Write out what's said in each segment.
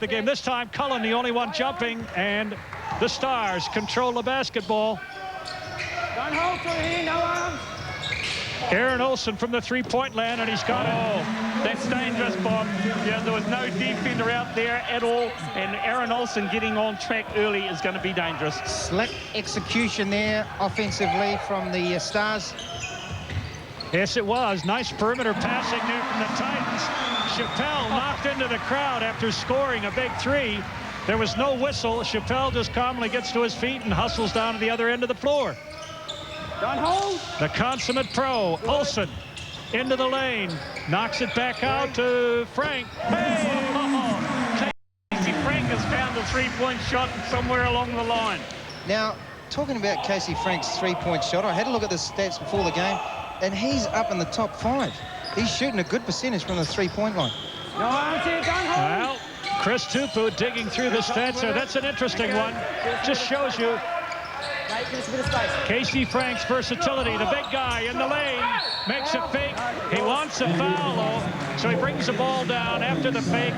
the game. This time, Cullen, the only one jumping, and the Stars control the basketball. Don't hold through here, no arms. Aaron Olsen from the three-point land, and he's got it. Oh, that's dangerous, Bob. Yeah, there was no defender out there at all, and Aaron Olsen getting on track early is going to be dangerous. Slick execution there offensively from the Stars. Yes, it was. Nice perimeter passing there from the Titans. Chappelle knocked into the crowd after scoring a big three. There was no whistle. Chappelle just calmly gets to his feet and hustles down to the other end of the floor. Don't hold. The consummate pro, Olsen, into the lane. Knocks it back out to Frank. Hey! Casey Frank has found a three-point shot somewhere along the line. Now, talking about Casey Frank's three-point shot, I had a look at the stats before the game, and he's up in the top 5. He's shooting a good percentage from the three-point line. No arms here, don't hold. Well, Chris Tupu digging through the stats there. That's an interesting one. Just shows you Casey Frank's versatility. The big guy in the lane makes a fake. He wants a foul, though, so he brings the ball down after the fake.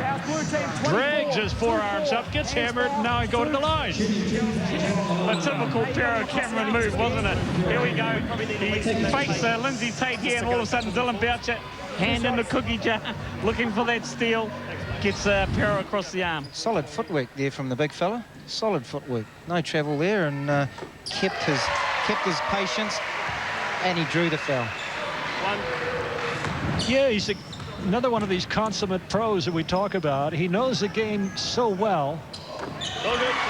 Drags his forearms up, gets hammered, and now he goes to the line. A typical Pero Cameron move, wasn't it? Here we go. He fakes Lindsay Tate here, and all of a sudden Dylan Boucher, hand in the cookie jar, looking for that steal. Gets Pero across the arm. Solid footwork there from the big fella. Solid footwork. No travel there, and kept his patience, and he drew the foul. Yeah, he's another one of these consummate pros that we talk about. He knows the game so well.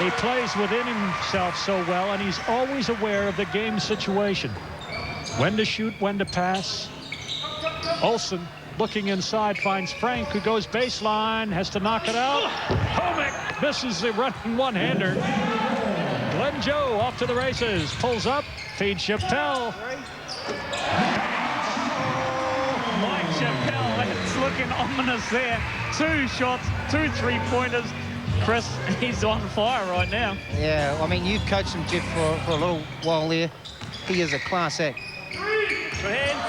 He plays within himself so well, and he's always aware of the game situation. When to shoot, when to pass. Olsen looking inside, finds Frank, who goes baseline, has to knock it out. Homick misses the running one-hander. Glenn Joe off to the races, pulls up, feeds Chappelle. Mike Chappelle, it's looking ominous there. 2 shots, 2 three-pointers. Chris, he's on fire right now. Yeah, I mean, you've coached him, Jeff, for a little while there. He is a class act. Good hand.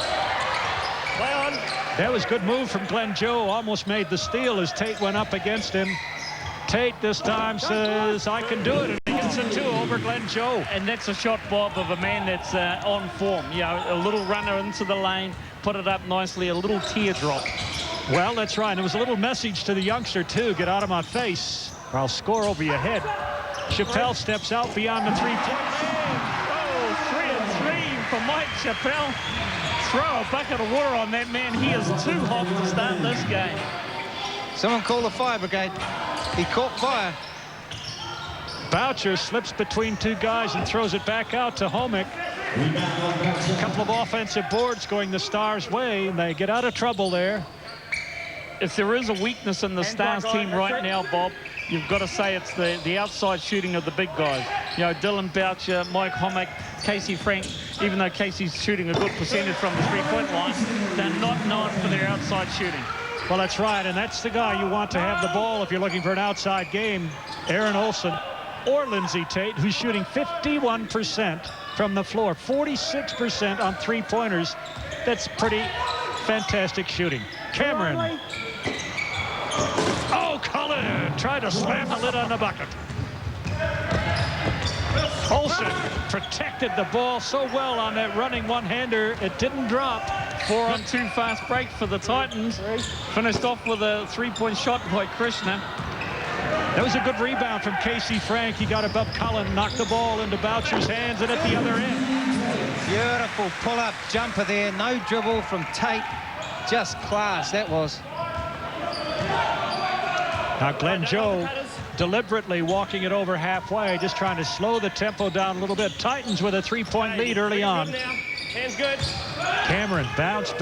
Play on. That was a good move from Glenn Joe. Almost made the steal as Tate went up against him. Tate this time says, I can do it. And he gets a 2 over Glenn Joe. And that's a shot, Bob, of a man that's on form. You know, a little runner into the lane, put it up nicely, a little teardrop. Well, that's right. It was a little message to the youngster, too. Get out of my face, or I'll score over your head. Chappelle steps out beyond the three-point. Oh, 3 and 3 for Mike Chappelle. Throw a bucket of water on that man. He is too hot to start this game. Someone call the fire brigade. He caught fire. Boucher slips between 2 guys and throws it back out to Homick. A couple of offensive boards going the Stars' way, and they get out of trouble there. If there is a weakness in the Stars team right now, Bob, you've got to say it's the outside shooting of the big guys. You know, Dylan Boucher, Mike Homick, Casey Frank. Even though Casey's shooting a good percentage from the three-point line, they're not known for their outside shooting. Well, that's right, and that's the guy you want to have the ball if you're looking for an outside game. Aaron Olsen or Lindsay Tate, who's shooting 51% from the floor, 46% on three-pointers. That's pretty fantastic shooting. Cameron. Oh, Cullen tried to slam the lid on the bucket. Olsen protected the ball so well on that running one-hander, it didn't drop. 4 on 2 fast break for the Titans. Finished off with a 3-point shot by Krishna. That was a good rebound from Casey Frank. He got above Cullen, knocked the ball into Boucher's hands, and at the other end. Beautiful pull-up jumper there. No dribble from Tate. Just class, that was. Now Glenn Joe deliberately walking it over halfway, just trying to slow the tempo down a little bit. Titans with a 3-point lead early on. Hands good. Cameron, bounce,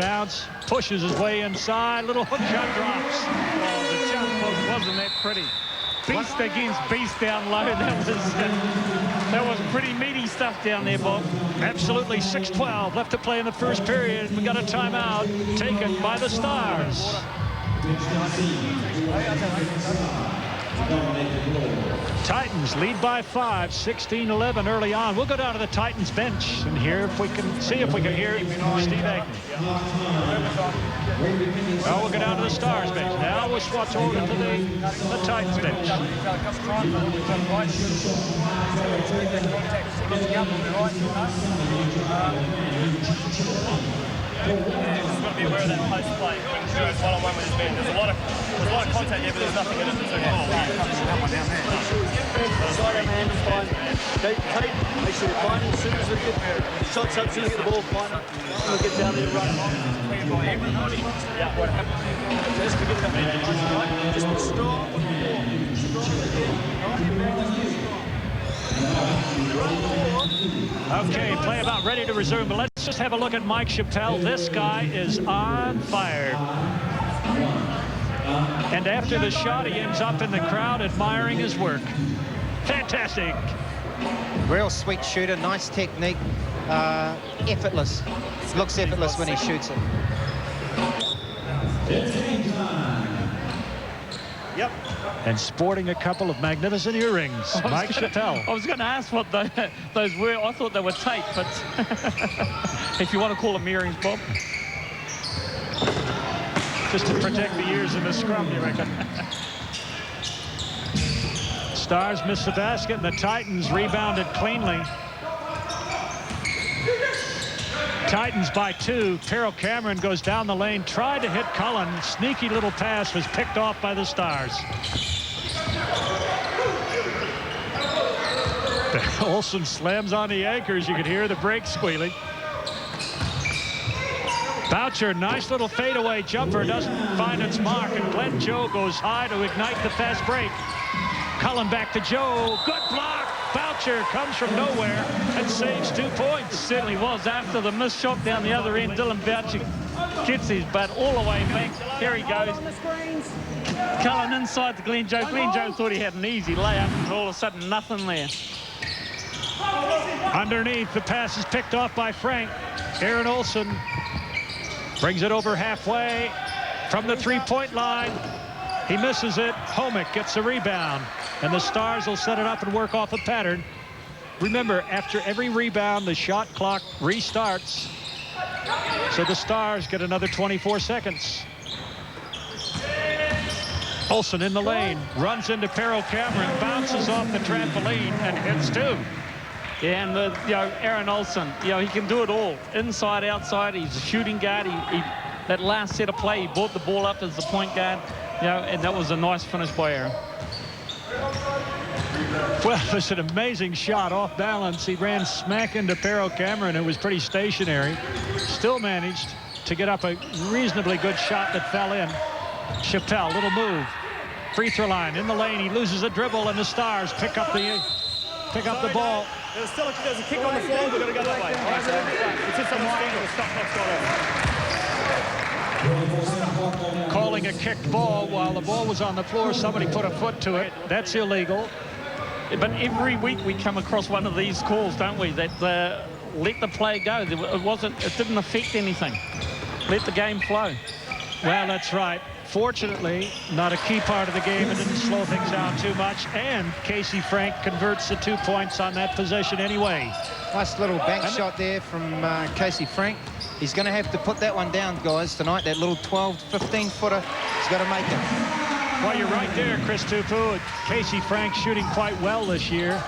pushes his way inside. Little hook shot drops. Oh, the jump wasn't that pretty. Beast against beast down low. That was pretty meaty stuff down there, Bob. Absolutely. 6:12 left to play in the first period. We got a timeout taken by the Stars. Titans lead by 5, 16-11 early on. We'll go down to the Titans bench and hear if we can hear Steve Agnew. Now we'll go down to the Stars bench. Now we'll swap over to the Titans bench. Just got to be aware of that post play. King Stuart's one-on-one with his man. There's a lot of contact there, but there's nothing in it. So Make sure you're finding as soon as we get shots up, as soon as the ball flying, we'll get down there and run. everybody. Yeah, what happened? Just forget about that. Just be strong. Okay, play about ready to resume, but let's just have a look at Mike Chappell. This guy is on fire. And after the shot, he ends up in the crowd admiring his work. Fantastic. Real sweet shooter, nice technique, effortless. Looks effortless when he shoots it. Yep. And sporting a couple of magnificent earrings, Mike Chappell. I was going to ask what those were. I thought they were tape, but if you want to call them earrings, Bob. Just to protect the ears in the scrum, you reckon? Stars miss the basket, and the Titans rebounded cleanly. Titans by 2. Pero Cameron goes down the lane, tried to hit Cullen. Sneaky little pass was picked off by the Stars. Olsen slams on the anchors. You could hear the brake squealing. Boucher, nice little fadeaway jumper, doesn't find its mark, and Glenn Joe goes high to ignite the fast break. Cullen back to Joe. Good block. Boucher comes from nowhere and saves 2 points. Certainly was. After the missed shot down the other end, Dylan Boucher gets his bat all the way back. Here he goes. Cullen inside to Glenn Joe. Glenn Joe thought he had an easy layup, and all of a sudden nothing there. Underneath, the pass is picked off by Frank. Aaron Olsen brings it over halfway from the three-point line. He misses it. Homick gets the rebound, and the Stars will set it up and work off a pattern. Remember, after every rebound, the shot clock restarts, so the Stars get another 24 seconds. Olsen in the lane, runs into Pero Cameron, bounces off the trampoline, and hits 2. Yeah, and Aaron Olsen, he can do it all. Inside, outside, he's a shooting guard. That last set of play, he brought the ball up as the point guard. And that was a nice finish by Aaron. Well, it was an amazing shot off balance. He ran smack into Pero Cameron, who was pretty stationary. Still managed to get up a reasonably good shot that fell in. Chappell, little move. Free throw line in the lane. He loses a dribble, and the Stars pick up the ball. There's a kick on the floor. We're going to go that way. It's just someone's finger. The stop clock's gone off. Calling a kicked ball while the ball was on the floor. Somebody put a foot to it. That's illegal. But every week we come across one of these calls, don't we, that let the play go. It didn't affect anything. Let the game flow. Well, that's right. Fortunately, not a key part of the game. It didn't slow things down too much. And Casey Frank converts the 2 points on that possession anyway. Nice little bank shot there from Casey Frank. He's going to have to put that one down, guys, tonight. That little 12, 15-footer. He's got to make it. Well, you're right there, Chris Tupu. Casey Frank shooting quite well this year.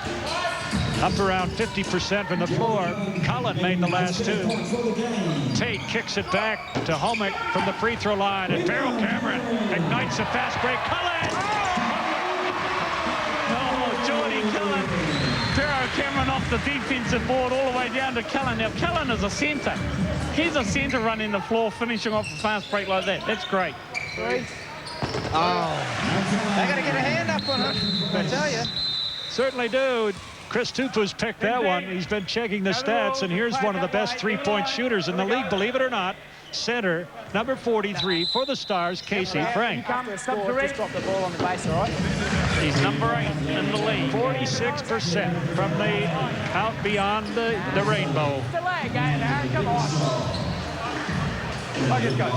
Up around 50% from the floor. Cullen made the last 2. Tate kicks it back to Homick from the free throw line, and Pero Cameron ignites a fast break. Cullen! Oh, Jordy Cullen. Pero Cameron off the defensive board all the way down to Cullen. Now, Cullen is a centre. He's a centre running the floor, finishing off a fast break like that. That's great. Oh, they got to get a hand up on him, I tell you. Certainly do. Chris Tupu's picked that one. He's been checking the stats, and here's one of the best three-point shooters in the league, believe it or not. Center, number 43 for the Stars, Casey Frank. Just drop the ball on the base, all right? He's number 8 in the league. 46% from the out beyond the rainbow. Delay, Aaron, come on. Just go.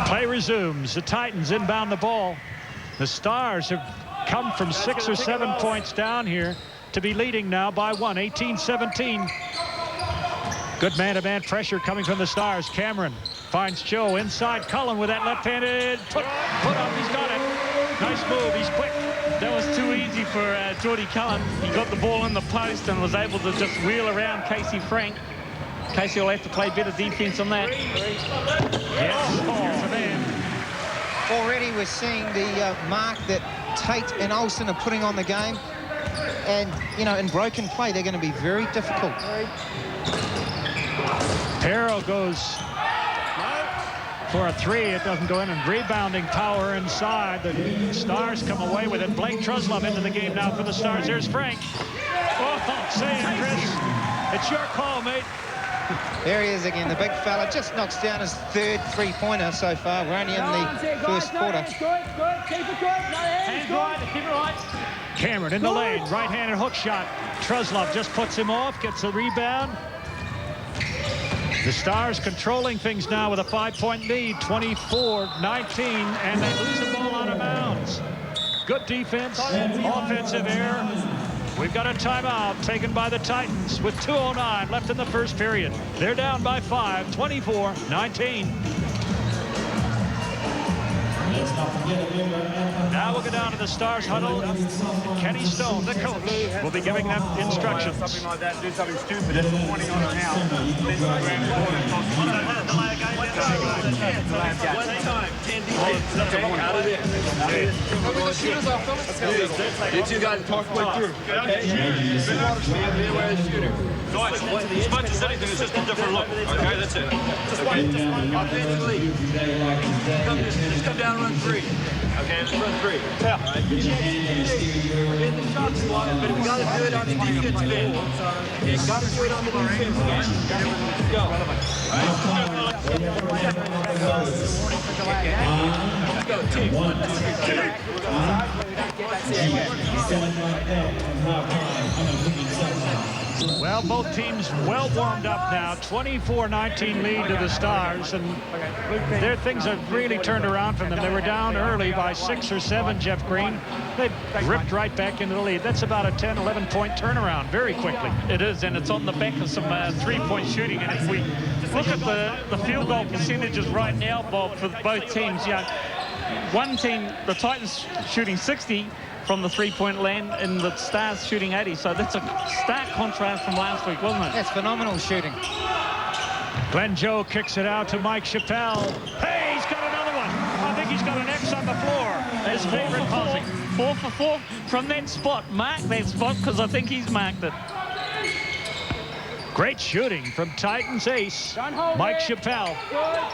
Play resumes. The Titans inbound the ball. The Stars have come from 6 or 7 points down here to be leading now by 1, 18-17. Good man-to-man pressure coming from the Stars. Cameron finds Joe inside. Cullen with that left-handed put up. He's got it. Nice move. He's quick. That was too easy for Geordie Cullen. He got the ball in the post and was able to just wheel around Casey Frank. Casey will have to play better defense on that. Yes, here's a man. Already we're seeing the mark that Tate and Olsen are putting on the game. And, you know, in broken play, they're going to be very difficult. Perro goes for a 3. It doesn't go in. And rebounding power inside. The Stars come away with it. Blake Truslove into the game now for the Stars. There's Frank. Oh, say it, Chris. It's your call, mate. There he is again, the big fella. Just knocks down his 3rd three-pointer so far. We're only in the first quarter. Keep it good. Hands right. Keep it right. Cameron in the lane. Right-handed hook shot. Truslove just puts him off. Gets a rebound. The Stars controlling things now with a 5-point lead. 24-19. And they lose the ball out of bounds. Good defense. Offensive error. We've got a timeout taken by the Titans with 2:09 left in the first period. They're down by 5, 24-19. Now we'll go down to the Stars huddle. Kenny Stone, the coach, will be giving them instructions. Something like that, do something stupid, that's warning on it now. You two guys talk way through. Guys, as much as anything, it's just a different look. Okay, that's it. Offensively, just come down and run 3. Okay, let's run 3. Yeah. We're in the shot spot, but we got to do it on the defense end. You got to do it on the defense end. Let's go. Let's go, team. 1, 2, 3. Well, both teams well warmed up now. 24-19 lead to the Stars, and their things have really turned around from them. They were down early by 6 or 7, Jeff Green. They've ripped right back into the lead. That's about a 10, 11-point turnaround very quickly. It is, and it's on the back of some 3-point shooting. And if we look at the field goal percentages right now, Bob, for both teams, you know, one team, the Titans, shooting 60 from the 3-point land, and the Stars shooting 80. So that's a stark contrast from last week, wasn't it? That's phenomenal shooting. Glenn Joe kicks it out to Mike Chappelle. Hey, he's got another one. I think he's got an X on the floor. His favorite policy. 4 for 4 from that spot. Mark that spot, because I think he's marked it. Great shooting from Titans ace, Mike Chappelle.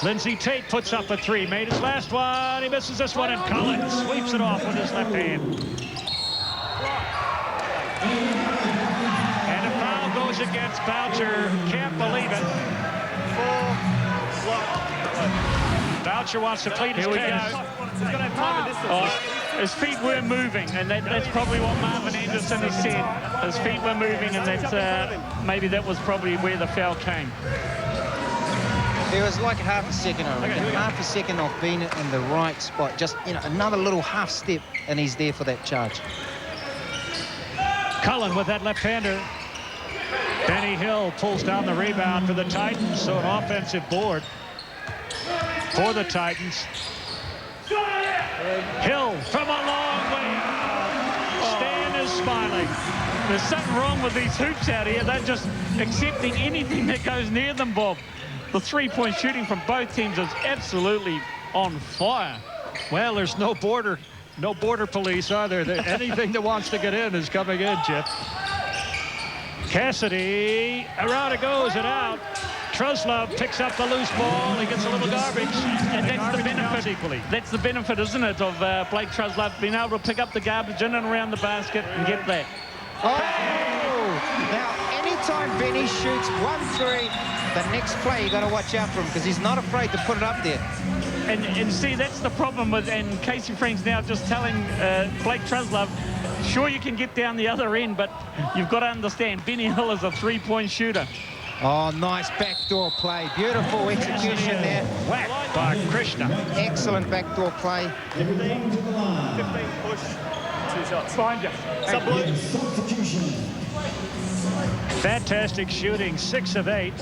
Lindsay Tate puts up a 3, made his last one. He misses this one, and Collins sweeps it off with his left hand. And a foul goes against Boucher. Can't believe it. Boucher wants to plead his case. His feet were moving, and that's probably what Marvin Anderson has said. His feet were moving, and that's maybe that was probably where the foul came. There was like half a second, half a second of being in the right spot. Just, you know, another little half step, and he's there for that charge. Cullen with that left-hander. Benny Hill pulls down the rebound for the Titans, so an offensive board for the Titans. Hill from a long way. Stan is smiling. There's something wrong with these hoops out here. They're just accepting anything that goes near them, Bob. The 3-point shooting from both teams is absolutely on fire. Well, there's no border police, are there? Anything that wants to get in is coming in, Jeff. Cassidy, around it goes and out. Truslove picks up the loose ball. He gets a little garbage. And that's the benefit equally. That's the benefit, isn't it, of Blake Truslove being able to pick up the garbage in and around the basket and get that. Oh! Now, anytime Benny shoots 1-3, the next play you got to watch out for him, because he's not afraid to put it up there. And see, that's the problem with, and Casey Frank's now just telling Blake Truslove, sure you can get down the other end, but you've got to understand, Benny Hill is a 3-point shooter. Oh, nice backdoor play. Beautiful execution there. Whacked by Krishna. Excellent backdoor play. 15 push, 2 shots. Behind you. Sub blue. Fantastic shooting, 6 of 8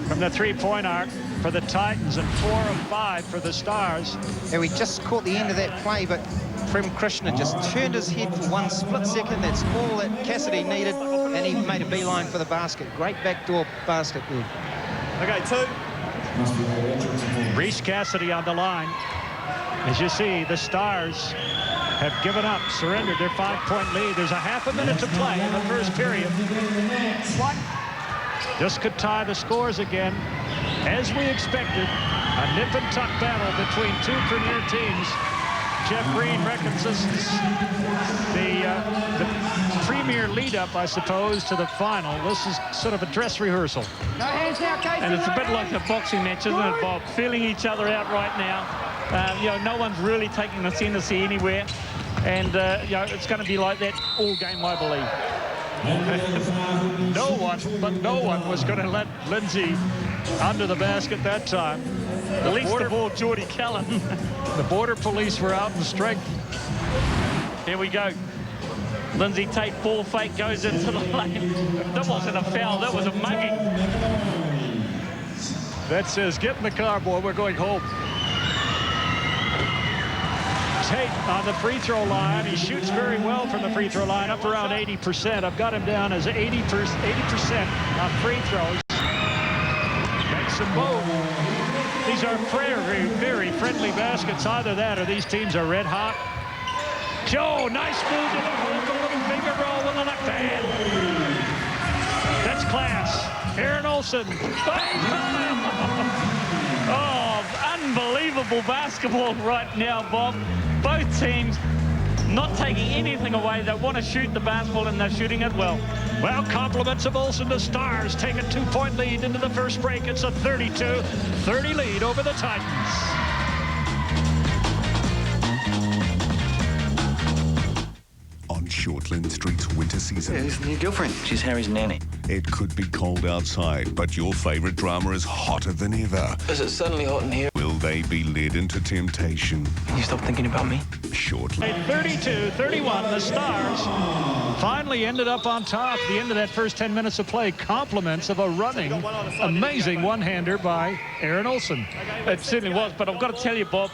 from the three-point arc for the Titans and 4 of 5 for the Stars. And we just caught the end of that play, but Prem Krishna just turned his head for one split second. That's all that Cassidy needed, and he made a beeline for the basket. Great backdoor basket there. Okay, 2. Reese Cassidy on the line. As you see, the Stars have given up, surrendered their 5-point lead. There's a half a minute to play in the first period. This could tie the scores again. As we expected, a nip and tuck battle between two premier teams. Jeff Green reckons this is the premier lead-up, I suppose, to the final. This is sort of a dress rehearsal. No hands now, Casey. And it's a bit like a boxing match, isn't it, Bob? Feeling each other out right now. You know, no one's really taking the ascendancy anywhere. And, you know, it's going to be like that all game, I believe. No one was going to let Lindsay under the basket that time. At least of all, Geordie Callan. The border police were out in strength. Here we go. Lindsay Tate ball fake goes into the lane. That wasn't a foul, that was a mugging. That says, get in the car, boy, we're going home. Tate on the free throw line. He shoots very well from the free throw line, up around 80%. I've got him down as 80% on free throws. Makes them both. These are very, very friendly baskets. Either that or these teams are red hot. Joe, nice move to the hook, a little finger roll with the left hand. That's class. Aaron Olsen. Oh, unbelievable basketball right now, Bob. Both teams not taking anything away. They want to shoot the basketball, and they're shooting it well. Well, compliments of Olsen. The Stars take a 2-point lead into the first break. It's a 32-30 lead over the Titans. On Shortland Street's winter season. Yeah, who's the new girlfriend? She's Harry's nanny. It could be cold outside, but your favourite drama is hotter than ever. Is it suddenly hot in here? Will they be led into temptation? Can you stop thinking about me? Shortland. 32-31, the Stars finally ended up on top at the end of that first 10 minutes of play. Compliments of a running, amazing one-hander by Aaron Olsen. It certainly was, but I've got to tell you, Bob,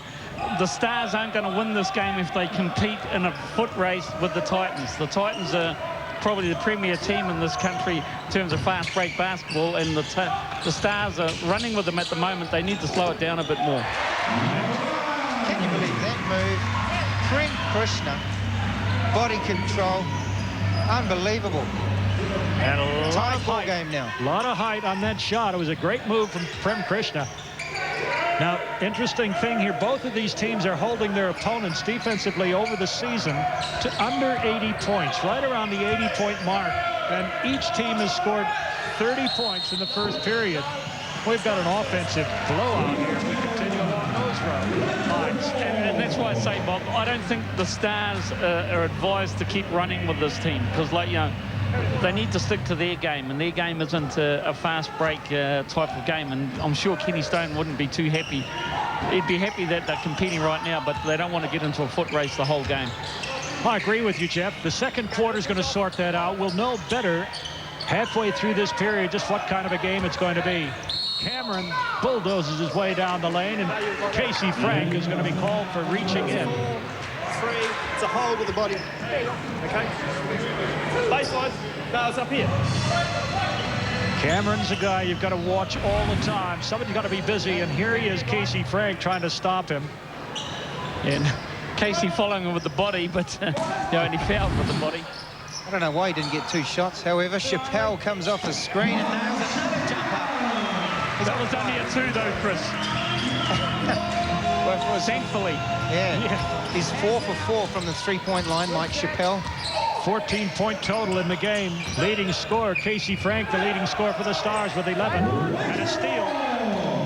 the Stars aren't going to win this game if they compete in a foot race with the Titans. The Titans are probably the premier team in this country in terms of fast break basketball, and the Stars are running with them at the moment. They need to slow it down a bit more. Can you believe that move? Prem Krishna, body control, unbelievable. And a lot Tie of ball height. game now. A lot of height on that shot. It was a great move from Prem Krishna. Now, interesting thing here, both of these teams are holding their opponents defensively over the season to under 80 points, right around the 80-point mark. And each team has scored 30 points in the first period. We've got an offensive blowout here. We continue along those lines. And that's why I say, Bob, I don't think the Stars are advised to keep running with this team, because, like, you know, they need to stick to their game, and their game isn't a fast break type of game. And I'm sure Kenny Stone wouldn't be too happy. He'd be happy that they're competing right now, but they don't want to get into a foot race the whole game. I agree with you, Jeff. The second quarter is going to sort that out. We'll know better halfway through this period just what kind of a game it's going to be. Cameron bulldozes his way down the lane, and Casey Frank is going to be called for reaching in. 3. It's a hold with the body. Okay. Baseline. No, it's up here. Cameron's a guy you've got to watch all the time. Somebody's got to be busy, and here he is, Casey Frank, trying to stop him. And Casey following him with the body, but you know, and he fouled with the body. I don't know why he didn't get 2 shots. However, Chappelle comes off the screen and nails another jumper. That was only a 2, though, Chris. Well, Thankfully. yeah. He's 4 for 4 from the three-point line, Mike Chappelle. 14-point total in the game. Leading scorer, Casey Frank, the leading scorer for the Stars with 11. And a steal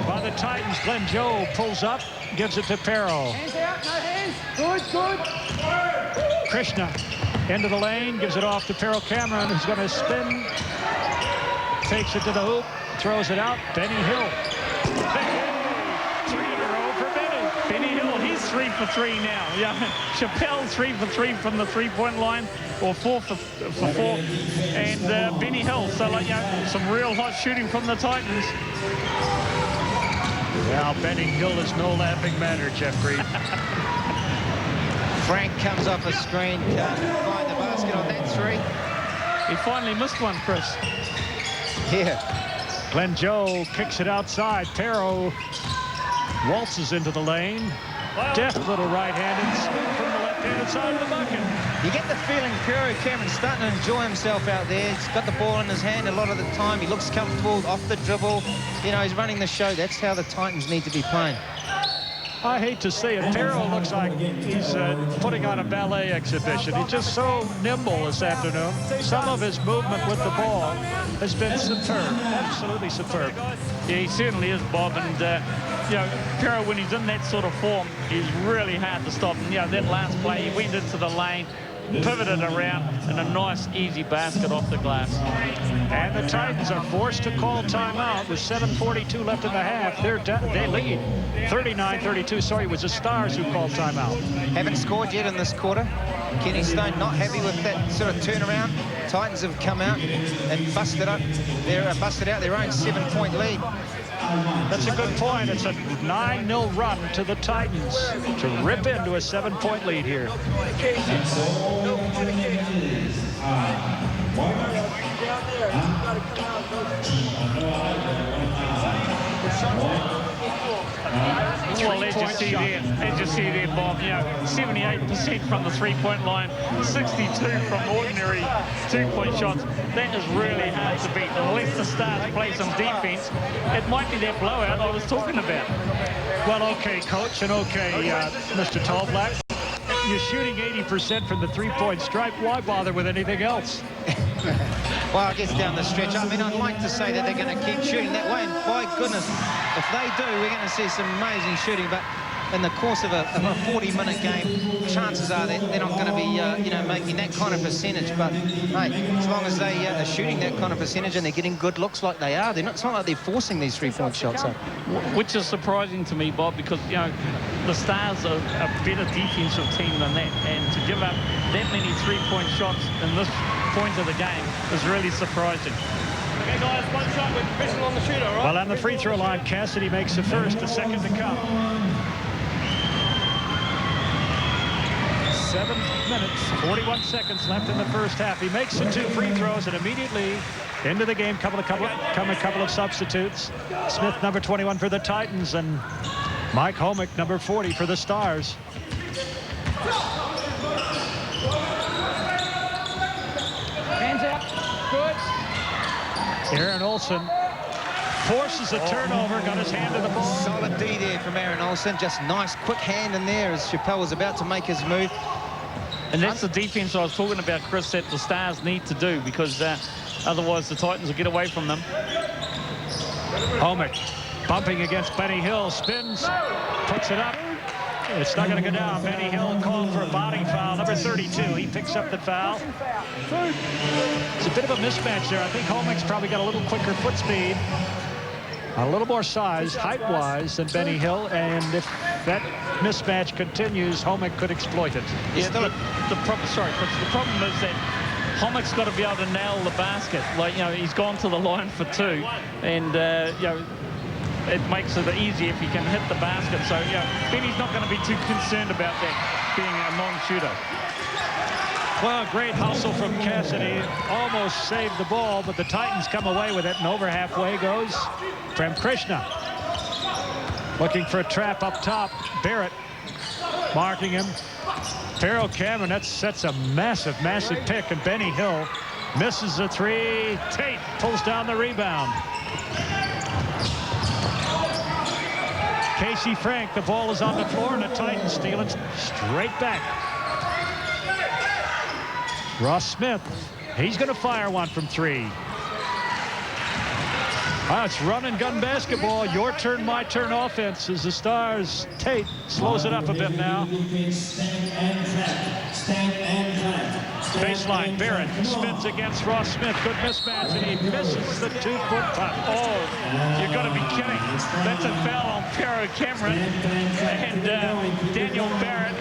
by the Titans. Glenn Joe pulls up, gives it to Perro. Hands out, no hands. Good. Krishna into the lane, gives it off to Perro Cameron, who's going to spin. Takes it to the hoop, throws it out. Benny Hill. 3 in a row for Benny. Benny Hill, his 3 for 3 now. Yeah, Chappelle 3 for 3 from the three-point line, or 4 for 4, and Benny Hill. So, like, some real hot shooting from the Titans. Well, Benny Hill is no laughing matter, Jeff Green. Frank comes off a screen, can't find the basket on that 3. He finally missed one, Chris. Yeah. Glenn Joe kicks it outside. Perro waltzes into the lane. Deft little right-handed spin from the left-handed side of the bucket. You get the feeling Perro Cameron's starting to enjoy himself out there. He's got the ball in his hand a lot of the time. He looks comfortable off the dribble. You know, he's running the show. That's how the Titans need to be playing. I hate to say it, Perro looks like he's putting on a ballet exhibition. He's just so nimble this afternoon. Some of his movement with the ball has been superb, absolutely superb. Yeah, he certainly is, Bob. And, Perro, when he's in that sort of form, he's really hard to stop. And, that last play, he went into the lane, pivoted around, and a nice, easy basket off the glass. And the Titans are forced to call timeout with 7:42 left in the half. They lead 39-32. Sorry, it was the Stars who called timeout. Haven't scored yet in this quarter. Kenny Stone not happy with that sort of turnaround. Titans have come out and busted out their own 7-point lead. That's a good point. It's a 9-0 run to the Titans to rip into a 7-point lead here. Well, as you see there, Bob, 78% from the three-point line, 62 from ordinary two-point shots. That is really hard to beat. Unless the Stars play some defense, it might be that blowout I was talking about. Well, okay, Coach, and okay, Mr. Tallblack. You're shooting 80% from the three-point stripe. Why bother with anything else? Well, I guess down the stretch, I mean, I'd like to say that they're going to keep shooting that way, and by goodness, if they do, we're going to see some amazing shooting. But in the course of a 40-minute game, chances are they're not going to be, making that kind of percentage. But, hey, as long as they are shooting that kind of percentage and they're getting good looks like they are, it's not like they're forcing these three-point shots up. Which is surprising to me, Bob, because, the Stars are a better defensive team than that. And to give up that many three-point shots in this point of the game is really surprising. Okay, guys, one shot with vision on the shooter, all right? Well, on the free throw line, Cassidy makes the first, the second to come. 7 minutes, 41 seconds left in the first half. He makes the 2 free throws and immediately into the game come a couple of substitutes. Smith, number 21 for the Titans, and Mike Homick, number 40 for the Stars. Hands up. Good. Aaron Olsen forces a turnover, got his hand to the ball. Solid D there from Aaron Olsen. Just nice, quick hand in there as Chappelle was about to make his move. And that's the defense I was talking about, Chris, that the Stars need to do, because otherwise the Titans will get away from them. Homick bumping against Benny Hill, spins, puts it up. It's not going to go down. Benny Hill called for a body foul, number 32. He picks up the foul. It's a bit of a mismatch there. I think Homick's probably got a little quicker foot speed, a little more size, height-wise, than Benny Hill, and if that mismatch continues, Homick could exploit it. Yeah, the problem is that Homick's got to be able to nail the basket. Like, he's gone to the line for 2, and it makes it easy if he can hit the basket. So, Benny's not going to be too concerned about that being a non-shooter. Well, great hustle from Cassidy. Almost saved the ball, but the Titans come away with it, and over halfway goes Prem Krishna. Looking for a trap up top. Barrett marking him. Pharaoh Cameron, that sets a massive, massive pick, and Benny Hill misses a 3. Tate pulls down the rebound. Casey Frank, the ball is on the floor, and the Titans steal it straight back. Ross Smith, he's going to fire one from 3. It's run and gun basketball. Your turn, my turn offense as the Stars. Tate slows it up a bit now. Baseline, Barrett spins against Ross Smith. Good mismatch, and he misses the 2-foot putt. Oh, you've got to be kidding. That's a foul on Pero Cameron. And Daniel Barrett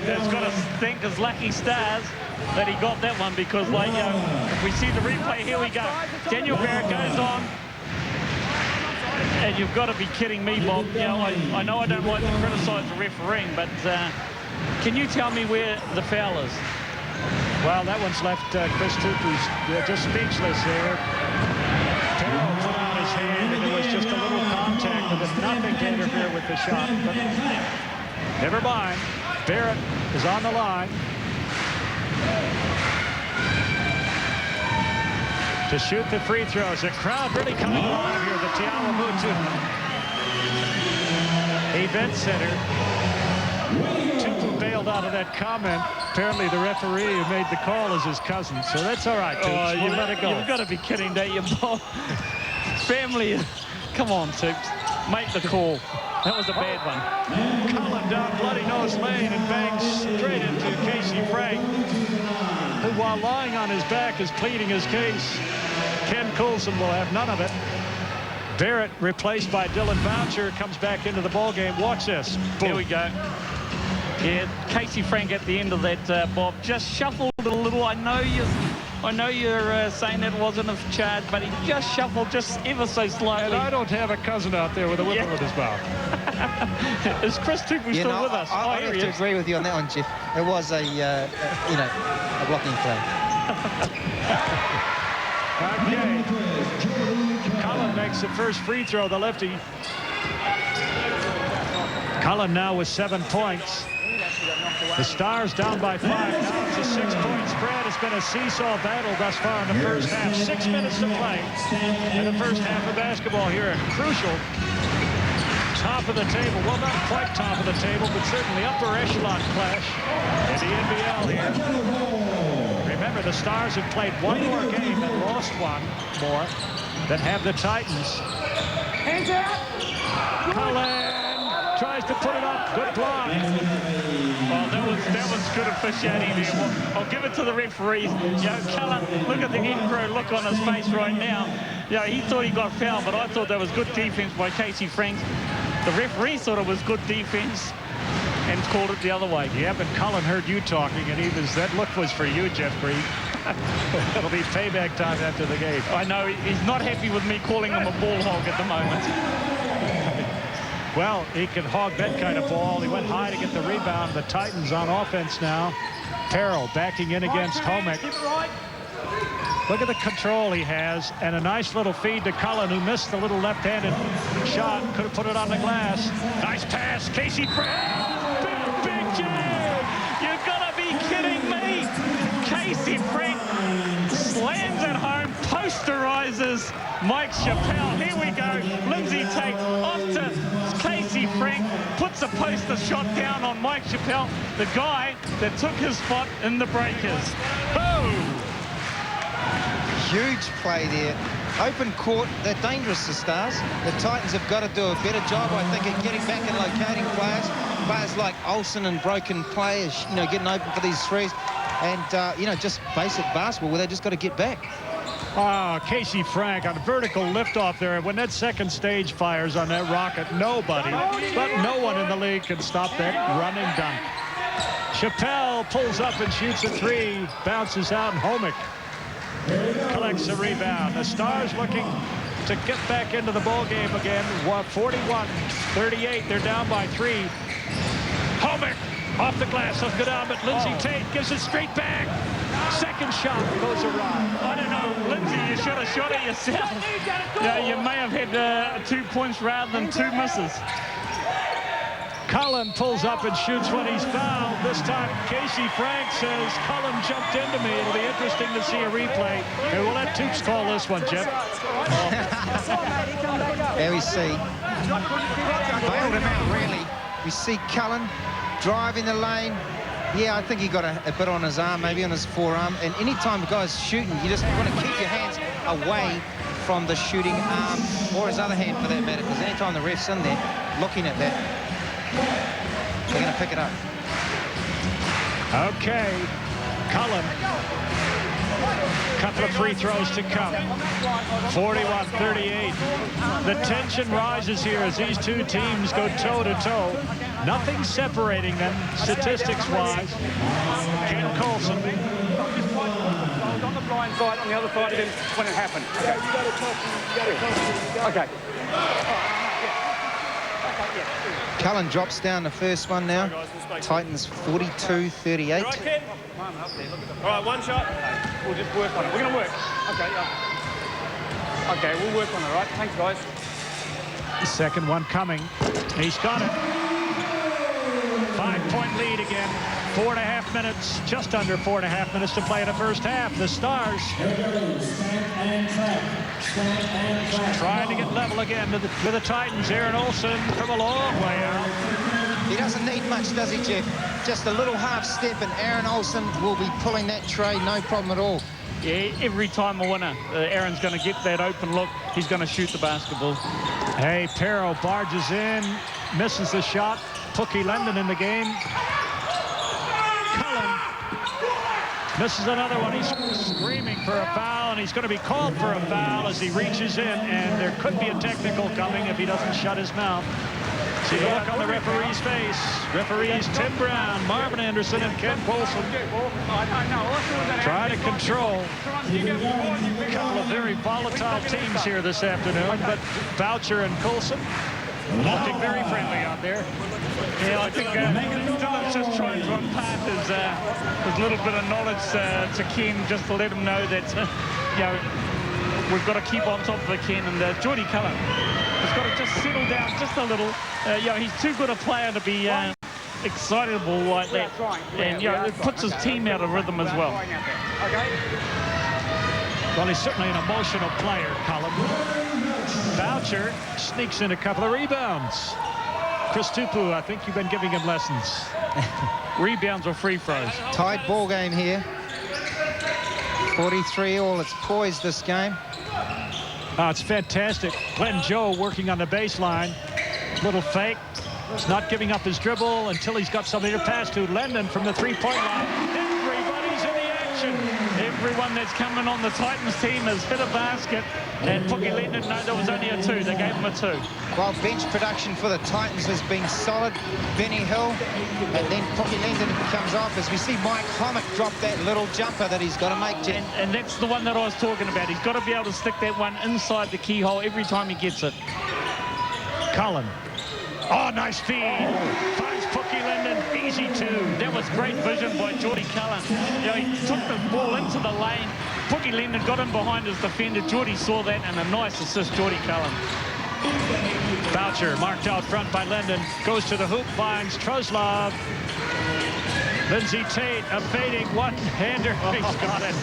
has got to thank his lucky stars that he got that one, because, like, if we see the replay, here we go. Daniel Barrett goes on. And you've got to be kidding me, Bob. I know I don't like to criticise the refereeing, but can you tell me where the foul is? Well, that one's left Chris Tupu's just speechless there. Terrell put out his hand, and there was just a little contact, but nothing to interfere with the shot. But never mind. Barrett is on the line to shoot the free throws. The crowd really coming alive here. The Awamutu event center. Tupu bailed out of that comment. Apparently the referee who made the call is his cousin, so that's all right, Toops. We'll let it go. You've got to be kidding, don't you, Bob? Family, come on, Toops. Make the call. That was a bad one. Cullen down Bloody Nose Lane and bangs straight into Casey Frank, who, while lying on his back, is pleading his case. Ken Coulson will have none of it. Barrett, replaced by Dylan Boucher, comes back into the ballgame. Watch this. Boom. Here we go. Yeah, Casey Frank at the end of that, Bob, just shuffled it a little. I know you're saying that wasn't a charge, but he just shuffled just ever so slightly. And I don't have a cousin out there with a whip in his mouth. Is Chris Tupu still with us? I have to agree with you on that one, Jeff. It was a blocking play. Okay. Cullen makes the first free throw, the lefty. Cullen now with 7 points. The Stars down by 5. Now it's a 6-point spread. It's been a seesaw battle thus far in the first half. 6 minutes to play in the first half of basketball here. A crucial top of the table. Well, not quite top of the table, but certainly upper echelon clash in the NBL here. Remember, the Stars have played one more game and lost one more than have the Titans. Hands out. Cullen tries to put it up. Good block. Oh, that was good officiating there. Well, I'll give it to the referees. Cullen, look at the in-crow look on his face right now. He thought he got fouled, but I thought that was good defense by Casey Frank. The referee thought it was good defense and called it the other way. Yeah, but Cullen heard you talking, and that look was for you, Jeff Breed. It'll be payback time after the game. I know he's not happy with me calling him a ball hog at the moment. Well, he can hog that kind of ball. He went high to get the rebound. The Titans on offense now. Terrell backing in against Homek. Look at the control he has, and a nice little feed to Cullen, who missed the little left-handed shot. Could have put it on the glass. Nice pass, Casey Frank. Big jam. You've got to be kidding me. Casey Frank slams it home, posterizes Mike Chappelle. Here we go. Lindsay Tate off to Casey Frank, puts a poster shot down on Mike Chappelle, the guy that took his spot in the breakers. Boom! Huge play there. Open court. They're dangerous, the Stars. The Titans have got to do a better job, I think, in getting back and locating players. Players like Olsen and broken players, getting open for these threes. And, just basic basketball where they just got to get back. Oh, Casey Frank on a vertical liftoff there. When that second stage fires on that rocket, nobody, but no one in the league can stop that running dunk. Chappelle pulls up and shoots a 3, bounces out, and Homek collects the rebound. The Stars looking to get back into the ball game again. 41-38. They're down by 3. Homek off the glass, doesn't go down, but Lindsay Tate gives it straight back. Second shot goes awry. I don't know, Lindsay, you should have shot it yourself. You may have had 2 points rather than 2 misses. Cullen pulls up and shoots when he's fouled. This time, Casey Frank says, Cullen jumped into me. It'll be interesting to see a replay. And we'll let Toops call this one, Jeff. There we see. Bailed him out, really. We see Cullen driving the lane. Yeah, I think he got a bit on his arm, maybe on his forearm. And anytime the guy's shooting, you just want to keep your hands away from the shooting arm, or his other hand for that matter, because anytime the ref's in there looking at that, they're going to pick it up. Okay. Cullen Couple of free throws to come. 41-38. The tension rises here as these two teams go toe-to-toe. Nothing separating them statistics-wise. Ken Colson. I was on the blind side, on the other side of him when it happened. Okay. Cullen drops down the first one now. Titans 42-38. All right, one shot. We'll just work on it. We're going to work. Okay, okay, we'll work on it, all right? Thanks, guys. The second one coming. He's got it. 5-point lead again. 4.5 minutes, just under 4.5 minutes to play in the first half. The Stars trying to get level again with the Titans. Aaron Olsen from a long way out. He doesn't need much, does he, Jeff? Just a little half step, and Aaron Olsen will be pulling that tray, no problem at all. Yeah, every time a winner, Aaron's going to get that open look. He's going to shoot the basketball. Hey, Perro barges in, misses the shot. Pookie Lendon in the game. Cullen misses another one. He's screaming for a foul, and he's going to be called for a foul as he reaches in, and there could be a technical coming if he doesn't shut his mouth. See the look on the referee's face. Referees Tim Brown, Marvin Anderson, and Ken Colson try to control a couple of very volatile teams here this afternoon, but Boucher and Colson looking very friendly out there. Yeah, I think Dylan's just trying to impart his little bit of knowledge to Ken, just to let him know that, you know, we've got to keep on top of it, Ken. And Geordie Cullen has got to just settle down just a little. You know, he's too good a player to be excitable like that. And, you know, it puts his team out of rhythm as well. Well, he's certainly an emotional player, Cullen. Boucher sneaks in a couple of rebounds. Chris Tupu, I think you've been giving him lessons. Rebounds or free throws. Tied ball game here. 43 all. It's poised, this game. Oh, it's fantastic. Glenn Joe working on the baseline. Little fake. He's not giving up his dribble until he's got somebody to pass to. Lendon from the three-point line. Everybody's in the action. Everyone that's coming on the Titans team has hit a basket. And Pookie Lendon, no, there was only a 2. They gave him a 2. Well, bench production for the Titans has been solid. Benny Hill, and then Pookie Lendon comes off as we see Mike Hommick drop that little jumper that he's got to make. And that's the one that I was talking about. He's got to be able to stick that one inside the keyhole every time he gets it. Cullen. Oh, nice feed. Finds Pookie Lendon. Easy 2. That was great vision by Geordie Cullen. You know, he took the ball into the lane. Pookie Lendon got him behind his defender. Geordie saw that, and a nice assist, Geordie Cullen. Boucher marked out front by Lendon. Goes to the hoop, finds Truslov. Lindsay Tate, a fading one-hander. He's got it.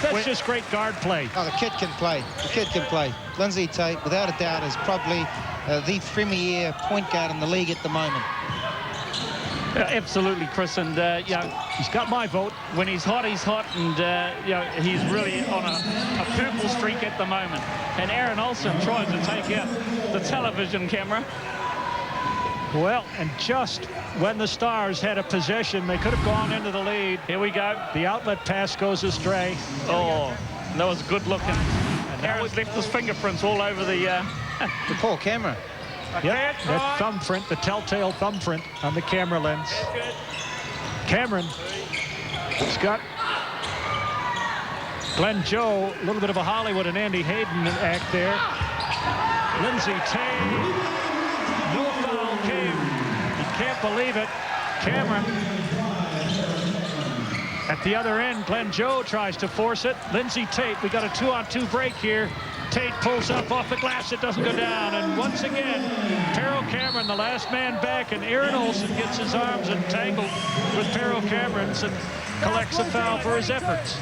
That's just great guard play. Oh, the kid can play. The kid can play. Lindsay Tate, without a doubt, is probably the premier point guard in the league at the moment. Absolutely, Chris, and you know, he's got my vote. When he's hot, and you know, he's really on a purple streak at the moment. And Aaron Olsen tries to take out the television camera. Well, and just when the Stars had a possession, they could have gone into the lead. Here we go. The outlet pass goes astray. Oh, that was good looking. And Aaron's left his fingerprints all over the poor camera. Yep, that thumbprint, the telltale thumbprint on the camera lens. Cameron has got Glenn Joe, a little bit of a Hollywood and Andy Hayden act there. Lindsay Tate, no foul came. You can't believe it. Cameron. At the other end, Glenn Joe tries to force it. Lindsay Tate, we got a 2-on-2 break here. Tate pulls up off the glass, it doesn't go down. And once again, Perro Cameron, the last man back, and Aaron Olsen gets his arms entangled with Perro Cameron's and collects a foul for his efforts.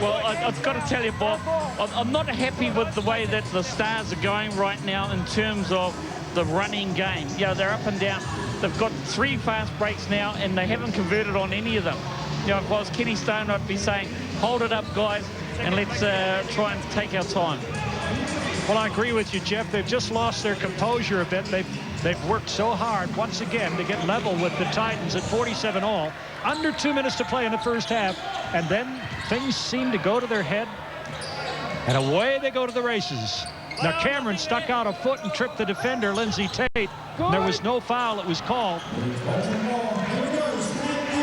Well, I've got to tell you, Bob, I'm not happy with the way that the Stars are going right now in terms of the running game. You know, they're up and down. They've got 3 fast breaks now, and they haven't converted on any of them. You know, if I was Kenny Stone, I'd be saying, hold it up, guys, and let's try and take our time. Well, I agree with you, Jeff. They've just lost their composure a bit. They've worked so hard once again to get level with the Titans at 47 all. Under 2 minutes to play in the first half, and then things seem to go to their head And away they go to the races. Now Cameron stuck out a foot and tripped the defender, Lindsay Tate. There was no foul that was called.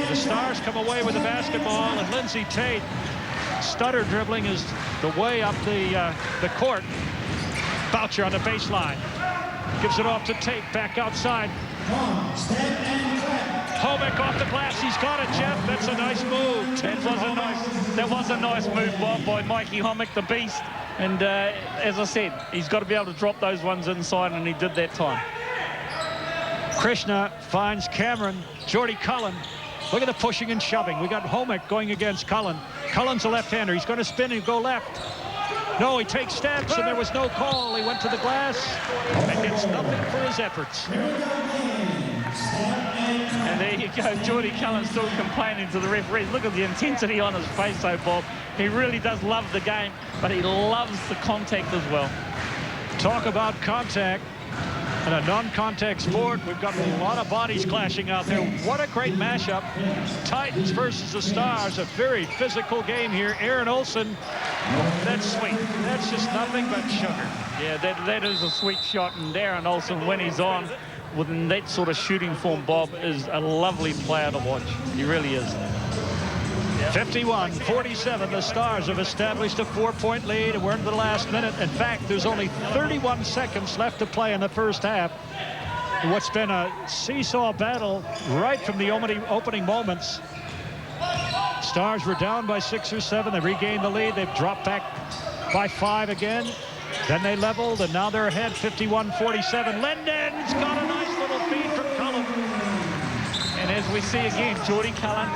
The Stars come away with the basketball, and Lindsay Tate, stutter dribbling is the way up the court. Boucher on the baseline. Gives it off to Tate, back outside. Homek off the glass, he's got it, Jeff. That's a nice move. That was a nice move, Bob, by Mikey Homek, the beast. And as I said, he's got to be able to drop those ones inside, and he did that time. Krishna finds Cameron. Jordy Cullen. Look at the pushing and shoving. We got Homek going against Cullen. Cullen's a left-hander. He's going to spin and go left. No, he takes steps, and there was no call. He went to the glass and gets nothing for his efforts. And there you go, Jordy Cullen still complaining to the referees. Look at the intensity on his face, though, Bob. He really does love the game, but he loves the contact as well. Talk about contact. In a non-contact sport, we've got a lot of bodies clashing out there. What a great mashup. Titans versus the Stars, a very physical game here. Aaron Olson, that's sweet. That's just nothing but sugar. Yeah, that is a sweet shot, and Aaron Olson, when he's on with that sort of shooting form, Bob, is a lovely player to watch. He really is. 51-47, the Stars have established a 4-point lead, and we're into the last minute. In fact, there's only 31 seconds left to play in the first half. What's been a seesaw battle right from the opening moments. Stars were down by 6 or 7. They regained the lead. They've dropped back by 5 again. Then they leveled, and now they're ahead 51-47. Linden's got a nice little feed from Cullen. And as we see again, Jordy Cullen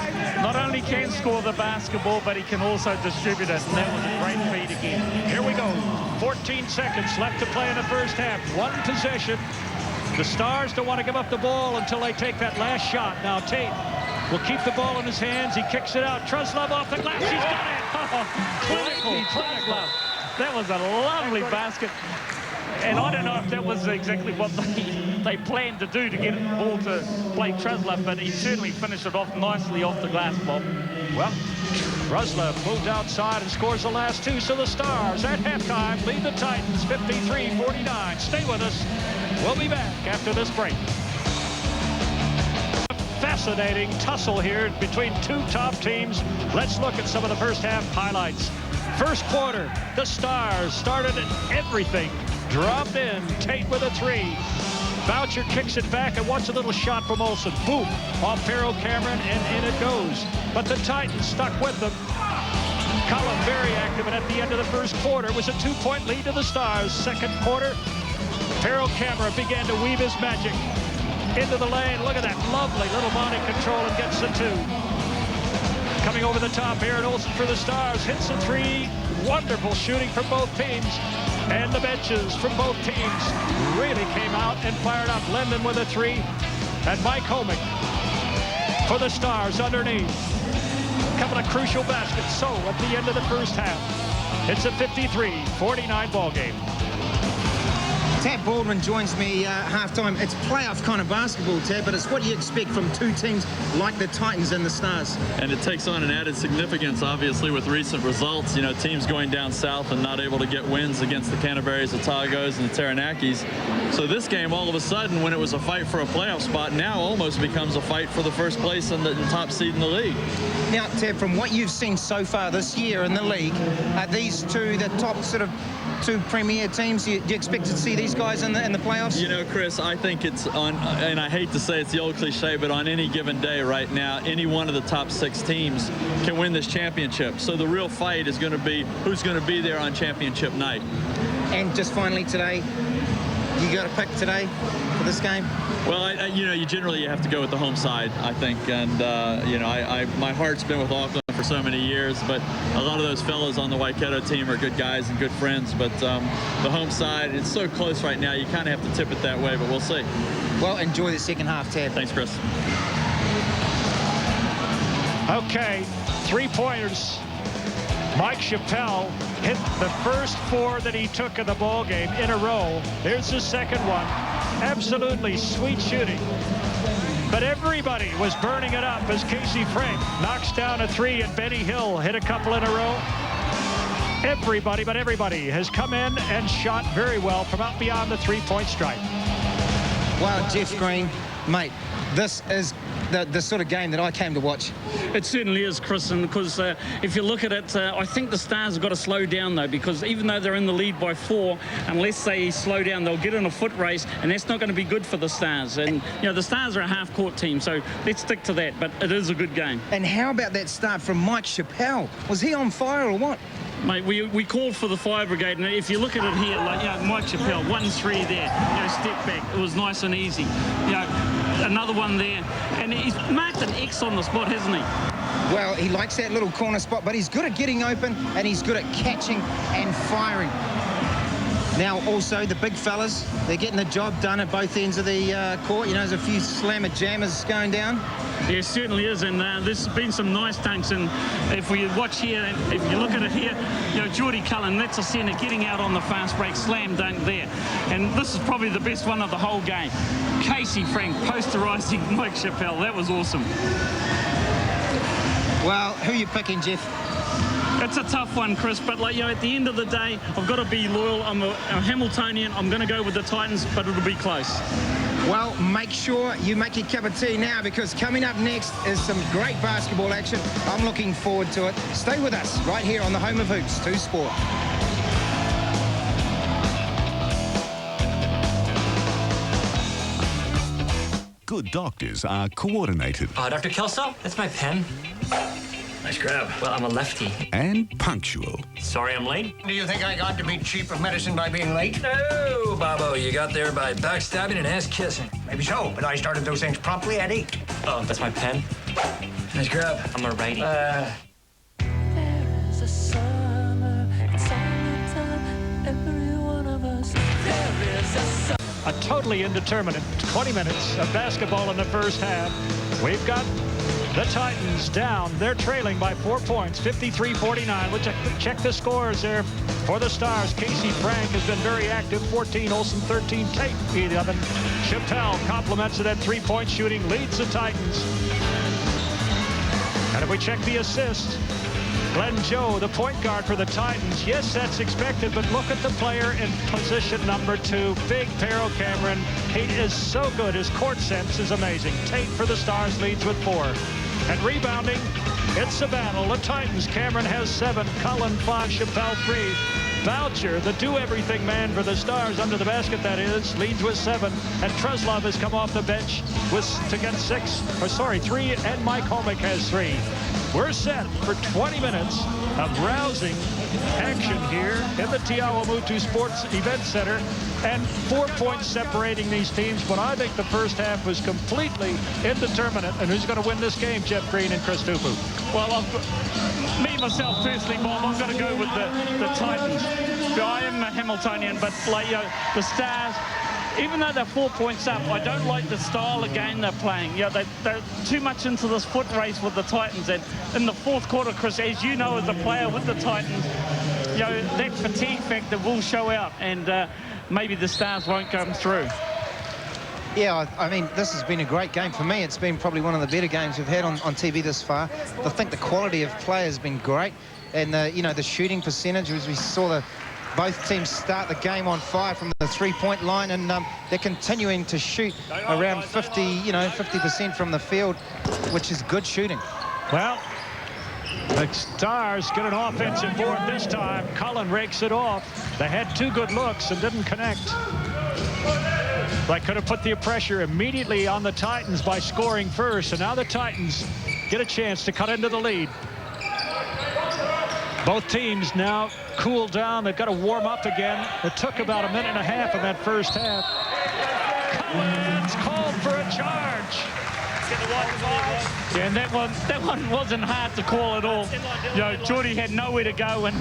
not only can score the basketball, but he can also distribute it. And that was a great feed again. Here we go. 14 seconds left to play in the first half. 1 possession. The Stars don't want to give up the ball until they take that last shot. Now Tate will keep the ball in his hands. He kicks it out. Truslove off the glass. He's got it. Clinical. That was a lovely basket. And I don't know if that was exactly what they planned to do to get the ball to Blake Truslove, but he certainly finished it off nicely off the glass, Bob. Well, Truslove moved outside and scores the last 2, so the Stars at halftime lead the Titans 53-49. Stay with us. We'll be back after this break. Fascinating tussle here between 2 top teams. Let's look at some of the first half highlights. First quarter, the Stars started at everything. Dropped in, Tate with a 3. Boucher kicks it back and wants a little shot from Olsen. Boom, off Pharaoh Cameron, and in it goes. But the Titans stuck with them. Cullen very active, and at the end of the first quarter, it was a 2-point lead to the Stars. Second quarter, Pharaoh Cameron began to weave his magic into the lane. Look at that lovely little body control, and gets the 2. Coming over the top, Aaron Olson for the Stars hits a 3. Wonderful shooting from both teams. And the benches from both teams really came out and fired up. Linden with a 3. And Mike Homek for the Stars underneath. A couple of crucial baskets. So at the end of the first half, it's a 53-49 ball game. Tab Baldwin joins me halftime. It's playoff kind of basketball, Tab, but it's what you expect from 2 teams like the Titans and the Stars. And it takes on an added significance, obviously, with recent results. You know, teams going down south and not able to get wins against the Canterburys, Otagos, and the Taranakis. So this game, all of a sudden, when it was a fight for a playoff spot, now almost becomes a fight for the first place and the top seed in the league. Now, Tab, from what you've seen so far this year in the league, are these 2 the top sort of 2 premier teams? Do you expect to see these guys in the playoffs? You know, Chris, I think it's on, and I hate to say it's the old cliche, but on any given day right now, any one of the top 6 teams can win this championship. So the real fight is going to be who's going to be there on championship night. And just finally today, you got to pick today for this game? Well, you know, you have to go with the home side, I think. And, you know, my heart's been with Auckland for so many years, but a lot of those fellas on the Waikato team are good guys and good friends. But the home side, it's so close right now, you kind of have to tip it that way, but we'll see. Well, enjoy the second half, Tab. Thanks, Chris. Okay, 3-pointers. Mike Chappelle hit the first 4 that he took in the ball game in a row. Here's the second one. Absolutely sweet shooting. But everybody was burning it up as Casey Frank knocks down a 3, and Benny Hill hit a couple in a row. Everybody but everybody has come in and shot very well from out beyond the three-point stripe. Well, Jeff Green, mate, this is the sort of game that I came to watch. It certainly is, Chris, and because if you look at it, I think the Stars have got to slow down, though, because even though they're in the lead by 4, unless they slow down, they'll get in a foot race, and that's not going to be good for the Stars. And, you know, the Stars are a half-court team, so let's stick to that, but it is a good game. And how about that start from Mike Chappell? Was he on fire or what? Mate, we called for the fire brigade, and if you look at it here, like, you know, Mike Chappell, 1-3 there, you know, step back, it was nice and easy. You know, another one there, and he's marked an X on the spot, hasn't he? Well, he likes that little corner spot, but he's good at getting open, and he's good at catching and firing. Now, also, the big fellas, they're getting the job done at both ends of the court. You know, there's a few slammer jammers going down. Yeah, it certainly is, and there's been some nice dunks, and if we watch here, if you look at it here, you know, Geordie Cullen, that's a centre getting out on the fast break, slam dunk there. And this is probably the best one of the whole game. Casey Frank posterising Mike Chappell, that was awesome. Well, who are you picking, Jeff? It's a tough one, Chris, but like, you know, at the end of the day, I've got to be loyal. I'm a Hamiltonian. I'm going to go with the Titans, but it'll be close. Well, make sure you make your cup of tea now, because coming up next is some great basketball action. I'm looking forward to it. Stay with us right here on the home of hoops, 2 Sport. Good doctors are coordinated. Dr. Kelso, that's my pen. Nice grab. Well, I'm a lefty. And punctual. Sorry I'm late. Do you think I got to be cheap of medicine by being late? No, Bobo, you got there by backstabbing and ass-kissing. Maybe so, but I started those things promptly at 8. Oh, that's my pen. Nice grab. I'm a righty. There is a summer, it's all the time, every one of us. There is a summer. A totally indeterminate 20 minutes of basketball in the first half. We've got the Titans down. They're trailing by 4 points, 53-49. We'll check the scores there for the Stars. Casey Frank has been very active, 14. Olsen, 13. Tate, 11. Chappell compliments it at three-point shooting, leads the Titans. And if we check the assists, Glenn Joe, the point guard for the Titans. Yes, that's expected, but look at the player in position number 2, Big Pero Cameron. He is so good. His court sense is amazing. Tate for the Stars leads with 4. And rebounding, it's a battle. The Titans, Cameron has 7, Cullen 5, Chappell 3. Boucher, the do-everything man for the Stars, under the basket that is, leads with 7. And Truslov has come off the bench to get 3, and Mike Homick has 3. We're set for 20 minutes of rousing action here in the Awamutu Sports Event Center, and 4 points separating these teams. But I think the first half was completely indeterminate. And who's going to win this game? Jeff Green and Chris Tupu. Well, me, myself, personally, Bob, I'm going to go with the Titans. I am a Hamiltonian, but like, you know, the Stars, even though they're 4 points up, I don't like the style of game they're playing. You know, they're too much into this foot race with the Titans. And in the fourth quarter, Chris, as you know, as a player with the Titans, you know, that fatigue factor will show out, and maybe the Stars won't come through. Yeah, I mean, this has been a great game for me. It's been probably one of the better games we've had on TV this far. I think the quality of play has been great, and you know, the shooting percentage, as we saw both teams start the game on fire from the three-point line, and they're continuing to shoot around 50% from the field, which is good shooting. Well, the Stars get an offensive board this time. Cullen rakes it off. They had 2 good looks and didn't connect. They could have put the pressure immediately on the Titans by scoring first, and now the Titans get a chance to cut into the lead. Both teams now cool down. They've got to warm up again. It took about a minute and a half in that first half. Collins called for a charge. Yeah, and that one wasn't hard to call at all. You know, Geordie had nowhere to go, and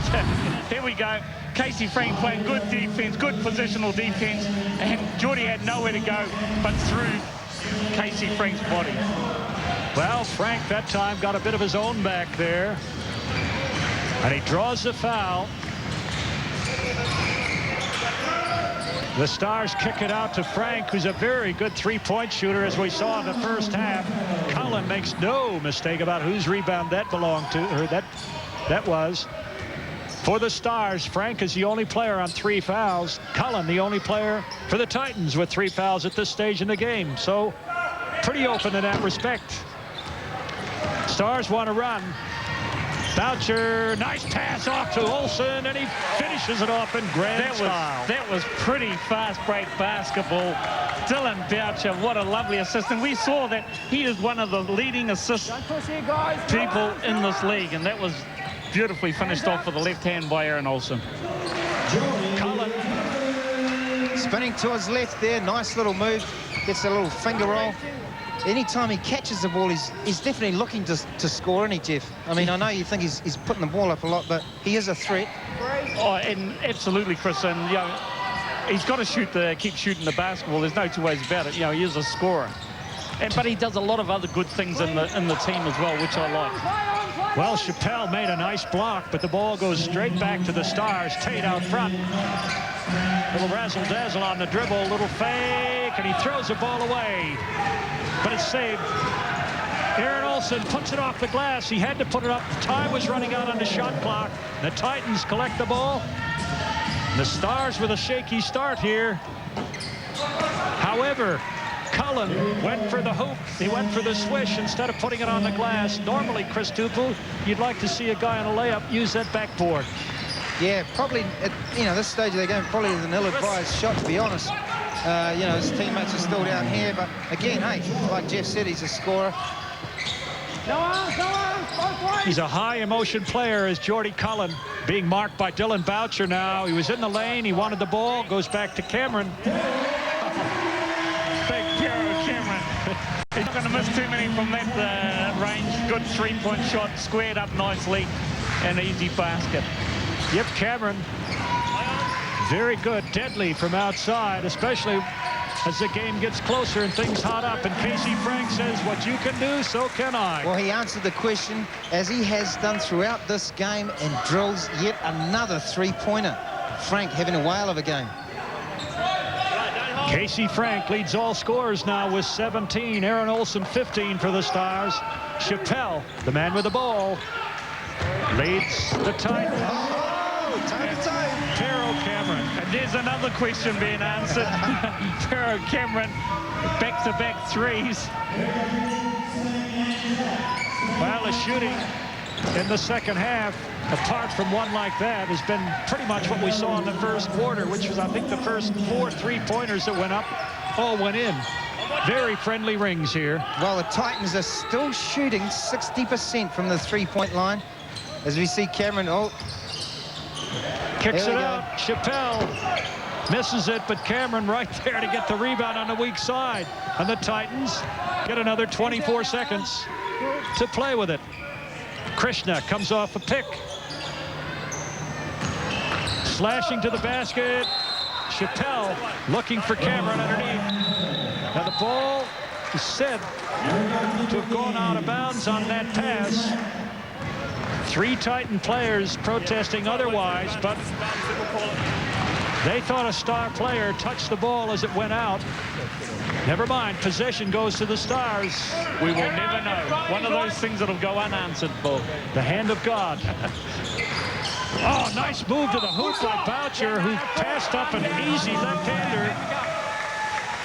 here we go. Casey Frank playing good defense, good positional defense, and Geordie had nowhere to go but through Casey Frank's body. Well, Frank that time got a bit of his own back there, and he draws the foul. The Stars kick it out to Frank, who's a very good three-point shooter, as we saw in the first half. Cullen makes no mistake about whose rebound that belonged to, or that was. For the Stars, Frank is the only player on 3 fouls. Cullen, the only player for the Titans with 3 fouls at this stage in the game. So pretty open in that respect. Stars want to run. Boucher, nice pass off to Olsen, and he finishes it off in grand style. That was pretty fast break basketball. Dylan Boucher, what a lovely assist. And we saw that he is one of the leading assist people in this league, and that was beautifully finished off with the left hand by Aaron Olsen. Cullen spinning to his left there, nice little move, gets a little finger roll. Anytime he catches the ball, he's definitely looking to score, isn't he, Jeff? I mean, I know you think he's putting the ball up a lot, but he is a threat. Oh, and absolutely, Chris. And you know, he's got to keep shooting the basketball. There's no two ways about it. You know, he is a scorer. But he does a lot of other good things in the team as well, which I like. Well, Chappelle made a nice block, but the ball goes straight back to the Stars. Tate out front. Little razzle-dazzle on the dribble, little fake, and he throws the ball away. But it's saved. Aaron Olsen puts it off the glass. He had to put it up. Time was running out on the shot clock. The Titans collect the ball. The Stars with a shaky start here. However, Cullen went for the hoop. He went for the swish instead of putting it on the glass. Normally, Chris Tupu, you'd like to see a guy on a layup use that backboard. Yeah, probably at this stage of the game, probably an ill-advised shot, to be honest. His teammates are still down here, but again, hey, like Jeff said, he's a scorer. He's a high-emotion player, is Jordy Cullen, being marked by Dylan Boucher now. He was in the lane, he wanted the ball, goes back to Cameron. Big Piero Cameron. He's not going to miss too many from that range. Good three-point shot, squared up nicely, and easy basket. Yep, Cameron, very good, deadly from outside, especially as the game gets closer and things hot up. And Casey Frank says, what you can do, so can I. Well, he answered the question, as he has done throughout this game, and drills yet another three-pointer. Frank having a whale of a game. Casey Frank leads all scorers now with 17. Aaron Olsen 15 for the Stars. Chappelle, the man with the ball, leads the Titans. Pero Cameron. And there's another question being answered. Pero Cameron, back-to-back threes. Well, the shooting in the second half, apart from one like that, has been pretty much what we saw in the first quarter, which was, I think, the first 4 three-pointers that went up all went in. Very friendly rings here. Well, the Titans are still shooting 60% from the three-point line. As we see Cameron, kicks it out. Chappelle misses it, but Cameron right there to get the rebound on the weak side. And the Titans get another 24 seconds to play with it. Krishna comes off a pick. Slashing to the basket. Chappelle looking for Cameron underneath. Now the ball is said to have gone out of bounds on that pass. 3 Titan players protesting otherwise, but they thought a star player touched the ball as it went out. Never mind, possession goes to the Stars. We will never know. One of those things that'll go unanswered, Bob. The hand of God. Oh, nice move to the hoop by Boucher, who passed up an easy left-hander.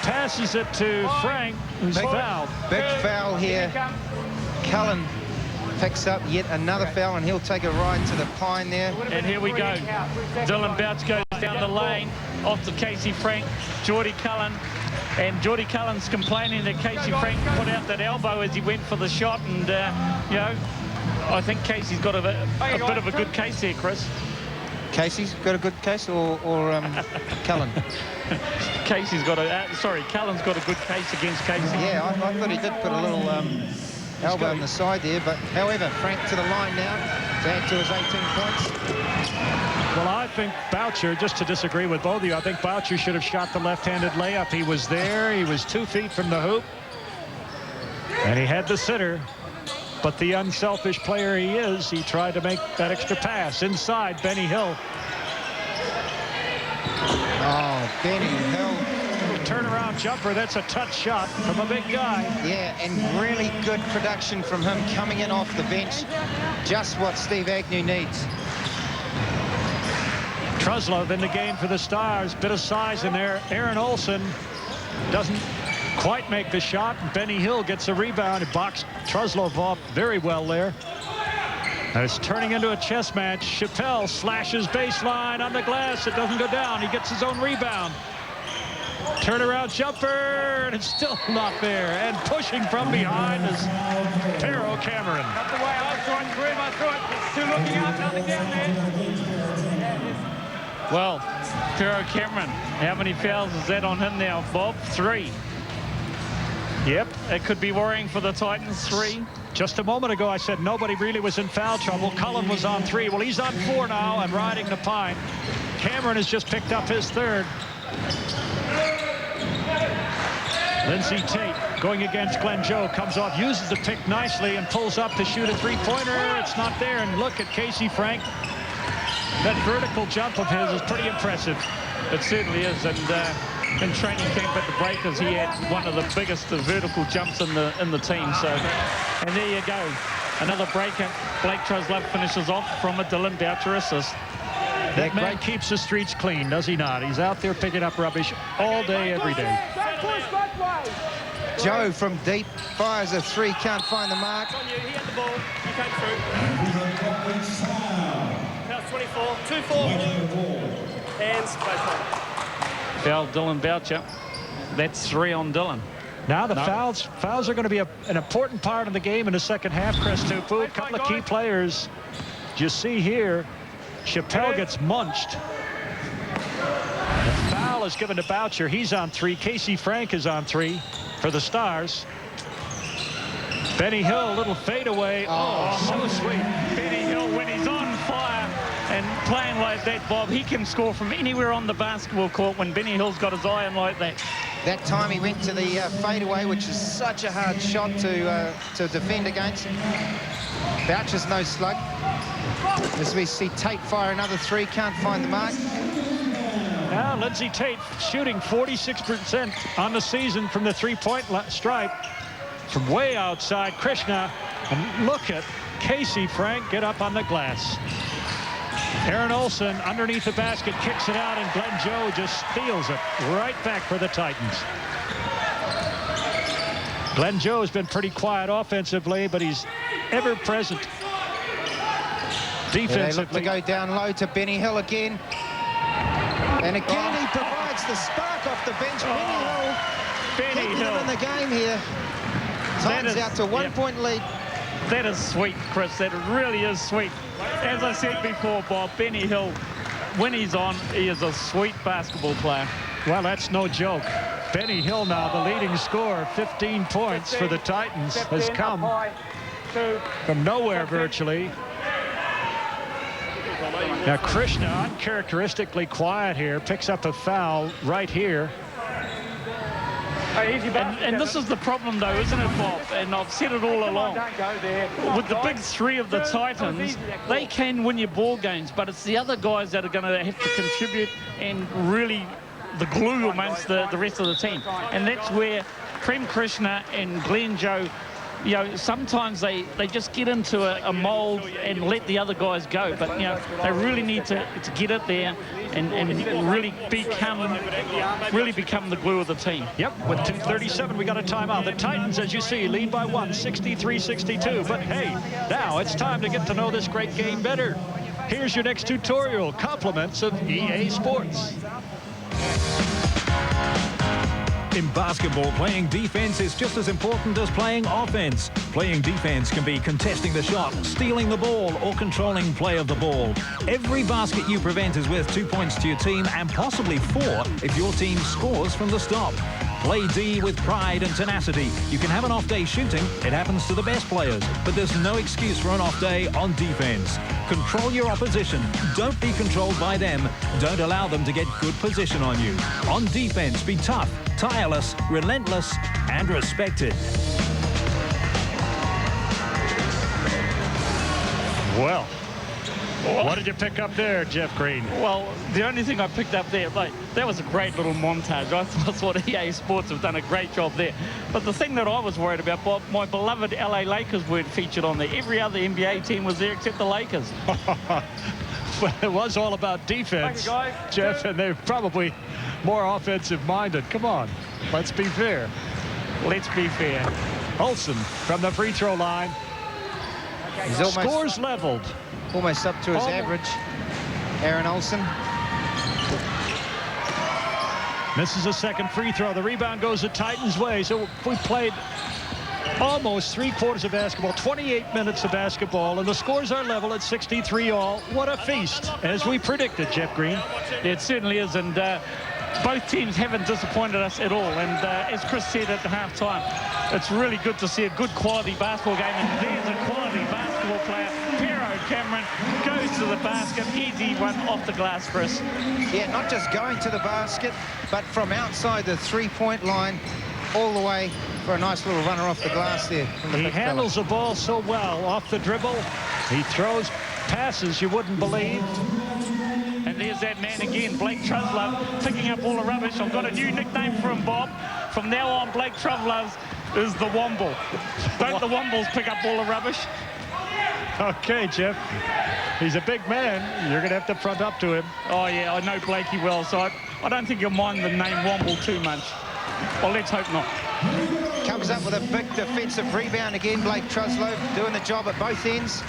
Passes it to Frank, who's fouled. Big foul here. Cullen picks up yet another foul, and he'll take a ride to the pine there. And here we go. Dylan Boucher goes down the lane, off to Casey Frank, Jordy Cullen. And Jordy Cullen's complaining that Casey Frank put out that elbow as he went for the shot. And, I think Casey's got a bit of a good case here, Chris. Casey's got a good case, or Cullen? Casey's got Cullen's got a good case against Casey. Yeah, I thought he did put a little elbow on the side there, but however, Frank to the line now to add to his 18 points. Well, I think Boucher, just to disagree with both of you, I think Boucher should have shot the left-handed layup. He was there. He was 2 feet from the hoop. And he had the sitter. But the unselfish player he is, he tried to make that extra pass. Inside, Benny Hill. Oh, Benny Hill. Turnaround jumper. That's a touch shot from a big guy. Yeah, and really good production from him coming in off the bench. Just what Steve Agnew needs. Truslove in the game for the Stars. Bit of size in there. Aaron Olson doesn't quite make the shot. Benny Hill gets a rebound and boxed Truslove off very well there. It's turning into a chess match. Chappelle slashes baseline on the glass. It doesn't go down. He gets his own rebound. Turnaround jumper, and it's still not there. And pushing from behind is Pero Cameron. Not the way I was trying to grab. I thought still looking up, nothing down there. Well, Pero Cameron, how many fouls is that on him now, Bob? 3. Yep. It could be worrying for the Titans. 3. Just a moment ago, I said nobody really was in foul trouble. Cullen was on 3. Well, he's on 4 now and riding the pine. Cameron has just picked up his 3rd. Lindsay Tate going against Glenn Joe, comes off, uses the pick nicely and pulls up to shoot a 3-pointer. It's not there. And look at Casey Frank. That vertical jump of his is pretty impressive. It certainly is. And in training camp at the Breakers, he had one of the biggest vertical jumps in the team. So, and there you go. Another breaker. Blake Truslove finishes off from a Dylan Boucher assist. That man keeps the streets clean, does he not? He's out there picking up rubbish all day, every day. Joe from deep fires a 3, can't find the mark. On you, he had the ball, you came through. Now 24, 2-4. Hands, baseline. Foul Dylan Boucher. That's 3 on Dylan. Now the fouls are going to be an important part of the game in the second half, Chris Tupu. A couple of key players. You see here, Chappelle gets munched. The foul is given to Boucher. He's on 3. Casey Frank is on 3 for the Stars. Benny Hill, a little fadeaway. Oh, so sweet. Benny Hill, when he's on fire and playing like that, Bob, he can score from anywhere on the basketball court when Benny Hill's got his eye on like that. That time he went to the fadeaway, which is such a hard shot to defend against. Boucher's no slug. As we see Tate fire another 3, can't find the mark. Now Lindsay Tate shooting 46% on the season from the 3-point stripe from way outside. Krishna, and look at Casey Frank get up on the glass. Aaron Olson underneath the basket kicks it out, and Glenn Joe just steals it right back for the Titans. Glenn Joe has been pretty quiet offensively, but he's ever present defensively. They look to go down low to Benny Hill again. And again, he provides the spark off the bench. Benny Hill in the game here. Titans out to 1-point lead. That is sweet, Chris. That really is sweet. As I said before, Bob, Benny Hill, when he's on, he is a sweet basketball player. Well, that's no joke. Benny Hill now, the leading scorer, 15 points for the Titans, has come from nowhere virtually. Now Krishna, uncharacteristically quiet here, picks up a foul right here. And this is the problem, though, isn't it, Bob? And I've said it all along. With the big 3 of the Titans, they can win your ball games, but it's the other guys that are going to have to contribute and really the glue amongst the rest of the team. And that's where Prem Krishna and Glenn Joe, you know, sometimes they just get into a mold and let the other guys go. But, you know, they really need to get it there and really become the glue of the team. Yep, with 2:37, we got a timeout. The Titans, as you see, lead by 1, 63-62. But, hey, now it's time to get to know this great game better. Here's your next tutorial, compliments of EA Sports. In basketball, playing defense is just as important as playing offense. Playing defense can be contesting the shot, stealing the ball, or controlling play of the ball. Every basket you prevent is worth 2 points to your team, and possibly 4 if your team scores from the stop. Play D with pride and tenacity. You can have an off day shooting. It happens to the best players, but there's no excuse for an off day on defense. Control your opposition. Don't be controlled by them. Don't allow them to get good position on you. On defense, be tough, tireless, relentless, and respected. Well, what did you pick up there, Jeff Green? Well, the only thing I picked up there, like, that was a great little montage. I thought EA Sports have done a great job there. But the thing that I was worried about, Bob, my beloved LA Lakers weren't featured on there. Every other NBA team was there except the Lakers. it was all about defense, Jeff, and they're probably more offensive-minded. Come on, let's be fair. Let's be fair. Olsen from the free throw line. He's almost, scores leveled. Almost up to his average, Aaron Olsen. Misses a second free throw. The rebound goes the Titans' way. So we played almost 3/4 of basketball, 28 minutes of basketball, and the scores are level at 63 all. What a feast, as we predicted, Jeff Green. It certainly is, and both teams haven't disappointed us at all. And as Chris said at the halftime, it's really good to see a good quality basketball game, and there's a quality basketball player. Cameron goes to the basket. Easy one off the glass, Chris. Yeah, not just going to the basket, but from outside the three-point line all the way for a nice little runner off the glass there. He handles the ball so well off the dribble. He throws passes you wouldn't believe. And there's that man again, Blake Truslove, picking up all the rubbish. I've got a new nickname for him, Bob. From now on, Blake Truslove is the Womble. Don't the Wombles pick up all the rubbish? Okay, Jeff. He's a big man. You're going to have to front up to him. Oh, yeah, I know Blakey well, so I don't think you'll mind the name Womble too much. Well, let's hope not. Comes up with a big defensive rebound again, Blake Truslove, doing the job at both ends.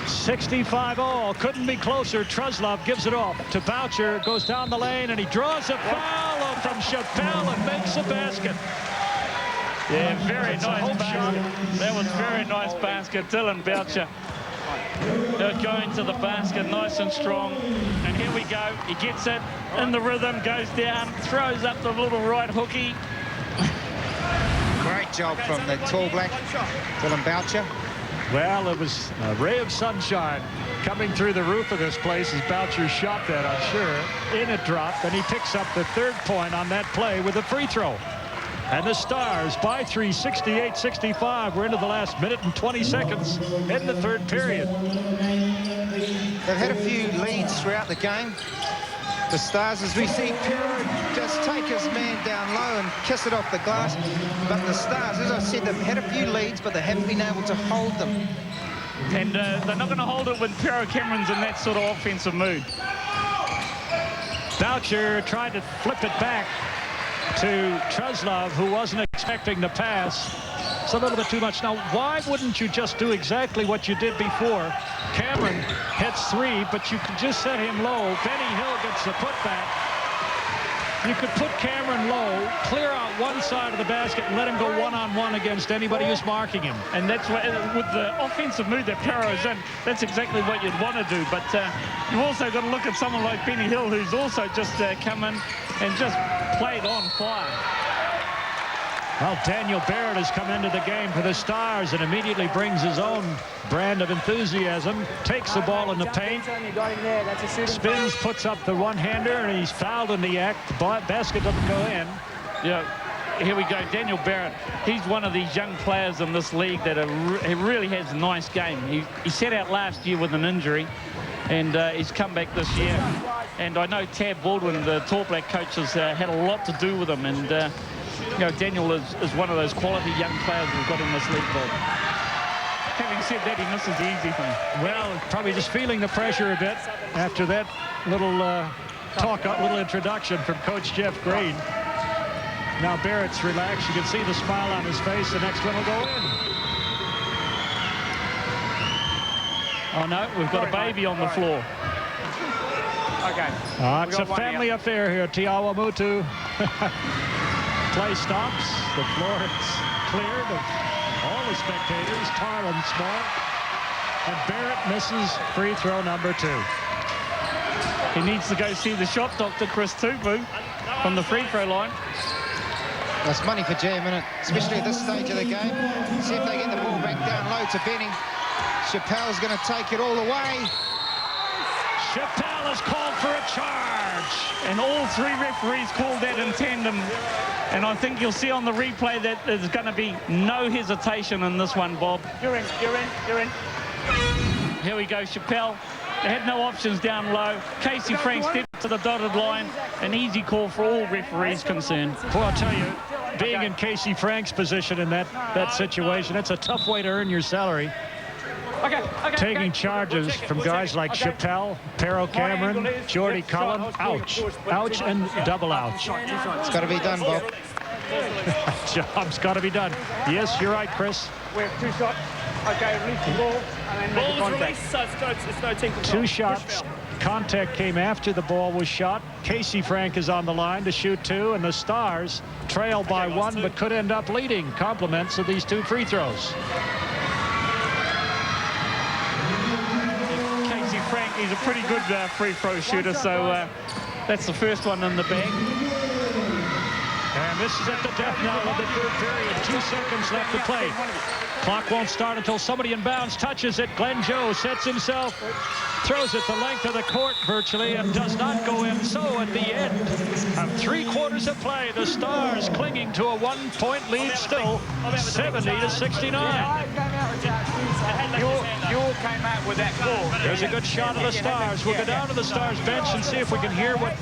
65 all. Couldn't be closer. Truslove gives it off to Boucher. Goes down the lane, and he draws a foul from Chappelle and makes a basket. Yeah, very nice basket. That was very nice basket. Dylan Boucher going to the basket nice and strong. And here we go. He gets it in the rhythm, goes down, throws up the little right hooky. Great job from the tall black, Dylan Boucher. Well, it was a ray of sunshine coming through the roof of this place as Boucher shot that, I'm sure. In a drop, and he picks up the third point on that play with a free throw. And the Stars by 3, 68-65. We're into the last minute and 20 seconds in the third period. They've had a few leads throughout the game. The Stars, as we see Pirro just take his man down low and kiss it off the glass. But the Stars, as I said, they've had a few leads, but they haven't been able to hold them. And they're not going to hold it when Pirro Cameron's in that sort of offensive mood. Boucher tried to flip it back to Truslove, who wasn't expecting the pass. It's a little bit too much. Now, why wouldn't you just do exactly what you did before? Cameron hits three, but you could just set him low. Benny Hill gets the putback. You could put Cameron low, clear out one side of the basket, and let him go one-on-one against anybody who's marking him. And that's what, with the offensive mood that Pirro's in, that's exactly what you'd want to do. But you've also got to look at someone like Benny Hill, who's also just come in and just played on fire. Well, Daniel Barrett has come into the game for the Stars and immediately brings his own brand of enthusiasm. Takes the ball in the paint, spins, puts up the one-hander, and he's fouled in the act. The basket doesn't go in. Yeah, here we go. Daniel Barrett, he's one of these young players in this league that he really has a nice game. He set out last year with an injury, and he's come back this year. And I know Tab Baldwin, the Tall Black coach, has had a lot to do with him. And you know, Daniel is one of those quality young players we've got in this league, Bob. Having said that, he misses the easy thing. Well, probably just feeling the pressure a bit after that little little introduction from Coach Jeff Green. Now Barrett's relaxed. You can see the smile on his face. The next one will go in. Oh, no, we've got a baby on the floor. Okay. It's a family affair here. Awamutu. Play stops. The floor is cleared of all the spectators, tall and small. And Barrett misses free throw number 2. He needs to go see the shot doctor, Chris Tupu, from the free throw line. That's money for Jam, isn't it? Especially at this stage of the game. See if they get the ball back down low to Benny. Chappelle's going to take it all the way. Chappelle is called for a charge. And all 3 referees called that in tandem. And I think you'll see on the replay that there's going to be no hesitation in this one, Bob. You're in. Here we go, Chappelle. They had no options down low. Casey Frank stepped to the dotted line. An easy call for all referees concerned. Well, I'll tell you, being in Casey Frank's position in that situation, that's a tough way to earn your salary. taking charges from guys like Chappelle, Pero Cameron, Geordie Cullen. Ouch. Ouch and double ouch. It's got to be done, Bob. Job's got to be done. Yes, you're right, Chris. We have 2 shots. Okay, release the ball and then make the Ball's contact. released, so it's no team control. 2 shots. Contact came after the ball was shot. Casey Frank is on the line to shoot 2, and the Stars trail by 1, but could end up leading. Compliments of these 2 free throws. Casey Frank, he's a pretty good free throw shooter, so that's the first one in the bag. And this is at the death knell of the 3rd period. 2 seconds left to play. Clock won't start until somebody in bounds touches it. Glenn Joe sets himself, throws it the length of the court virtually, and does not go in. So at the end of 3 quarters of play, the Stars clinging to a 1-point lead still, 70-69. You all came out with that call. There's a good shot of the Stars. We'll go down to the Stars bench and see if we can hear what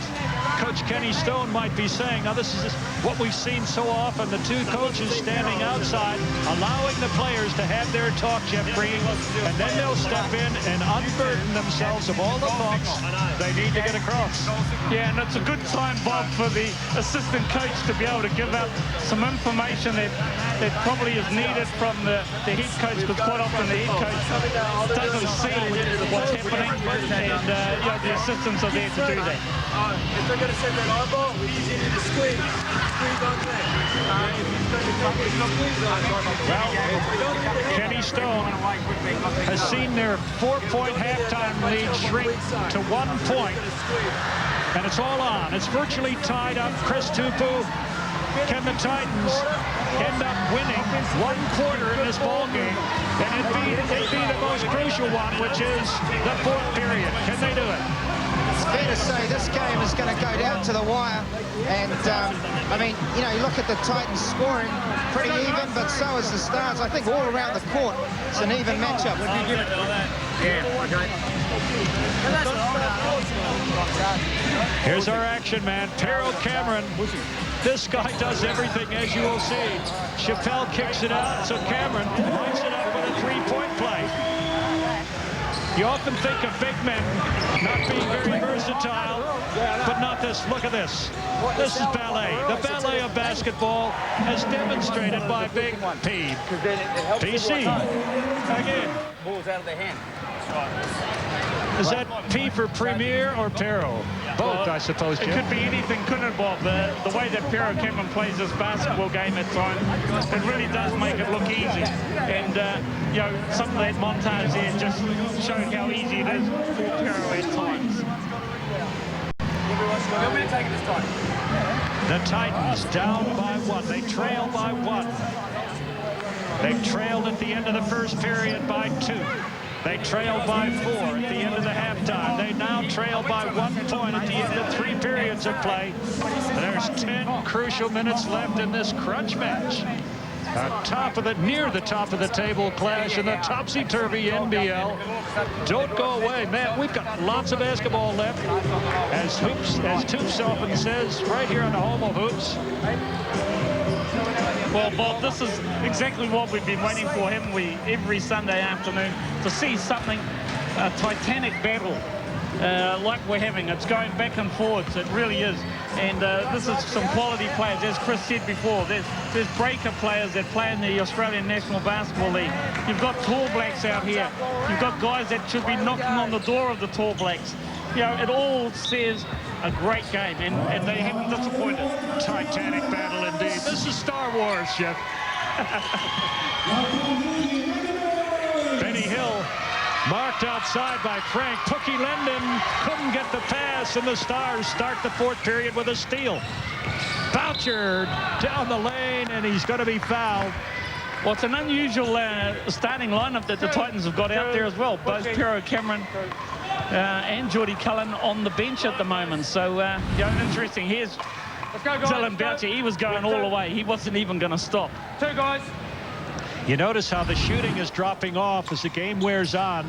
Coach Kenny Stone might be saying. Now, this is what we've seen so often, the 2 coaches standing outside, allowing the players to have their talk, Jeff Green, and then they'll step in and unburden themselves of all the thoughts they need to get across. Yeah, and it's a good time, Bob, for the assistant coach to be able to give up some information that probably is needed from the head coach, because quite often the head coach doesn't see what's happening, and the assistants are there to do that. If they're going to send that eyeball, he's in the squeeze. Squeeze on that. Well, Kenny Stone has seen their 4-point halftime lead shrink to 1 point, and it's all on. It's virtually tied up. Chris Tupu, can the Titans end up winning 1 quarter in this ball game? And it'd be the most crucial one, which is the 4th period. Can they do it? It's fair to say this game is going to go down to the wire, and I mean, you know, you look at the Titans scoring pretty even, but so is the Stars. I think all around the court it's an even matchup. Here's our action man, Pero Cameron. This guy does everything, as you will see. Chappelle kicks it out, so Cameron lights it up with a 3-point play. You often think of big men not being very versatile, but not this. Look at this. This is ballet. The ballet of basketball, as demonstrated by Big P. PC. Again. Ball's out of their hand. Is that P for Premier or Pero? Both, I suppose, Jim. It could be anything, couldn't it, Bob? The way that Pero Cameron plays this basketball game at times, it really does make it look easy. And, you know, some of that montage there just showed how easy it is for Pero at times. The Titans down by 1. They trail by 1. They trailed at the end of the 1st period by 2. They trailed by 4 at the end of the halftime. They now trail by 1 point at the end of 3 periods of play. There's 10 crucial minutes left in this crunch match. Near the top of the table clash in the topsy-turvy NBL. Don't go away, man. We've got lots of basketball left. As Toops often says, right here on the home of Hoops. Well, Bob, this is exactly what we've been waiting for, haven't we, every Sunday afternoon, to see something, a titanic battle like we're having. It's going back and forwards, it really is. And this is some quality players, as Chris said before. There's breaker players that play in the Australian National Basketball League. You've got Tall Blacks out here. You've got guys that should be knocking on the door of the Tall Blacks. You know, it all says a great game, and they haven't disappointed. Titanic battle indeed. This is Star Wars, Jeff. Benny Hill marked outside by Frank. Pookie Linden couldn't get the pass, and the Stars start the 4th period with a steal. Boucher down the lane, and he's going to be fouled. Well, it's an unusual starting lineup that the Titans have got out there as well. Both Pero Cameron and Geordie Cullen on the bench at the moment. So, you know, interesting. Here's Dylan Boucher. He was going all the way. He wasn't even going to stop. 2 guys. You notice how the shooting is dropping off as the game wears on.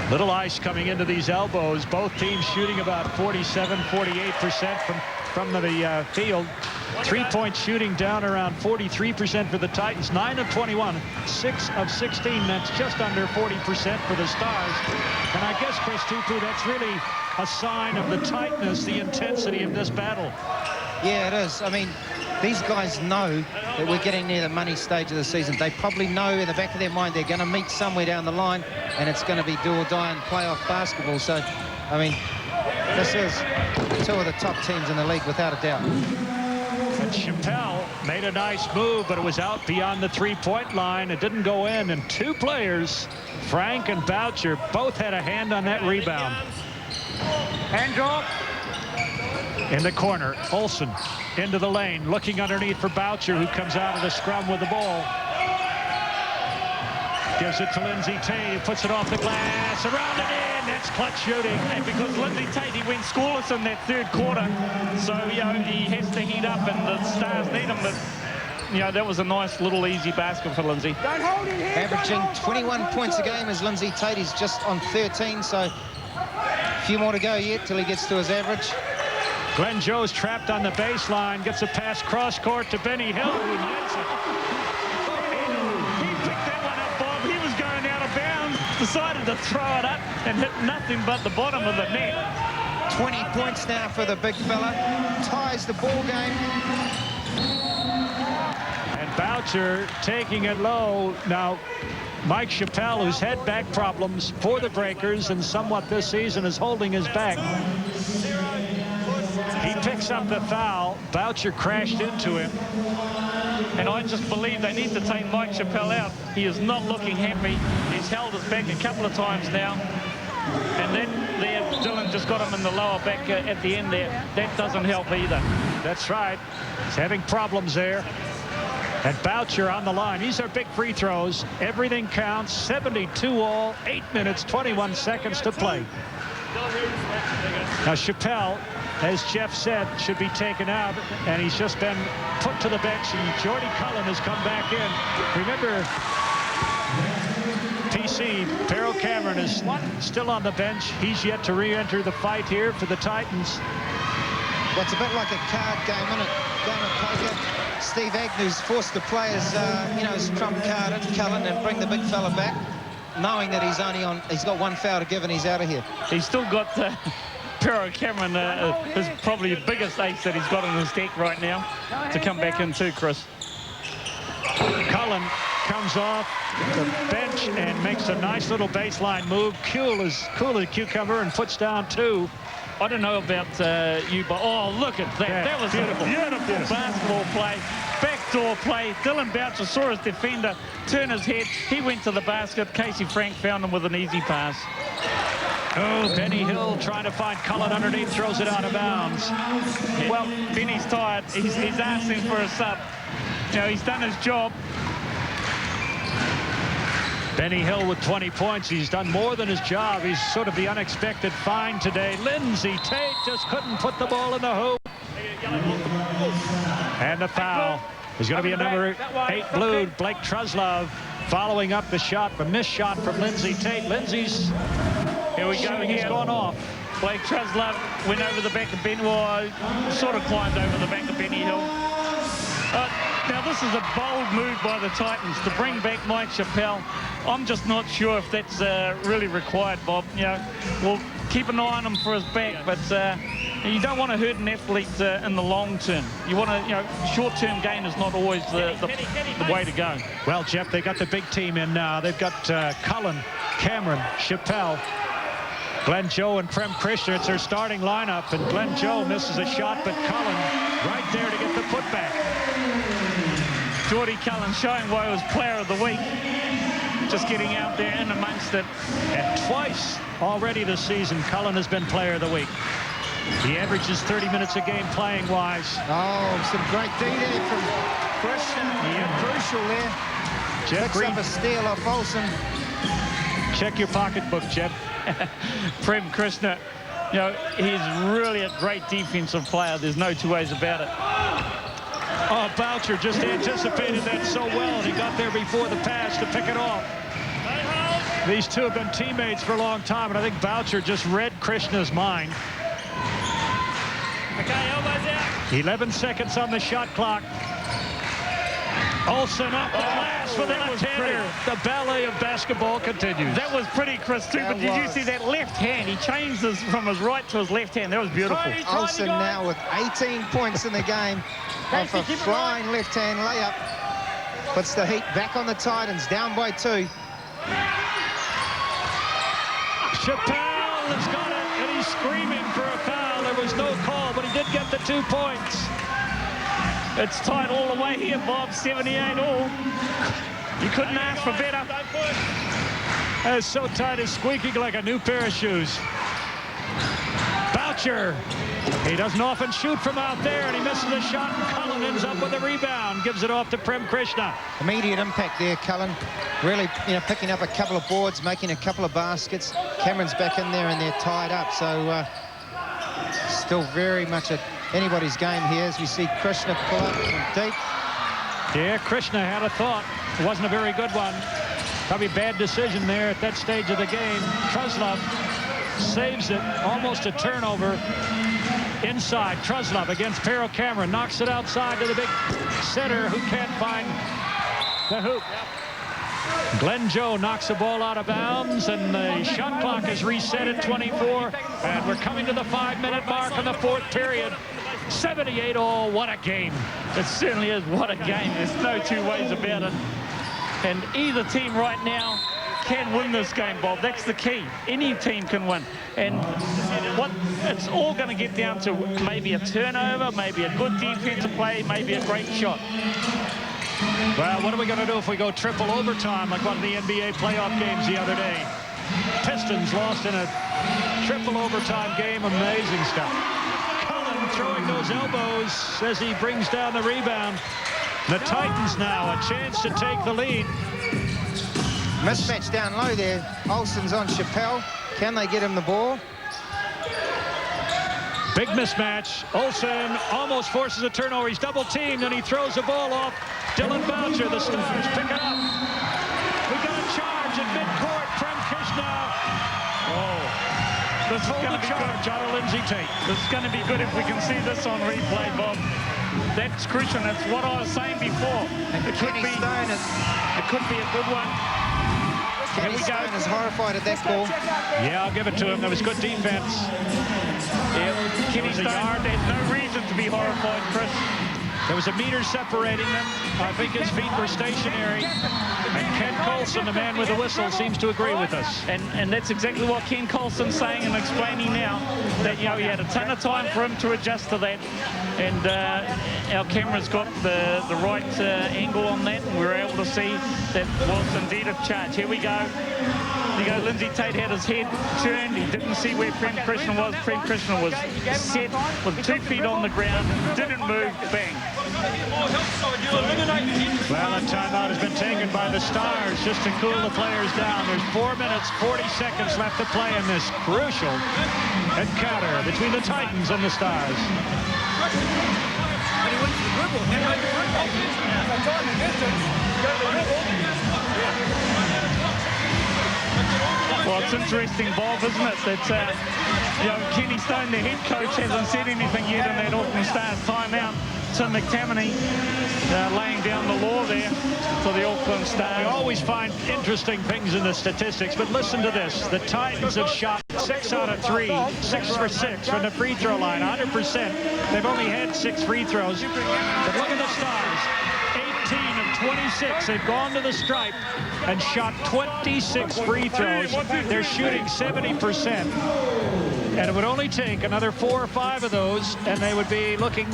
Little ice coming into these elbows. Both teams shooting about 47, 48% from the field. Three-point shooting down around 43% for the Titans. 9 of 21, 6 of 16. That's just under 40% for the Stars. And I guess, Chris Tupu, that's really a sign of the tightness, the intensity of this battle. Yeah, it is. I mean, these guys know that we're getting near the money stage of the season. They probably know in the back of their mind they're going to meet somewhere down the line, and it's going to be do or die in playoff basketball. So, I mean, this is two of the top teams in the league without a doubt. And Chappelle made a nice move, but it was out beyond the three-point line. It didn't go in, and two players, Frank and Boucher, both had a hand on that rebound. Hand drop. In the corner, Olsen into the lane, looking underneath for Boucher, who comes out of the scrum with the ball. Gives it to Lindsay Tate, who puts it off the glass, around and in. That's clutch shooting. And because Lindsay Tate, he went scoreless in that third quarter, so, you know, he has to heat up, and the Stars need him. But, you know, that was a nice little easy basket for Lindsay. Averaging 21 points a game as Lindsay Tate. He's just on 13, so a few more to go yet till he gets to his average. Glenn Joe's trapped on the baseline, gets a pass cross court to Benny Hill, who hits it. He picked that one up, Bob. He was going out of bounds, Decided to throw it up and hit nothing but the bottom of the net. 20 points now for the big fella. Ties the ball game. And Boucher taking it low. Now, Mike Chappelle, who's had back problems for the Breakers and somewhat this season, is holding his back. He picks up the foul. Boucher crashed into him. And I just believe they need to take Mike Chappelle out. He is not looking happy. He's held his back a couple of times now. And then there, Dylan just got him in the lower back at the end there. That doesn't help either. That's right. He's having problems there. And Boucher on the line. These are big free throws. Everything counts. 72 all. 8 minutes, 21 seconds to play. Now Chappelle, as Jeff said, should be taken out, and he's just been put to the bench, and Jordy Cullen has come back in. Remember, PC, Pero Cameron is still on the bench. He's yet to re-enter the fight here for the Titans. Well, it's a bit like a card game, isn't it? Game of poker. Steve Agnew's forced the players, you know, his trump card at Cullen and bring the big fella back, knowing that he's got one foul to give and he's out of here. He's still got Pero Cameron, is probably the biggest ace that he's got in his deck right now to come back in too, Chris. Cullen comes off the bench and makes a nice little baseline move. Cool as a cucumber and puts down two. I don't know about you, but oh, look at that. Yeah, that was beautiful basketball play. Backdoor play. Dylan Boucher saw his defender turn his head. He went to the basket. Casey Frank found him with an easy pass. Oh, Benny Hill trying to find Cullen underneath, throws it out of bounds. Well, Benny's tired. He's asking for a sub. You know, he's done his job. Benny Hill with 20 points. He's done more than his job. He's sort of the unexpected find today. Lindsay Tate just couldn't put the ball in the hoop. And the foul is going to be a number 8 blue, Blake Truslove, following up the shot, the missed shot from Lindsay Tate. Lindsay's Here we go. He's gone off. Blake Truslove went over the back of Benny, well, sort of climbed over the back of Benny Hill. Now, this is a bold move by the Titans to bring back Mike Chappelle. I'm just not sure if that's really required, Bob. You know, we'll keep an eye on him for his back, but you don't want to hurt an athlete in the long term. You want to, you know, short-term gain is not always the way to go. Well, Jeff, they got the big team in now. They've got Cullen, Cameron, Chappelle, Glenn Joe, and Prem Krishna. It's their starting lineup, and Glenn Joe misses a shot, but Cullen right there to get the putback. Jordy Cullen showing why he was player of the week. Just getting out there in amongst it. And twice already this season, Cullen has been player of the week. He averages 30 minutes a game playing-wise. Oh, some great D there from Krishna. Yeah, crucial there. Jeff Picks up a steal off Olsen. Check your pocketbook, Jeff. Prem Krishna, you know, he's really a great defensive player. There's no two ways about it. Oh, Boucher just anticipated that so well, and he got there before the pass to pick it off. These two have been teammates for a long time, and I think Boucher just read Krishna's mind. Okay, elbows out. 11 seconds on the shot clock. Olsen up the glass with a left-hander. The ballet of basketball continues. That was pretty, Chris, too. But did you see that left hand? He changed this from his right to his left hand. That was beautiful. Olsen now with 18 points in the game off a flying left-hand layup. Puts the heat back on the Titans, down by 2. Chappelle has got it, and he's screaming for a foul. There was no call, but he did get the 2 points. It's tight all the way here, Bob. 78 all. You couldn't ask for better. It's so tight, it's squeaking like a new pair of shoes. Boucher. He doesn't often shoot from out there, and he misses a shot, and Cullen ends up with a rebound. Gives it off to Prem Krishna. Immediate impact there, Cullen. Really, picking up a couple of boards, making a couple of baskets. Cameron's back in there, and they're tied up. So still very much anybody's game here as we see Krishna pull up from deep. Yeah, Krishna had a thought. It wasn't a very good one. Probably a bad decision there at that stage of the game. Truslov saves it, almost a turnover. Inside, Truslov against Pero Cameron. Knocks it outside to the big center who can't find the hoop. Glenn Joe knocks the ball out of bounds, and the shot clock is reset at 24. And we're coming to the 5-minute mark in the 4th period. 78 all. What a game. It certainly is. What a game. There's no two ways about it. And either team right now can win this game, Bob. That's the key. Any team can win. And it's all going to get down to maybe a turnover, maybe a good defensive play, maybe a great shot. Well, what are we going to do if we go triple overtime like one of the NBA playoff games the other day? Pistons lost in a triple overtime game. Amazing stuff. Cullen throwing those elbows as he brings down the rebound. The Titans now a chance to take the lead. Mismatch down low there. Olsen's on Chappelle. Can they get him the ball? Big mismatch. Olsen almost forces a turnover. He's double teamed and he throws the ball off. Dylan Boucher, the Stars pick it up. We got a charge at midcourt from Krishna. Oh, this is going to be charge out of Lindsay Tate. This is going to be good if we can see this on replay, Bob. That's crucial. That's what I was saying before. It could be a good one. Kenny Stone is horrified at that call. Yeah, I'll give it to him. There was good defense. Yeah, Kenny Stone, there's no reason to be horrified, Chris. There was a meter separating them. I think his feet were stationary. And Ken Colson, the man with the whistle, seems to agree with us. And that's exactly what Ken Colson's saying and explaining now. That, he had a ton of time for him to adjust to that. And our camera's got the right angle on that. And we were able to see that was indeed a charge. Here we go. Lindsay Tate had his head turned. He didn't see where Prem Krishna was. Prem Krishna was set with 2 feet on the ground. Didn't move. Bang. Well, a timeout has been taken by the Stars just to cool the players down. There's 4 minutes, 40 seconds left to play in this crucial encounter between the Titans and the Stars. Well, it's interesting, Bob, isn't it? That Kenny Stone, the head coach, hasn't said anything yet in that Auckland Stars timeout. Tim McTammany laying down the law there for the Auckland Stars. We always find interesting things in the statistics, but listen to this. The Titans have shot 6 out of 3, 6 for 6 from the free throw line, 100%. They've only had 6 free throws. But look at the Stars. 18 of 26. They've gone to the stripe and shot 26 free throws. They're shooting 70%. And it would only take another 4 or 5 of those, and they would be looking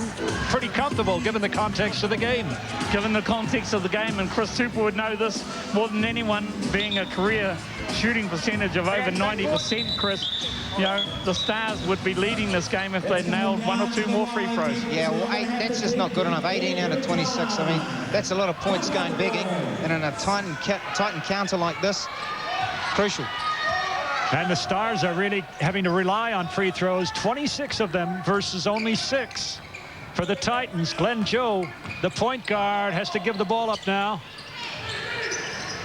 pretty comfortable given the context of the game. Given the context of the game, and Chris Tupper would know this more than anyone, being a career shooting percentage of over 90%, Chris, the Stars would be leading this game if they nailed 1 or 2 more free throws. Yeah, well, that's just not good enough. 18 out of 26. I mean, that's a lot of points going begging, and in a Titan counter like this, crucial. And the Stars are really having to rely on free throws, 26 of them versus only 6 for the Titans. Glenn Joe, the point guard, has to give the ball up now.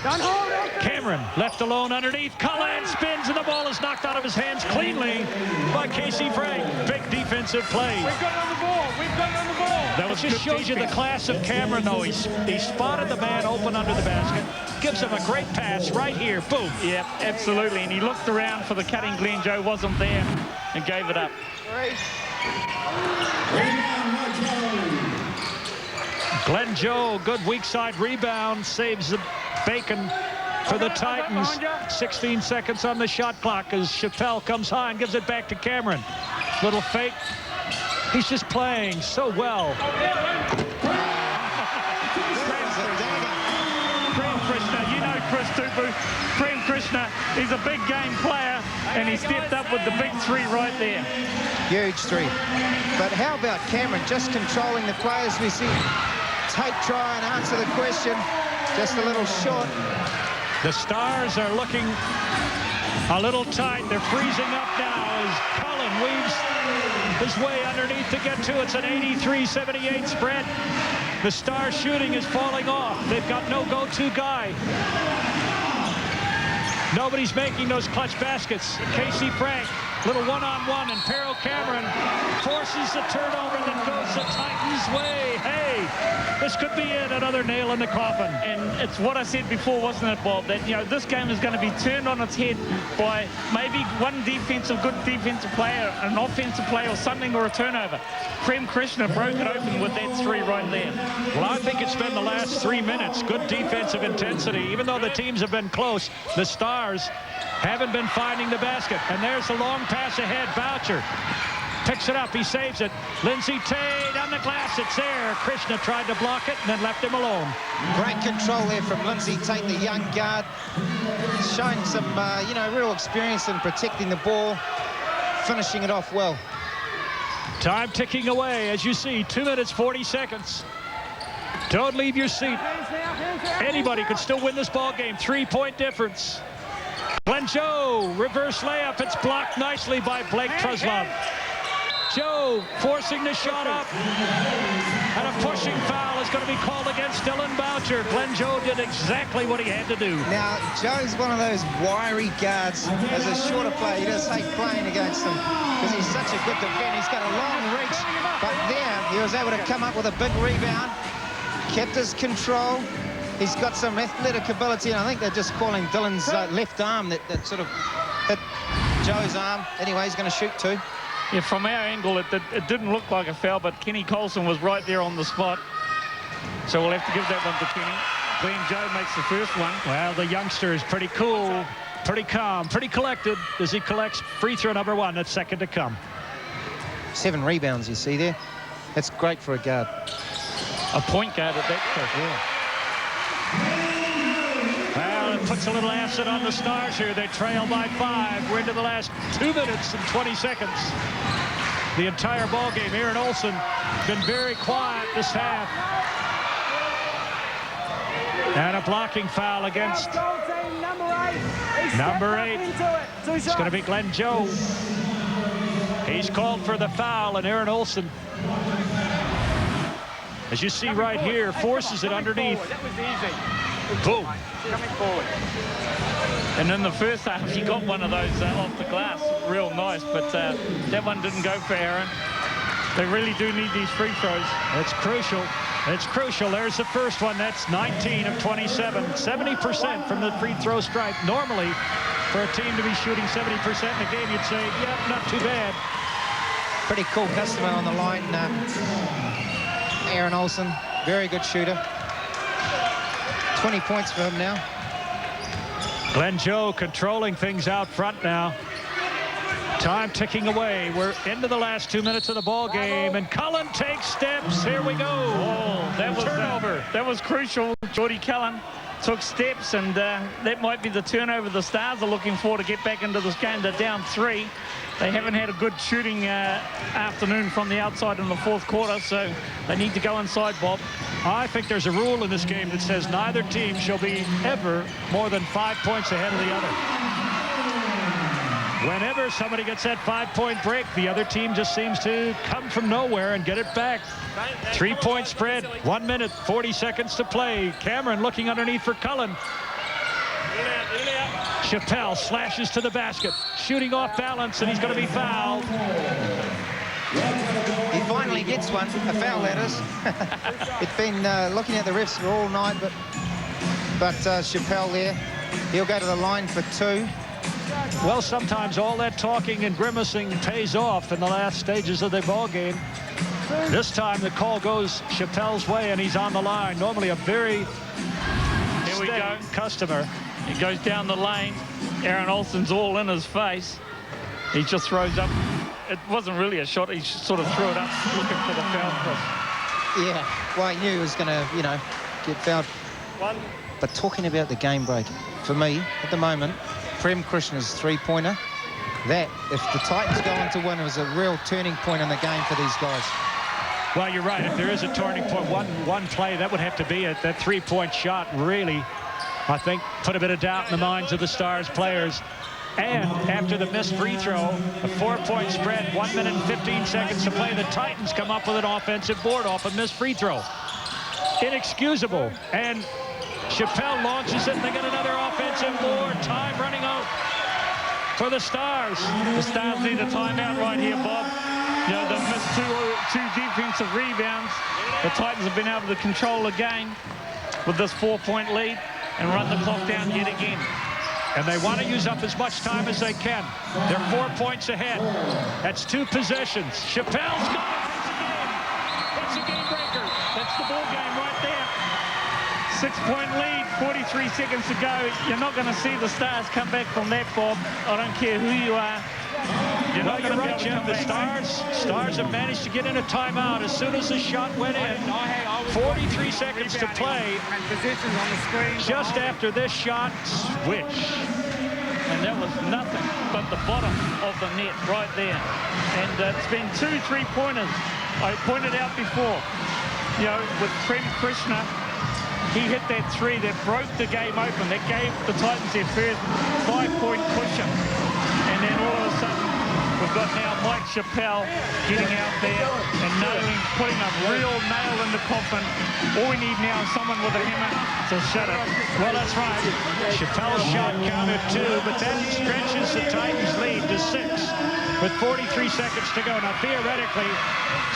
Cameron left alone underneath. Cullen spins and the ball is knocked out of his hands cleanly by Casey Frank. Big defensive play. We've got it on the ball. We've got it on the ball. That just shows you the class of Cameron, though. He spotted the man open under the basket. Gives him a great pass right here. Boom. Yeah, absolutely. And he looked around for the cutting. Glenn Joe wasn't there and gave it up. Glenn Joe, good weak side rebound, saves the bacon for the Titans. 16 seconds on the shot clock as Chappelle comes high and gives it back to Cameron. Little fake. He's just playing so well. Prem Krishna, you know Chris Tupu. Prem Krishna is a big game player, and he stepped up with the big three right there. Huge three. But how about Cameron just controlling the players? We see Tate try and answer the question. Just a little short. The Stars are looking a little tight. They're freezing up now as Cullen weaves his way underneath to get to it. It's an 83-78 spread. The Stars shooting is falling off. They've got no go-to guy. Nobody's making those clutch baskets. Casey Frank, little one-on-one, and Perro Cameron forces the turnover that goes the Titans' way. Hey, this could be it, another nail in the coffin. And it's what I said before, wasn't it, Bob, that, you know, this game is going to be turned on its head by maybe one good defensive player, an offensive player or something, or a turnover. Prem Krishna broke it open with that three right there. Well, I think it's been the last 3 minutes. Good defensive intensity. Even though the teams have been close, the Stars haven't been finding the basket. And there's the long pass ahead. Boucher picks it up. He saves it. Lindsay Tate on the glass. It's there. Krishna tried to block it and then left him alone. Great control there from Lindsay Tate, the young guard. Showing some, you know, real experience in protecting the ball. Finishing it off well. Time ticking away, as you see, 2 minutes, 40 seconds. Don't leave your seat. Anybody could still win this ball game. 3-point difference. Glenn Joe, reverse layup. It's blocked nicely by Blake Truslove. Joe forcing the shot up. And a pushing foul is going to be called against Dylan Boucher. Glenn Joe did exactly what he had to do. Now, Joe's one of those wiry guards. As a shorter player, he does hate playing against him because he's such a good defender. He's got a long reach, but there he was able to come up with a big rebound, kept his control. He's got some athletic ability, and I think they're just calling Dylan's left arm that sort of hit Joe's arm. Anyway, he's going to shoot too. Yeah, from our angle, it didn't look like a foul, but Kenny Colson was right there on the spot. So we'll have to give that one to Kenny. Glenn Joe makes the first one. Well, the youngster is pretty cool, pretty calm, pretty collected as he collects free throw number 1. That's second to come. 7 rebounds, you see there. That's great for a guard. A point guard at that point, yeah. Well, it puts a little acid on the Stars here. They trail by 5. We're into the last 2 minutes and 20 seconds. The entire ball game. Aaron Olson been very quiet this half. And a blocking foul against number 8. It's going to be Glenn Joe. He's called for the foul, and Aaron Olson, as you see right here, forces it underneath. That was easy. Boom. Coming forward. And in the first half, he got one of those off the glass. Real nice, but that one didn't go for Aaron. They really do need these free throws. It's crucial. It's crucial. There's the first one. That's 19 of 27. 70% from the free throw stripe. Normally, for a team to be shooting 70% in a game, you'd say, yeah, not too bad. Pretty cool customer on the line. Aaron Olson, very good shooter. 20 points for him now. Glenn Joe controlling things out front now. Time ticking away. We're into the last 2 minutes of the ball game, and Cullen takes steps. Here we go. Oh, that was turnover. That was crucial. Geordie Cullen took steps, and that might be the turnover the Stars are looking for to get back into this game. They're down 3. They haven't had a good shooting afternoon from the outside in the fourth quarter, so they need to go inside, Bob. I think there's a rule in this game that says neither team shall be ever more than 5 points ahead of the other. Whenever somebody gets that 5-point break, the other team just seems to come from nowhere and get it back. 3-point spread, 1 minute, 40 seconds to play. Cameron looking underneath for Cullen. Chappelle slashes to the basket, shooting off balance, and he's going to be fouled. He finally gets one, a foul, that is. It's been looking at the refs for all night, but Chappelle there, he'll go to the line for 2. Well, sometimes all that talking and grimacing pays off in the last stages of the ball game. This time the call goes Chappelle's way, and he's on the line. Normally a very steady customer. He goes down the lane. Aaron Olsen's all in his face. He just throws up. It wasn't really a shot. He sort of threw it up looking for the foul cross. Yeah, well, he knew he was going to, you know, get fouled. But talking about the game break, for me, at the moment, Prem Krishna's three-pointer, that, if the Titans go on to win, it was a real turning point in the game for these guys. Well, you're right. If there is a turning point, one play, that would have to be it. That three-point shot really, I think, put a bit of doubt in the minds of the Stars players. And after the missed free throw, a 4-point spread, 1 minute and 15 seconds to play, the Titans come up with an offensive board off a missed free throw. Inexcusable. And Chappelle launches it, and they get another offensive board. Time running out for the Stars. The Stars need a timeout right here, Bob. You know, they've missed two defensive rebounds. The Titans have been able to control the game with this 4-point lead and run the clock down yet again. And they want to use up as much time as they can. They're 4 points ahead. That's 2 possessions. Chappelle's got it. That's a game breaker. That's the ball game right there. 6-point lead, 43 seconds to go. You're not going to see the Stars come back from that, Bob. I don't care who you are. You're not going to right, Jim. The Stars have managed to get in a timeout as soon as the shot went in. 43 seconds to play. Just after this shot, switch. And that was nothing but the bottom of the net right there. And it's been 2 3-pointers. I pointed out before, you know, with Prem Krishna, he hit that 3 that broke the game open. That gave the Titans their first 5-point cushion. And then all of a sudden, we've got now Mike Chappelle getting out there and putting a real nail in the coffin. All we need now is someone with a hammer to shut it. Well, that's right. Chappelle's shot counted 2, but that stretches the Titans' lead to 6 with 43 seconds to go. Now, theoretically,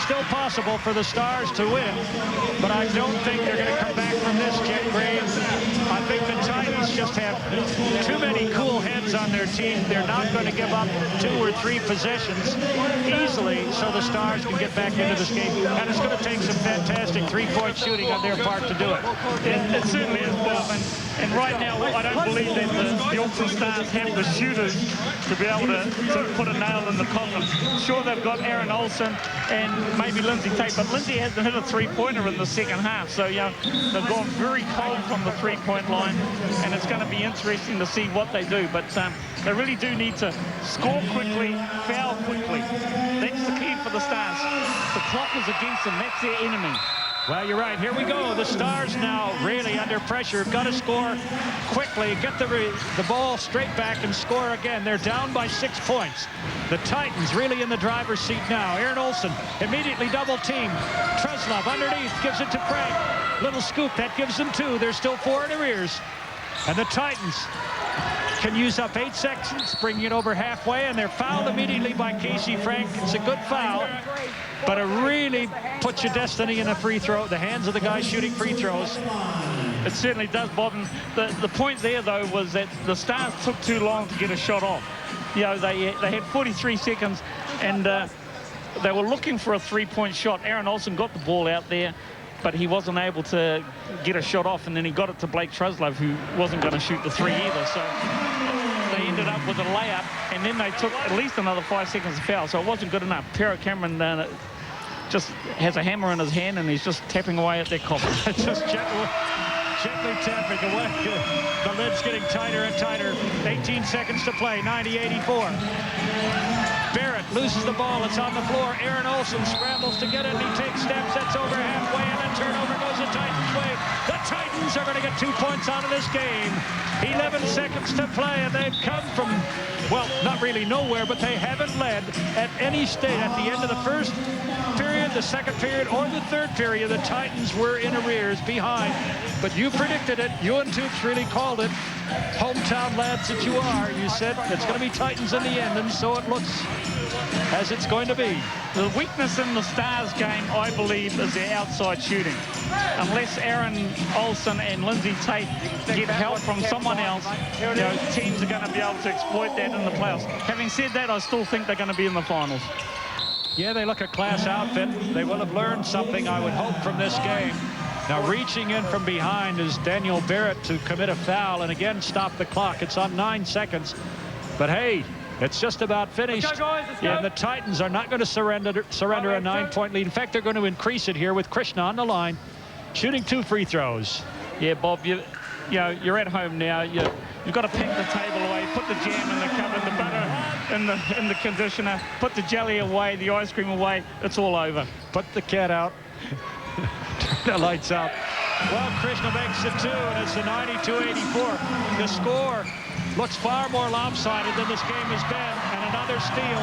still possible for the Stars to win, but I don't think they're going to come back from this, Jim Graves. I think the Titans just have too many cool heads on their team. They're not going to give up 2 or 3 possessions easily so the Stars can get back into this game. And it's going to take some fantastic 3-point shooting on their part to do it. It certainly is, Bob. And right now, I don't believe that the Auckland Stars have the shooters to be able to put a nail in the coffin. Sure, they've got Aaron Olsen and maybe Lindsay Tate, but Lindsay hasn't hit a 3-pointer in the second half. So, you know, they've gone very cold from the 3-point line, and it's going to be interesting to see what they do. But they really do need to score quickly, foul quickly. That's the key for the Stars. The clock is against them. That's their enemy. Well, you're right. Here we go. The Stars now really under pressure. Got to score quickly, get the ball straight back and score again. They're down by 6 points. The Titans really in the driver's seat now. Aaron Olsen immediately double team. Treslov underneath gives it to Craig. Little scoop. That gives them 2. There's still 4 in arrears. And the Titans can use up 8 seconds, bringing it over halfway, and they're fouled immediately by Casey Frank. It's a good foul, but it really puts your destiny in a free throw, the hands of the guy shooting free throws. It certainly does, Bob. And the point there, though, was that the Stars took too long to get a shot off. You know, they had 43 seconds, and they were looking for a 3-point shot. Aaron Olsen got the ball out there, but he wasn't able to get a shot off, and then he got it to Blake Truslove, who wasn't going to shoot the 3 either. So they ended up with a layup, and then they took at least another 5 seconds to foul, so it wasn't good enough. Pero Cameron just has a hammer in his hand, and he's just tapping away at that coffin. Just gently tapping away. The lid's getting tighter and tighter. 18 seconds to play, 90-84. Barrett loses the ball. It's on the floor. Aaron Olsen scrambles to get it, and he takes steps. That's over halfway, and then turnover goes the Titans' way. The Titans are going to get 2 points out of this game. 11 seconds to play, and they've come from, well, not really nowhere, but they haven't led at any stage. At the end of the first period, the second period, or the third period, the Titans were in arrears behind. But you predicted it. You and Toops really called it. hometown lads that you are, you said it's going to be Titans in the end, and so it looks as it's going to be. The weakness in the Stars game, I believe, is their outside shooting. Unless Aaron Olsen and Lindsay Tate get help from someone else, you know, teams are going to be able to exploit that in the playoffs. Having said that, I still think they're going to be in the finals. Yeah, they look a class outfit. They will have learned something, I would hope, from this game. Now, reaching in from behind is Daniel Barrett to commit a foul and again stop the clock. It's on 9 seconds. But hey, it's just about finished. Let's go, guys, let's go. And the Titans are not going to surrender a 9-point lead. In fact, they're going to increase it here with Krishna on the line, shooting 2 free throws. Yeah, Bob, you know, you're at home now. You've got to pack the table away, put the jam in the cupboard, the butter in the conditioner, put the jelly away, the ice cream away. It's all over. Put the cat out. Turn the lights out. Well, Krishna makes it 2, and it's a 92-84. The score looks far more lopsided than this game has been, and another steal.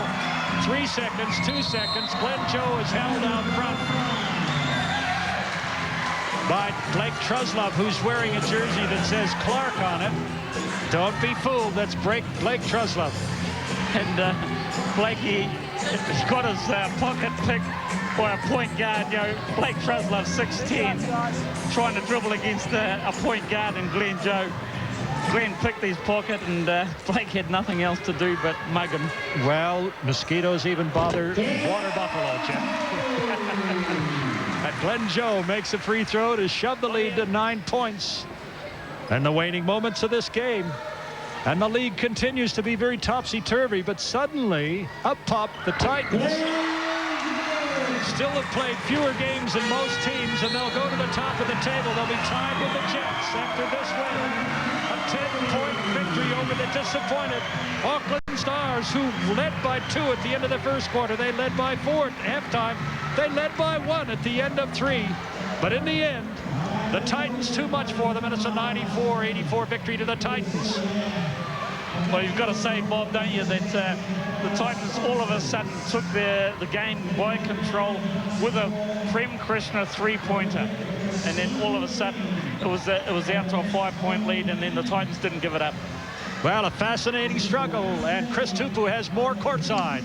3 seconds, 2 seconds. Glenn Joe is held out front by Blake Truslove, who's wearing a jersey that says Clark on it. Don't be fooled, that's Blake Truslove. And Blakey has got his pocket pick by a point guard. You know, Blake Truslove, 6'10", trying to dribble against a point guard in Glenn Joe. Glenn picked his pocket, and Blake had nothing else to do but mug him. Well, mosquitoes even bother water buffalo, Jeff. And Glenn Joe makes a free throw to shove the lead to 9 points. And the waning moments of this game. And the league continues to be very topsy-turvy, but suddenly, up pop the Titans. Still have played fewer games than most teams, and they'll go to the top of the table. They'll be tied with the Jets after this win. A 10-point victory over the disappointed Auckland Stars, who led by 2 at the end of the first quarter. They led by 4 at halftime. They led by 1 at the end of 3. But in the end, the Titans too much for them, and it's a 94-84 victory to the Titans. Well, you've got to say, Bob, don't you, that the Titans all of a sudden took the game by control with a Prem Krishna 3-pointer. And then all of a sudden, it was out to a 5-point lead, and then the Titans didn't give it up. Well, a fascinating struggle, and Chris Tupu has more courtside.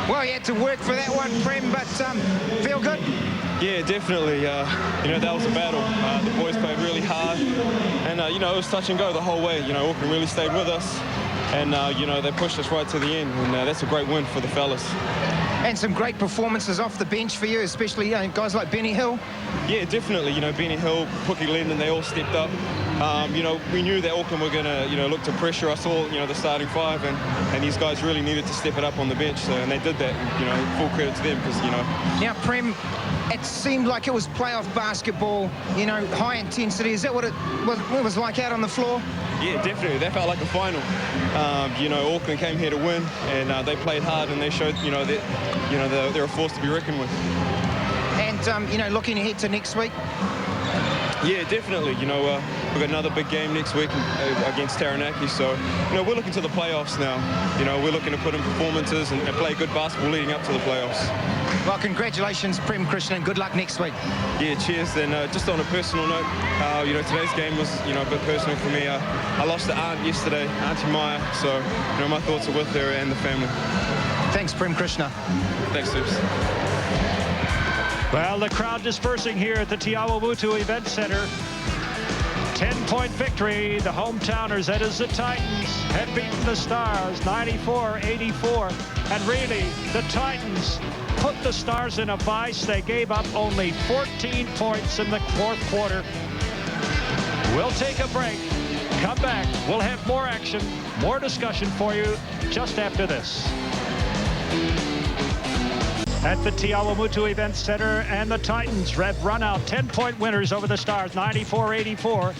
Well, you had to work for that one, Prem, but feel good? Yeah, definitely. You know, that was a battle. The boys played really hard, and you know, it was touch and go the whole way. You know, Auckland really stayed with us, and you know, they pushed us right to the end, and that's a great win for the fellas. And some great performances off the bench for you, especially guys like Benny Hill. Yeah, definitely. You know, Benny Hill, Pookie Lennon, they all stepped up. You know, we knew that Auckland were going to, you know, look to pressure us all, you know, the starting 5, and these guys really needed to step it up on the bench, and they did that. And, you know, full credit to them because, you know. Now, Prem, it seemed like it was playoff basketball, you know, high intensity. Is that what it was like out on the floor? Yeah, definitely. That felt like a final. You know, Auckland came here to win, and they played hard, and they showed, you know, that, you know, they're a force to be reckoned with. And, you know, looking ahead to next week? Yeah, definitely. You know, we've got another big game next week against Taranaki. So, you know, we're looking to the playoffs now. You know, we're looking to put in performances and play good basketball leading up to the playoffs. Well, congratulations, Prem Krishna, and good luck next week. Yeah, cheers. And just on a personal note, you know, today's game was, you know, a bit personal for me. I lost an aunt yesterday, Auntie Maya. So, you know, my thoughts are with her and the family. Thanks, Prem Krishna. Thanks, Soups. Well, the crowd dispersing here at the Awamutu Event Center. 10-point victory. The hometowners, that is the Titans, had beaten the Stars 94-84. And really, the Titans put the Stars in a vice. They gave up only 14 points in the fourth quarter. We'll take a break. Come back. We'll have more action, more discussion for you just after this. At the Awamutu Event Center, and the Titans have run out 10-point winners over the Stars, 94-84.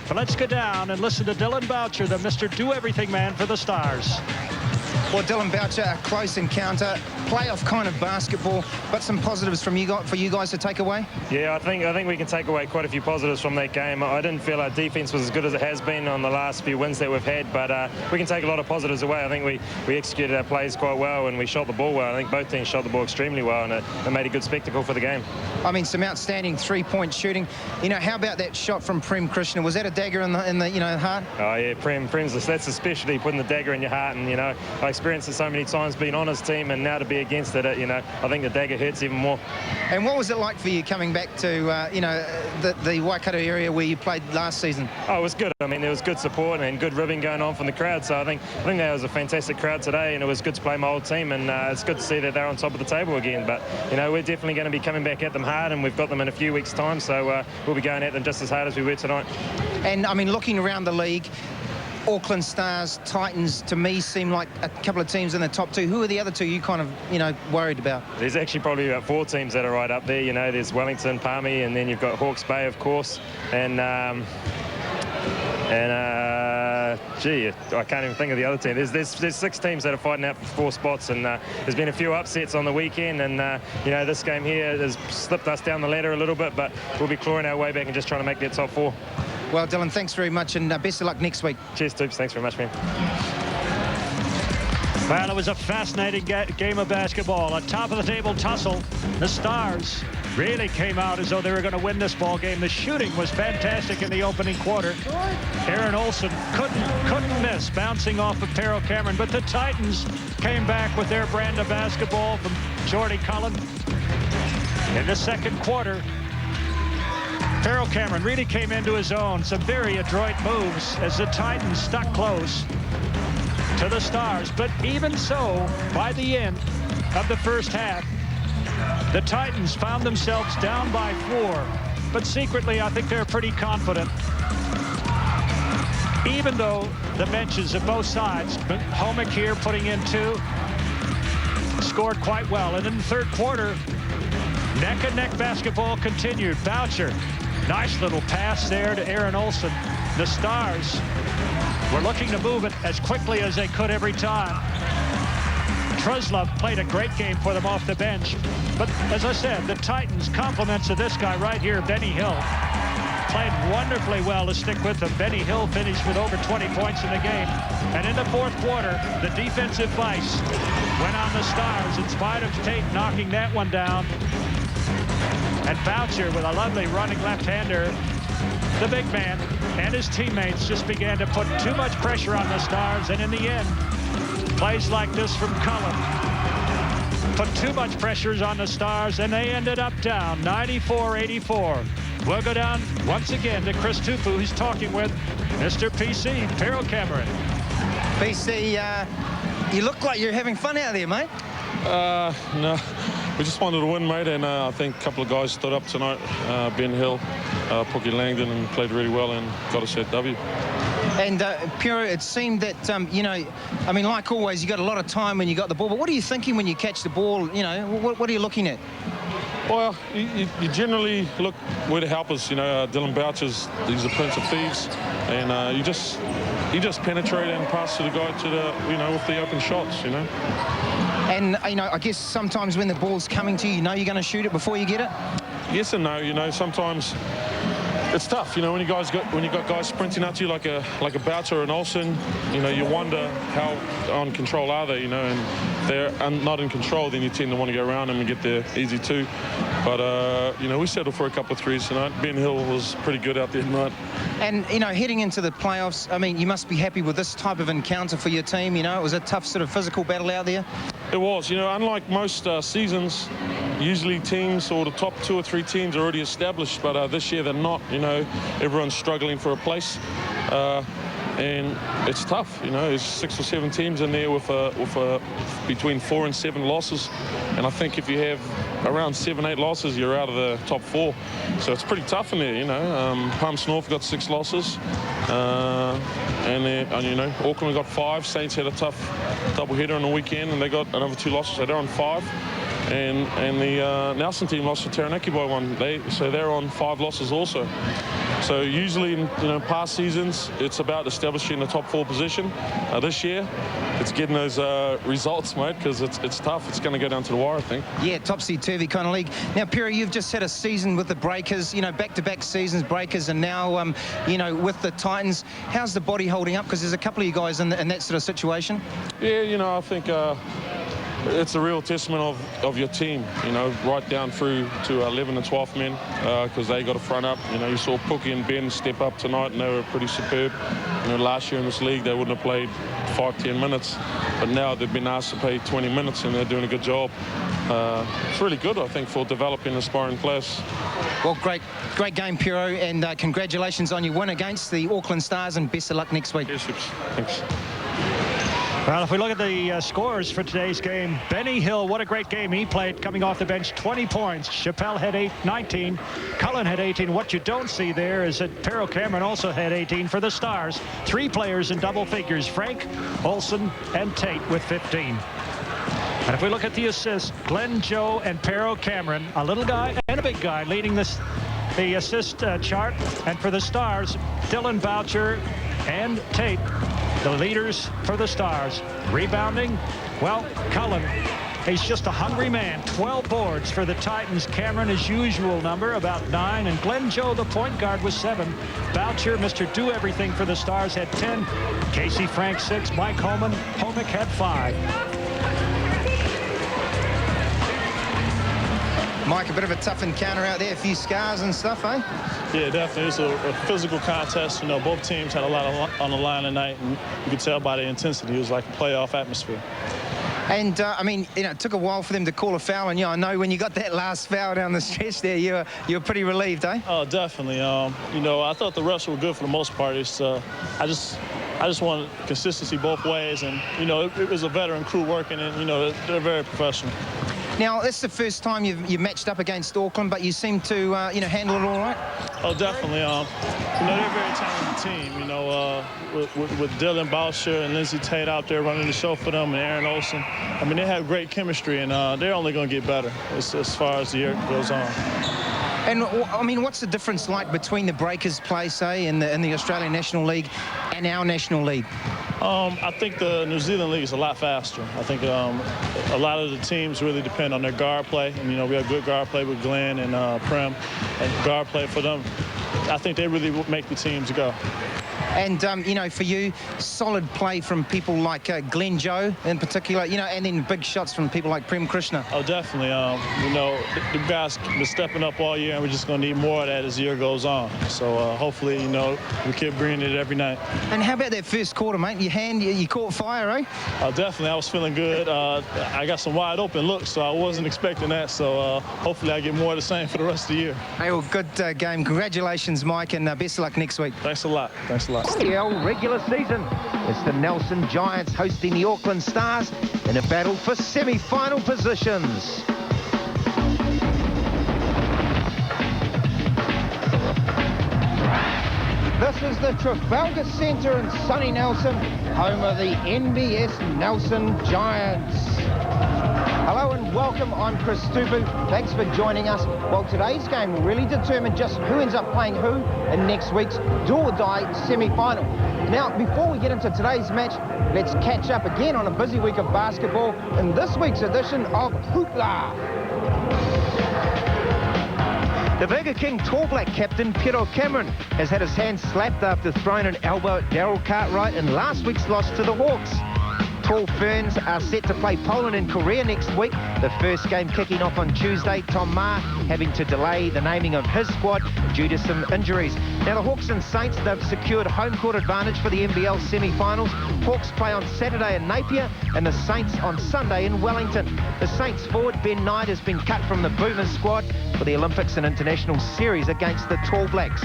But let's go down and listen to Dylan Boucher, the Mr. Do-Everything man for the Stars. Well, Dylan Boucher, a close encounter, playoff kind of basketball, but some positives from for you guys to take away? Yeah, I think we can take away quite a few positives from that game. I didn't feel our defense was as good as it has been on the last few wins that we've had, but we can take a lot of positives away. I think we executed our plays quite well and we shot the ball well. I think both teams shot the ball extremely well, and it made a good spectacle for the game. I mean, some outstanding three-point shooting. You know, how about that shot from Prem Krishna? Was that a dagger in the heart? Oh yeah, Prem's that's a specialty, putting the dagger in your heart, and I experienced it so many times being on his team, and now to be against it, I think the dagger hurts even more. And what was it like for you coming back to the Waikato area where you played last season? Oh, it was good. I mean, there was good support and good ribbing going on from the crowd, so I think that was a fantastic crowd today, and it was good to play my old team, and it's good to see that they're on top of the table again. But we're definitely going to be coming back at them hard, and we've got them in a few weeks' time, so we'll be going at them just as hard as we were tonight. And I mean, looking around the league, Auckland Stars, Titans, to me, seem like a couple of teams in the top two. Who are the other two you kind of, worried about? There's actually probably about 4 teams that are right up there. There's Wellington, Palmy, and then you've got Hawke's Bay, of course, and gee, I can't even think of the other team. There's 6 teams that are fighting out for 4 spots, and there's been a few upsets on the weekend, and this game here has slipped us down the ladder a little bit, but we'll be clawing our way back and just trying to make that top 4. Well, Dylan, thanks very much, and best of luck next week. Cheers, Toops. Thanks very much, man. Well, it was a fascinating game of basketball. A top-of-the-table tussle. The Stars really came out as though they were going to win this ball game. The shooting was fantastic in the opening quarter. Aaron Olsen couldn't miss, bouncing off of Pero Cameron. But the Titans came back with their brand of basketball from Jordy Cullen. In the second quarter, Pero Cameron really came into his own. Some very adroit moves as the Titans stuck close to the Stars. But even so, by the end of the first half, the Titans found themselves down by 4. But secretly, I think they're pretty confident. Even though the benches of both sides, Homick here putting in 2, scored quite well. And in the third quarter, neck-and-neck basketball continued. Boucher, nice little pass there to Aaron Olsen. The Stars were looking to move it as quickly as they could every time. Truslove played a great game for them off the bench. But as I said, the Titans, compliments of this guy right here, Benny Hill, played wonderfully well to stick with them. Benny Hill finished with over 20 points in the game. And in the fourth quarter, the defensive vice went on the Stars in spite of Tate knocking that one down. And Boucher with a lovely running left-hander. The big man and his teammates just began to put too much pressure on the Stars, and in the end, plays like this from Cullen put too much pressures on the Stars, and they ended up down 94-84. We'll go down once again to Chris Tupu, who's talking with Mr. PC, Pero Cameron. PC, you look like you're having fun out there, mate. No, we just wanted to win, mate, and I think a couple of guys stood up tonight. Ben Hill, Pookie Langdon, and played really well and got us that W. And Pero, it seemed that, I mean, like always, you got a lot of time when you got the ball, but what are you thinking when you catch the ball? What are you looking at? Well, you generally look where to help us. Dylan Boucher's, he's a prince of thieves, and you just penetrate and pass to the guy with the open shots, And, I guess sometimes when the ball's coming to you, you're going to shoot it before you get it? Yes and no. Sometimes it's tough, when you got guys sprinting at you like a Boucher or an Olsen, you wonder how on control are they, and if they're not in control, then you tend to want to go around them and get there easy too. But we settled for a couple of threes tonight. Ben Hill was pretty good out there tonight. And heading into the playoffs, I mean, you must be happy with this type of encounter for your team. It was a tough sort of physical battle out there. It was. Unlike most seasons, usually teams or the top 2 or 3 teams are already established, but this year they're not. Everyone's struggling for a place, and it's tough. There's 6 or 7 teams in there with between 4 and 7 losses, and I think if you have around 7, 8 losses, you're out of the top 4. So it's pretty tough in there. Palms North got 6 losses, and Auckland got 5. Saints had a tough doubleheader on the weekend, and they got another 2 losses. So they're on 5. and the Nelson team lost to Taranaki by 1. So they're on 5 losses also. So usually in past seasons, it's about establishing the top 4 position. This year, it's getting those results, mate, because it's tough. It's going to go down to the wire, I think. Yeah, topsy-turvy kind of league. Now, Perry, you've just had a season with the Breakers, back-to-back seasons, Breakers, and now, with the Titans. How's the body holding up? Because there's a couple of you guys in that sort of situation. Yeah, I think it's a real testament of your team, right down through to 11 and 12 men, because they got to front up. You saw Pookie and Ben step up tonight, and they were pretty superb. Last year in this league, they wouldn't have played 5-10 minutes, but now they've been asked to play 20 minutes, and they're doing a good job. It's really good, I think, for developing aspiring players. Well, great game, Piero, and congratulations on your win against the Auckland Stars, and best of luck next week. Yes, thanks. Well, if we look at the scores for today's game, Benny Hill, what a great game he played coming off the bench, 20 points. Chappelle had 19. Cullen had 18. What you don't see there is that Pero Cameron also had 18 for the Stars. 3 players in double figures, Frank, Olsen, and Tate with 15. And if we look at the assists, Glenn Joe and Pero Cameron, a little guy and a big guy leading the assist chart. And for the Stars, Dylan Boucher and Tate, the leaders for the Stars. Rebounding, well, Cullen, he's just a hungry man. 12 boards for the Titans. Cameron, his usual number, about 9. And Glenn Joe, the point guard, was 7. Boucher, Mr. Do-Everything for the Stars, had 10. Casey Frank, 6. Mike Homick had 5. Mike, a bit of a tough encounter out there, a few scars and stuff, eh? Yeah, definitely. It's a physical contest. Both teams had a lot on the line tonight, and you could tell by the intensity. It was like a playoff atmosphere. And, it took a while for them to call a foul, and, I know when you got that last foul down the stretch there, you were pretty relieved, eh? Oh, definitely. I thought the refs were good for the most part. It's, I just wanted consistency both ways, and, it was a veteran crew working, and, they're very professional. Now, this is the first time you've matched up against Auckland, but you seem to, handle it all right? Oh, definitely. They're a very talented team, with Dylan Boucher and Lindsey Tate out there running the show for them, and Aaron Olsen. They have great chemistry, and they're only going to get better as far as the year goes on. And, what's the difference like between the Breakers play, say, in the Australian National League and our National League? I think the New Zealand League is a lot faster. I think a lot of the teams really depend on their guard play. And, we have good guard play with Glenn and Prem, and guard play for them. I think they really make the teams go. And, for you, solid play from people like Glenn Joe in particular, and then big shots from people like Prem Krishna. Oh, definitely. The guys been stepping up all year, and we're just going to need more of that as the year goes on. So, hopefully, we keep bringing it every night. And how about that first quarter, mate? You caught fire, eh? Oh, definitely. I was feeling good. I got some wide open looks, so I wasn't expecting that. So, hopefully, I get more of the same for the rest of the year. Hey, well, good game. Congratulations, Mike, and best of luck next week. Thanks a lot. Thanks a lot. NBL regular season. It's the Nelson Giants hosting the Auckland Stars in a battle for semi-final positions. This is the Trafalgar Centre in sunny Nelson, home of the NBS Nelson Giants. Hello and welcome, I'm Chris Stupu. Thanks for joining us. Well, today's game will really determine just who ends up playing who in next week's do-or-die semi-final. Now, before we get into today's match, let's catch up again on a busy week of basketball in this week's edition of Hoopla. The Burger King Tall Black captain, Pero Cameron, has had his hand slapped after throwing an elbow at Daryl Cartwright in last week's loss to the Hawks. Tall Ferns are set to play Poland and Korea next week, the first game kicking off on Tuesday, Tom Maher having to delay the naming of his squad due to some injuries. Now the Hawks and Saints, they've secured home court advantage for the NBL semi-finals. Hawks play on Saturday in Napier and the Saints on Sunday in Wellington. The Saints forward Ben Knight has been cut from the Boomers squad for the Olympics and International Series against the Tall Blacks.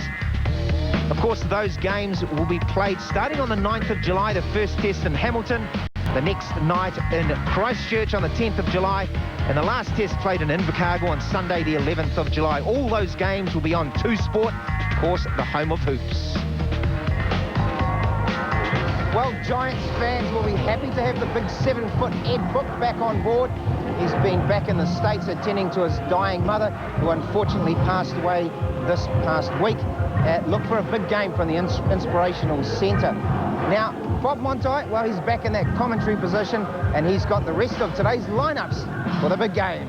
Of course, those games will be played starting on the 9th of July, the first test in Hamilton, the next night in Christchurch on the 10th of July, and the last test played in Invercargill on Sunday, the 11th of July. All those games will be on 2 Sport, of course, the home of hoops. Well, Giants fans will be happy to have the big 7-foot Ed Book back on board. He's been back in the States attending to his dying mother, who unfortunately passed away this past week. Look for a big game from the Inspirational Centre. Now, Bob Montai, well, he's back in that commentary position, and he's got the rest of today's lineups for the big game.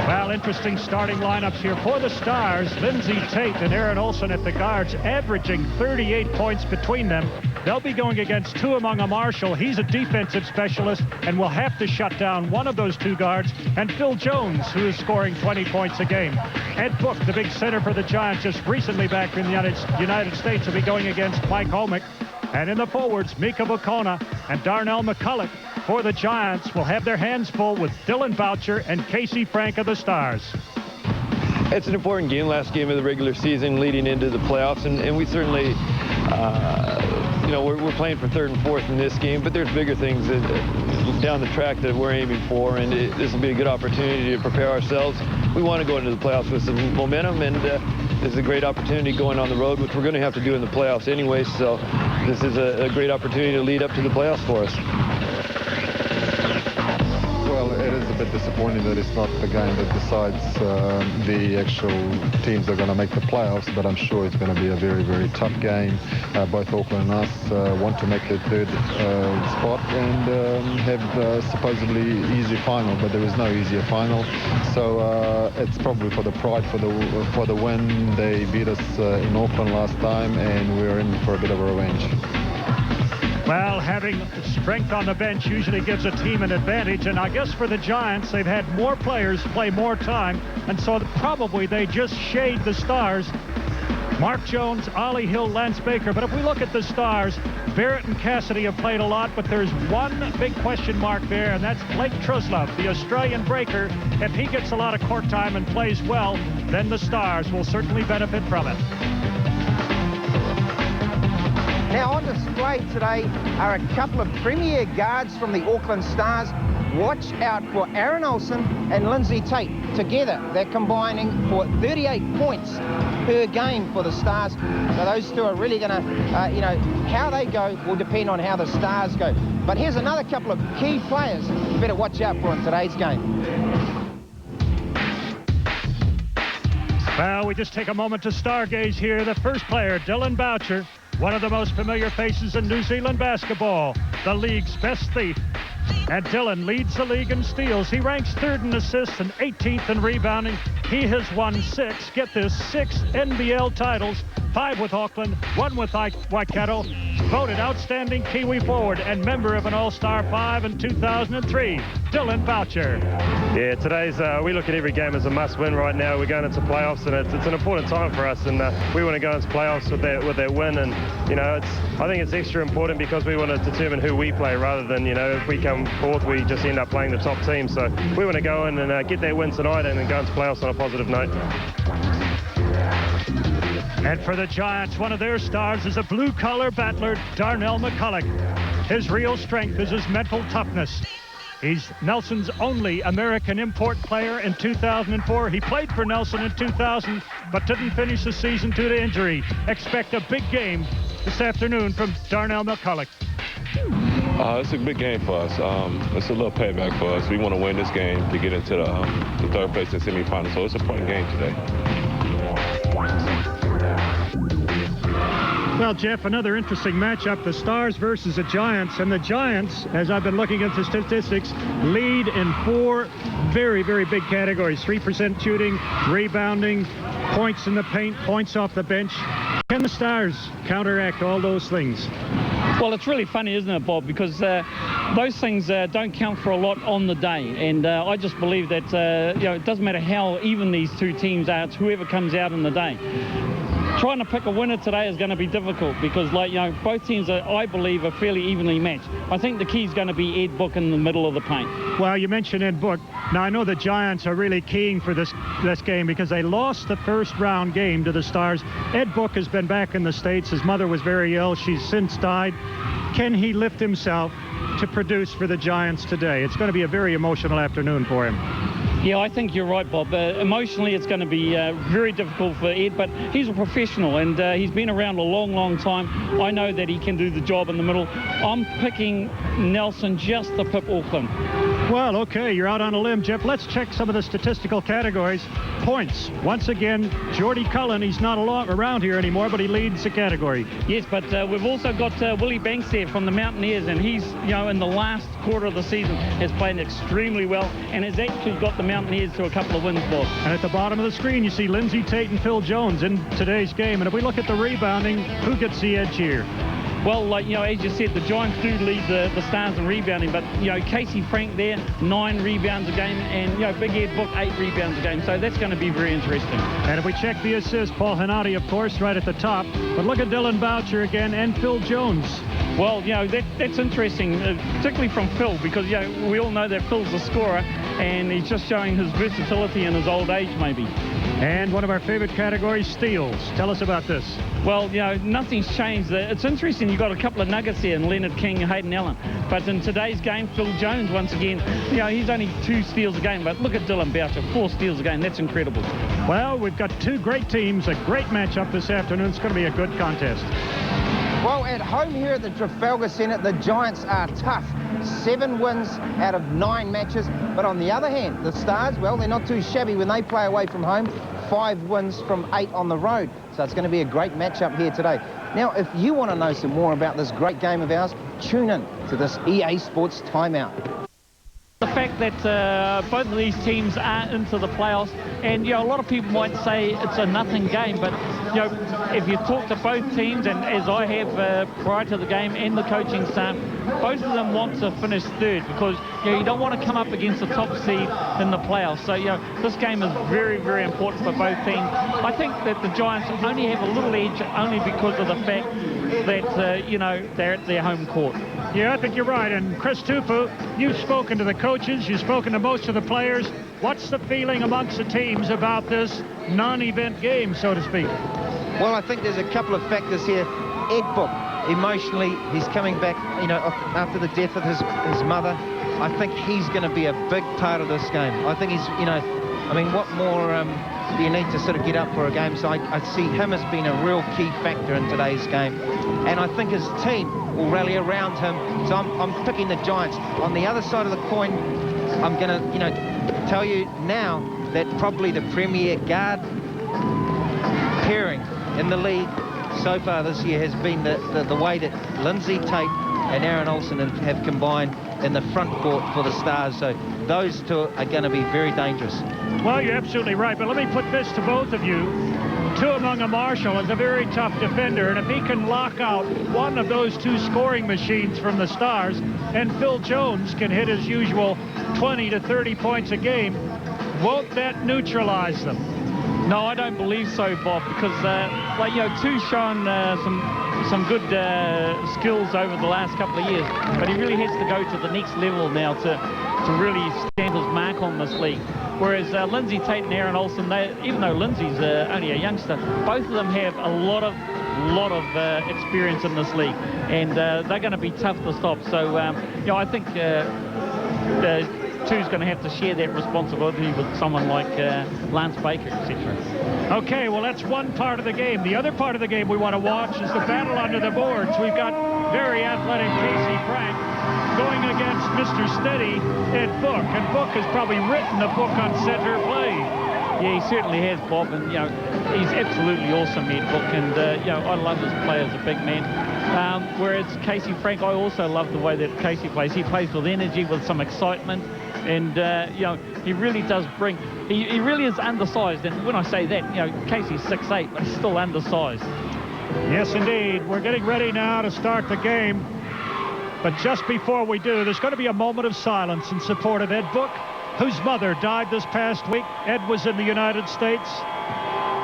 Well, interesting starting lineups here for the Stars. Lindsay Tate and Aaron Olsen at the guards, averaging 38 points between them. They'll be going against Tuamanga Marshall. He's a defensive specialist and will have to shut down one of those two guards. And Phil Jones, who is scoring 20 points a game. Ed Book, the big center for the Giants, just recently back in the United States, will be going against Mike Homick. And in the forwards, Mika Bukona and Darnell McCulloch for the Giants will have their hands full with Dylan Boucher and Casey Frank of the Stars. It's an important game, last game of the regular season leading into the playoffs, and we certainly, you know, we're playing for third and fourth in this game, but there's bigger things down the track that we're aiming for, and this will be a good opportunity to prepare ourselves. We want to go into the playoffs with some momentum, and this is a great opportunity going on the road, which we're going to have to do in the playoffs anyway, so this is a great opportunity to lead up to the playoffs for us. Well, it is a bit disappointing that it's not the game that decides the actual teams that are going to make the playoffs, but I'm sure it's going to be a very, very tough game. Both Auckland and us want to make the third spot and have supposedly easy final, but there is no easier final. So it's probably for the pride for the win. They beat us in Auckland last time, and we're in for a bit of a revenge. Well, having strength on the bench usually gives a team an advantage, and I guess for the Giants, they've had more players play more time, and so probably they just shade the Stars. Mark Jones, Ollie Hill, Lance Baker. But if we look at the Stars, Barrett and Cassidy have played a lot, but there's one big question mark there, and that's Blake Truslove, the Australian breaker. If he gets a lot of court time and plays well, then the Stars will certainly benefit from it. Now on display today are a couple of premier guards from the Auckland Stars. Watch out for Aaron Olsen and Lindsay Tate. Together, they're combining for 38 points per game for the Stars. So those two are really going to, you know, how they go will depend on how the Stars go. But here's another couple of key players you better watch out for in today's game. Well, we just take a moment to stargaze here. The first player, Dylan Boucher, one of the most familiar faces in New Zealand basketball, the league's best thief. And Dylan leads the league in steals. He ranks third in assists and 18th in rebounding. He has won 6 NBL titles, 5 with Auckland, 1 with Waikato. Voted outstanding Kiwi forward and member of an All-Star 5 in 2003, Dylan Boucher. Yeah, today's, we look at every game as a must-win right now. We're going into playoffs, and it's an important time for us, and we want to go into playoffs with that win. And, you know, I think it's extra important because we want to determine who we play rather than, you know, if we come fourth, we just end up playing the top team. So we want to go in and get that win tonight and then go into playoffs on a positive note. And for the Giants, one of their stars is a blue-collar battler, Darnell McCulloch. His real strength is his mental toughness. He's Nelson's only American import player in 2004. He played for Nelson in 2000, but didn't finish the season due to injury. Expect a big game this afternoon from Darnell McCulloch. It's a big game for us. It's a little payback for us. We want to win this game to get into the third place in semifinals, so it's an important game today. Well, Jeff, another interesting matchup, the Stars versus the Giants. And the Giants, as I've been looking at the statistics, lead in 4 very, very big categories. 3% shooting, rebounding, points in the paint, points off the bench. Can the Stars counteract all those things? Well, it's really funny, isn't it, Bob? Because those things don't count for a lot on the day. And I just believe that, you know, it doesn't matter how even these two teams are. It's whoever comes out in the day. Trying to pick a winner today is going to be difficult because, like, you know, both teams, I believe, are fairly evenly matched. I think the key is going to be Ed Book in the middle of the paint. Well, you mentioned Ed Book. Now, I know the Giants are really keying for this game because they lost the first round game to the Stars. Ed Book has been back in the States. His mother was very ill. She's since died. Can he lift himself to produce for the Giants today? It's going to be a very emotional afternoon for him. Yeah, I think you're right, Bob. Emotionally, it's going to be very difficult for Ed, but he's a professional and he's been around a long, long time. I know that he can do the job in the middle. I'm picking Nelson just to pip Auckland. Well, okay, you're out on a limb, Jeff. Let's check some of the statistical categories. Points. Once again, Geordie Cullen, he's not around here anymore, but he leads the category. Yes, but we've also got Willie Banks there from the Mountaineers, and he's, in the last quarter of the season has played extremely well and has actually got the Mountaineers to a couple of wins, Bob. And at the bottom of the screen, you see Lindsay Tate and Phil Jones in today's game. And if we look at the rebounding, who gets the edge here? Well, as you said, the Giants do lead the Stars in rebounding, but, Casey Frank there, 9 rebounds a game, and, Big Ed Book, 8 rebounds a game, so that's going to be very interesting. And if we check the assists, Paul Hanati, of course, right at the top, but look at Dylan Boucher again and Phil Jones. Well, that's interesting, particularly from Phil, because, we all know that Phil's a scorer, and he's just showing his versatility in his old age, maybe. And one of our favorite categories, steals. Tell us about this. Well, nothing's changed. It's interesting, you've got a couple of nuggets here in Leonard King and Hayden Allen. But in today's game, Phil Jones, once again, he's only 2 steals a game. But look at Dylan Boucher, 4 steals a game. That's incredible. Well, we've got 2 great teams, a great matchup this afternoon. It's going to be a good contest. Well, at home here at the Trafalgar Centre, the Giants are tough. 7 wins out of 9 matches. But on the other hand, the Stars, well, they're not too shabby when they play away from home. 5 wins from 8 on the road. So it's going to be a great matchup here today. Now, if you want to know some more about this great game of ours, tune in to this EA Sports Timeout. The fact that both of these teams are into the playoffs, and a lot of people might say it's a nothing game, but if you talk to both teams, and as I have prior to the game and the coaching staff, both of them want to finish third because you don't want to come up against the top seed in the playoffs. So this game is very, very important for both teams. I think that the Giants only have a little edge only because of the fact that they're at their home court. Yeah, I think you're right. And Chris Tupu, you've spoken to the coaches, you've spoken to most of the players. What's the feeling amongst the teams about this non-event game, so to speak? Well, I think there's a couple of factors here. Ed Book, emotionally, he's coming back, after the death of his mother. I think he's going to be a big part of this game. I think he's, what more do you need to sort of get up for a game? So I see him as being a real key factor in today's game. And I think his team will rally around him. So I'm picking the Giants. On the other side of the coin, I'm going to, tell you now that probably the premier guard pairing in the league so far this year has been the way that Lindsay Tate and Aaron Olsen have combined in the front court for the Stars. So those 2 are going to be very dangerous. Well, you're absolutely right, but let me put this to both of you. Tuamunganga Marshall is a very tough defender, and if he can lock out one of those 2 scoring machines from the Stars, and Phil Jones can hit his usual 20 to 30 points a game, won't that neutralize them? No, I don't believe so, Bob, because, Tu's shown some good skills over the last couple of years, but he really has to go to the next level now to really stamp his mark on this league. Whereas Lindsay Tate and Aaron Olsen, even though Lindsay's only a youngster, both of them have a lot of experience in this league, and they're going to be tough to stop. So, I think Tu's going to have to share that responsibility with someone like Lance Baker, etc. Okay, well, that's one part of the game. The other part of the game we want to watch is the battle under the boards. We've got very athletic Casey Frank going against Mr. Steady, Ed Book. And Book has probably written a book on center play. Yeah, he certainly has, Bob, and he's absolutely awesome, Ed Book, and I love his play as a big man. Whereas Casey Frank, I also love the way that Casey plays. He plays with energy, with some excitement, and he really does bring. He really is undersized, and when I say that, Casey's 6'8", but he's still undersized. Yes, indeed. We're getting ready now to start the game, but just before we do, there's going to be a moment of silence in support of Ed Book, whose mother died this past week. Ed was in the United States.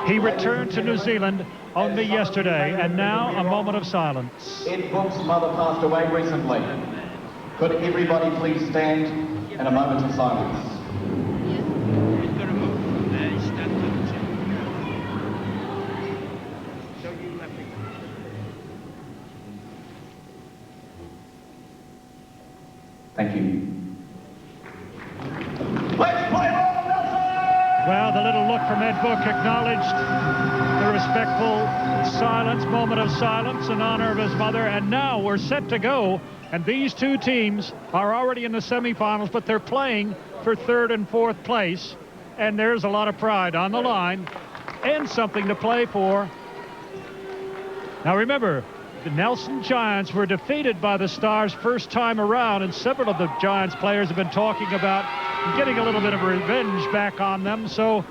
He returned to New Zealand only yesterday, and now a moment of silence. Ed Book's mother passed away recently. Could everybody please stand in a moment of silence? Thank you. Let's play ball, Well, the little look from Ed Book acknowledged the respectful silence, moment of silence in honor of his mother. And now we're set to go. And these two teams are already in the semifinals, but they're playing for third and fourth place. And there's a lot of pride on the line and something to play for. Now remember, the Nelson Giants were defeated by the Stars first time around, and several of the Giants players have been talking about getting a little bit of revenge back on them. So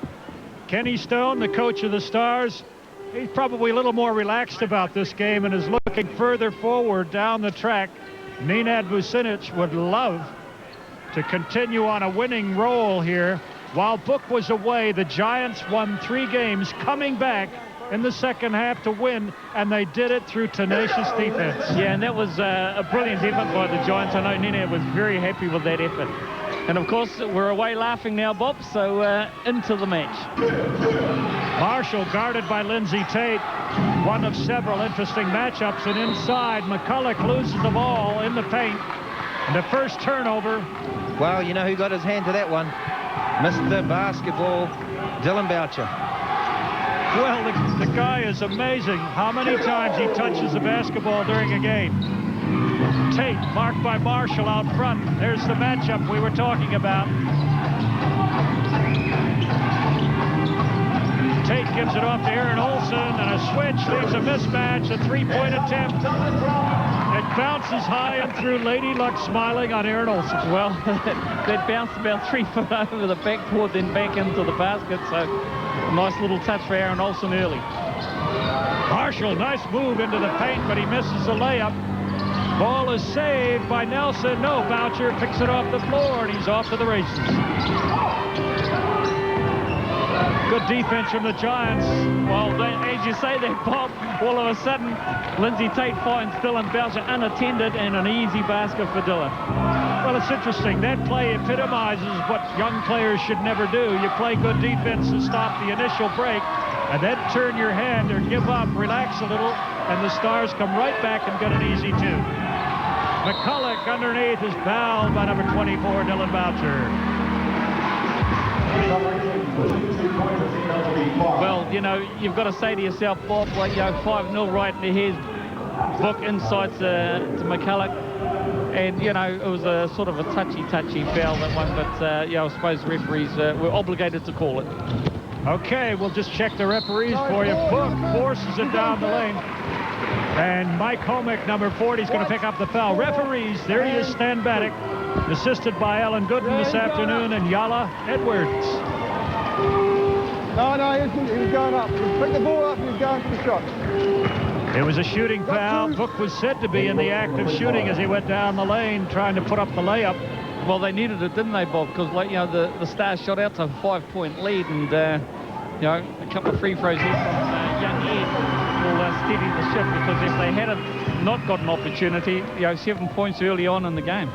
Kenny Stone, the coach of the Stars, he's probably a little more relaxed about this game and is looking further forward down the track. Nenad Vucinic would love to continue on a winning roll here. While Book was away, the Giants won 3 games, coming back in the second half to win, and they did it through tenacious defense. Yeah, and that was a brilliant effort by the Giants. I know Nenad was very happy with that effort. And of course, we're away laughing now, Bob, so into the match. Marshall guarded by Lindsay Tate. One of several interesting matchups, and inside, McCulloch loses the ball in the paint. And the first turnover. Well, you know who got his hand to that one? Mr. Basketball, Dylan Boucher. Well, the guy is amazing how many times he touches the basketball during a game. Tate marked by Marshall out front. There's the matchup we were talking about. Tate gives it off to Aaron Olson, and a switch leaves a mismatch, a three-point attempt. It bounces high and through. Lady Luck smiling on Aaron Olson. Well, that bounced about 3 foot over the backboard, then back into the basket. So a nice little touch for Aaron Olson early. Marshall, nice move into the paint, but he misses the layup. Ball is saved by Nelson. No, Boucher picks it off the floor, and he's off to the races. Good defense from the Giants. Well, as you say that, Bob, all of a sudden, Lindsay Tate finds Dylan Boucher unattended, and an easy basket for Dylan. Well, it's interesting. That play epitomizes what young players should never do. You play good defense to stop the initial break, and then turn your hand or give up, relax a little, and the Stars come right back and get an easy 2. McCulloch underneath is fouled by number 24, Dylan Boucher. Well, you know, you've got to say to yourself, Bob, like, you know, 5-0 right in the head. Book insights to McCulloch. And, you know, it was a sort of a touchy foul, that one. But, yeah, I suppose referees were obligated to call it. Okay, we'll just check the referees for you. Book forces it down the lane. And Mike Homick, number 40, is going to pick up the foul. Referees, there he is, Stan Baddock, assisted by Alan Gooden this afternoon, and Yala Edwards. No, he was going up. He picked the ball up, he was going for the shot. It was a shooting foul. Book was said to be in the act of shooting as he went down the lane, trying to put up the layup. Well, they needed it, didn't they, Bob? Because, like, you know, the Stars shot out to a 5-point lead, and, you know, a couple of free throws here from young Ed will steady the ship, because if they had not got an opportunity, you know, 7 points early on in the game.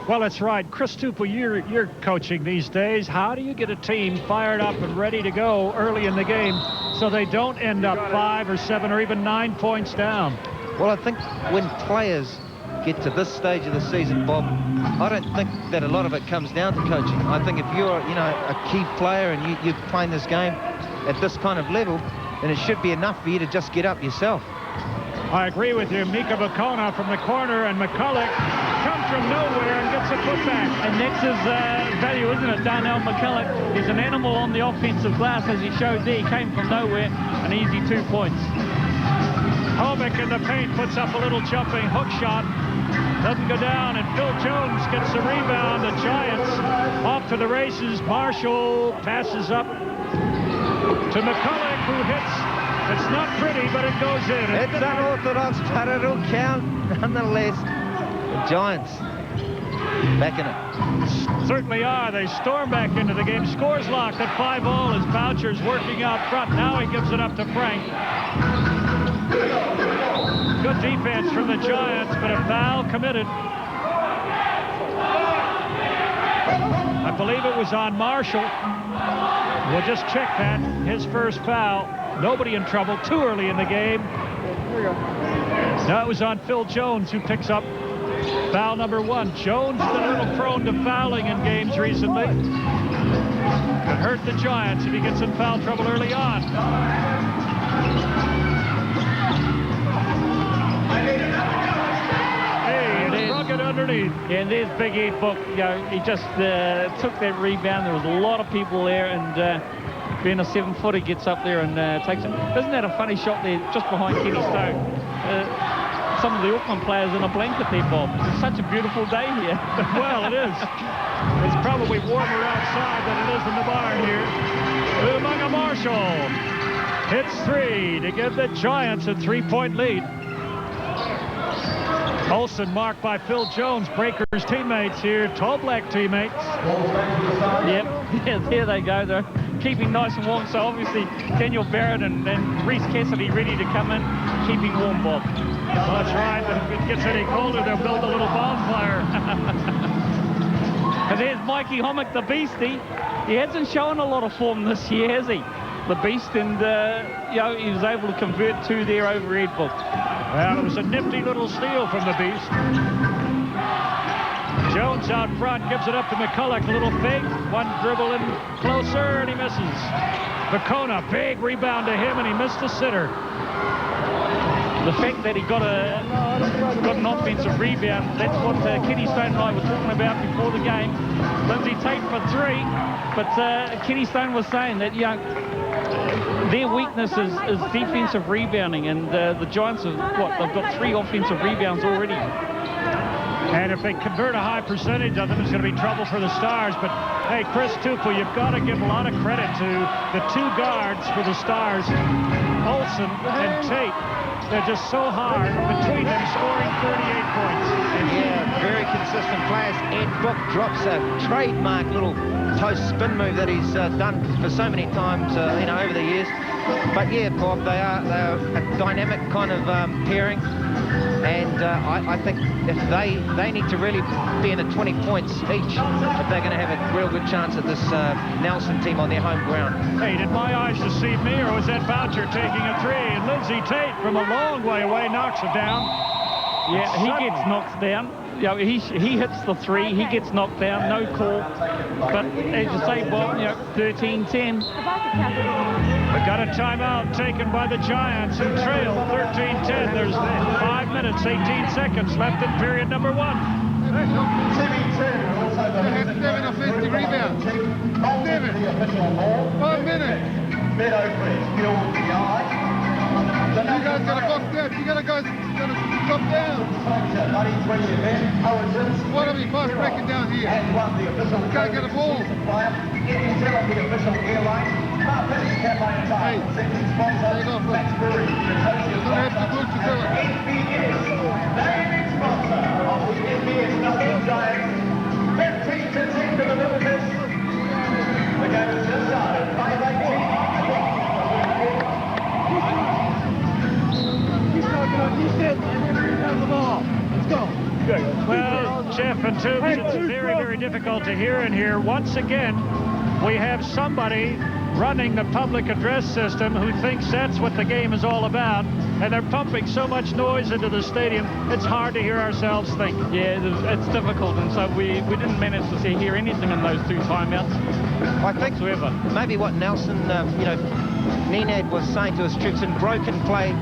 Well, that's right. Chris Tupou, you're coaching these days. How do you get a team fired up and ready to go early in the game so they don't end up 5 or 7 or even 9 points down? Well, I think when players get to this stage of the season, Bob, I don't think that a lot of it comes down to coaching. I think if you're, you know, a key player and you're playing this game at this kind of level, then it should be enough for you to just get up yourself. I agree with you. Mika Bakona from the corner, and McCulloch comes from nowhere and gets a putback. And that's his value, isn't it? Darnell McCulloch is an animal on the offensive glass, as he showed there. He came from nowhere, an easy 2 points. Homick in the paint puts up a little jumping hook shot. Doesn't go down, and Phil Jones gets the rebound. The Giants off to the races. Marshall passes up to McCulloch, who hits. It's not pretty, but it goes in. It's unorthodox, but it'll count nonetheless. The Giants back in it. Certainly are. They storm back into the game. Scores locked at 5-all as Boucher's working out front. Now he gives it up to Frank. Good defense from the Giants, but a foul committed. I believe it was on Marshall. We'll just check that. His first foul. Nobody in trouble too early in the game. Now it was on Phil Jones, who picks up foul number 1. Jones has been a little prone to fouling in games recently. Could hurt the Giants if he gets in foul trouble early on. Hey, it's rugged underneath. Yeah, and there's Big Ed Book. You know, he just took that rebound. There was a lot of people there, and being a 7-footer, gets up there and takes it. Isn't that a funny shot there, just behind Kenny Stone? Some of the Auckland players in a blanket there, Bob. It's such a beautiful day here. Well, it is. It's probably warmer outside than it is in the barn here. Umaga Marshall hits 3 to give the Giants a 3-point lead. Olsen marked by Phil Jones, Breakers teammates here, Tall Black teammates. Yep, yeah, there they go. They're keeping nice and warm. So obviously Daniel Barrett and Reese Cassidy ready to come in, keeping warm, Bob. Well, that's right, but if it gets any colder, they'll build a little bonfire. And there's Mikey Hommick, the beastie. He hasn't shown a lot of form this year, has he? The beast, and you know, he was able to convert 2 there over Ed Book. Well, it was a nifty little steal from the beast. Jones out front, gives it up to McCulloch. A little fake, one dribble in closer, and he misses. Vacona, big rebound to him, and he missed the sitter. The fact that he got an offensive rebound, that's what Kenny Stone and I were talking about before the game. Lindsay Tate for 3, but Kenny Stone was saying that, you know, their weakness is defensive rebounding, and the Giants have, they've got 3 offensive rebounds already. And if they convert a high percentage of them, it's going to be trouble for the Stars. But, hey, Chris Tupu, you've got to give a lot of credit to the 2 guards for the Stars, Olsen and Tate. They're just so hard between them, scoring 38 points. And yeah, very consistent players. Ed Book drops a trademark little toe spin move that he's done for so many times, you know, over the years. But yeah, Bob, they are a dynamic kind of pairing. And I think if they need to really be in at 20 points each if they're going to have a real good chance at this Nelson team on their home ground. Hey, did my eyes deceive me, or was that Boucher taking a 3? And Lindsay Tate from a long way away knocks it down. Yeah, he gets knocked down. You know, he hits the 3, he gets knocked down, no call. But as you say, Bob, you know, 13-10. We got a timeout taken by the Giants, who trail 13-10. There's 5 minutes, 18 seconds left in period number 1. Seven offensive rebounds. 7. 1 minute. You guys gotta box down. You gotta drop down. What are we fast breaking down here? You gotta get a ball. Hey, take off. You're gonna have to push The game has just started. 5-8. Well, Jeff and Tubes, it's very, very difficult to hear in here. Once again, we have somebody running the public address system who thinks that's what the game is all about, and they're pumping so much noise into the stadium, it's hard to hear ourselves think. Yeah, it's difficult, and so we didn't manage to hear anything in those 2 timeouts. I think maybe what Nelson, you know, Nenad was saying to his troops in broken play,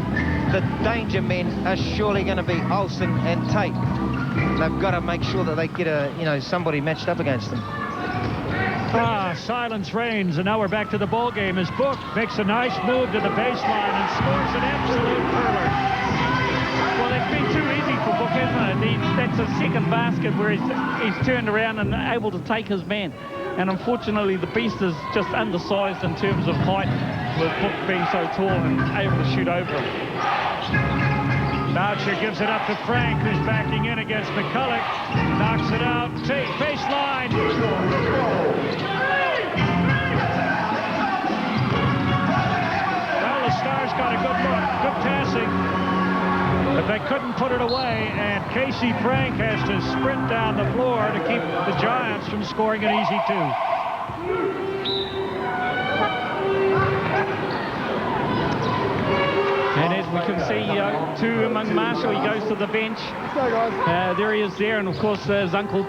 the danger men are surely going to be Olsen and Tate. They've got to make sure that they get somebody matched up against them. Silence reigns, and now we're back to the ball game as Book makes a nice move to the baseline and scores an absolute curler. Well, it's been too easy for Book, hasn't it? That's a second basket where he's turned around and able to take his man. And unfortunately, the Beast is just undersized in terms of height, with Book being so tall and able to shoot over him. Boucher gives it up to Frank, who's backing in against McCulloch. Knocks it out. Tate, baseline. Well, the Stars got a good look. Good passing. But they couldn't put it away, and Casey Frank has to sprint down the floor to keep the Giants from scoring an easy 2. And as we can see, to among Marshall, he goes to the bench. There he is there, and of course his uncle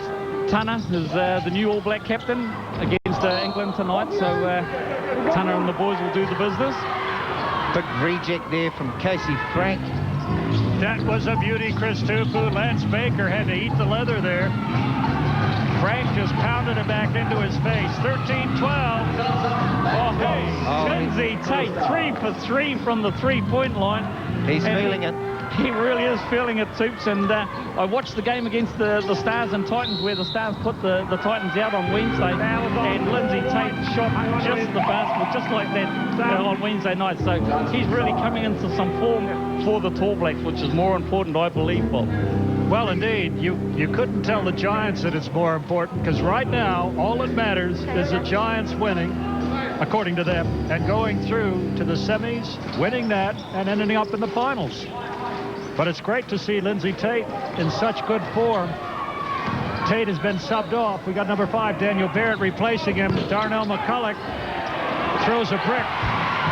Tana is the new All Black captain against against England tonight, so Tanner and the boys will do the business. Big reject there from Casey Frank. That was a beauty, Chris Tupu. Lance Baker had to eat the leather there. Frank just pounded it back into his face. 13-12. Lindsay Tate 3 for 3 from the three-point line. He's feeling it. He really is feeling it, Toops. And I watched the game against the Stars and Titans, where the Stars put the Titans out on Wednesday, and Lindsay Tate shot just the basket, just like that on Wednesday night. So he's really coming into some form for the Tall Blacks, which is more important, I believe, Bob. Well, indeed, you couldn't tell the Giants that it's more important, because right now all that matters is the Giants winning, according to them, and going through to the semis, winning that, and ending up in the finals. But it's great to see Lindsay Tate in such good form. Tate has been subbed off. We got number 5, Daniel Barrett, replacing him. Darnell McCulloch throws a brick.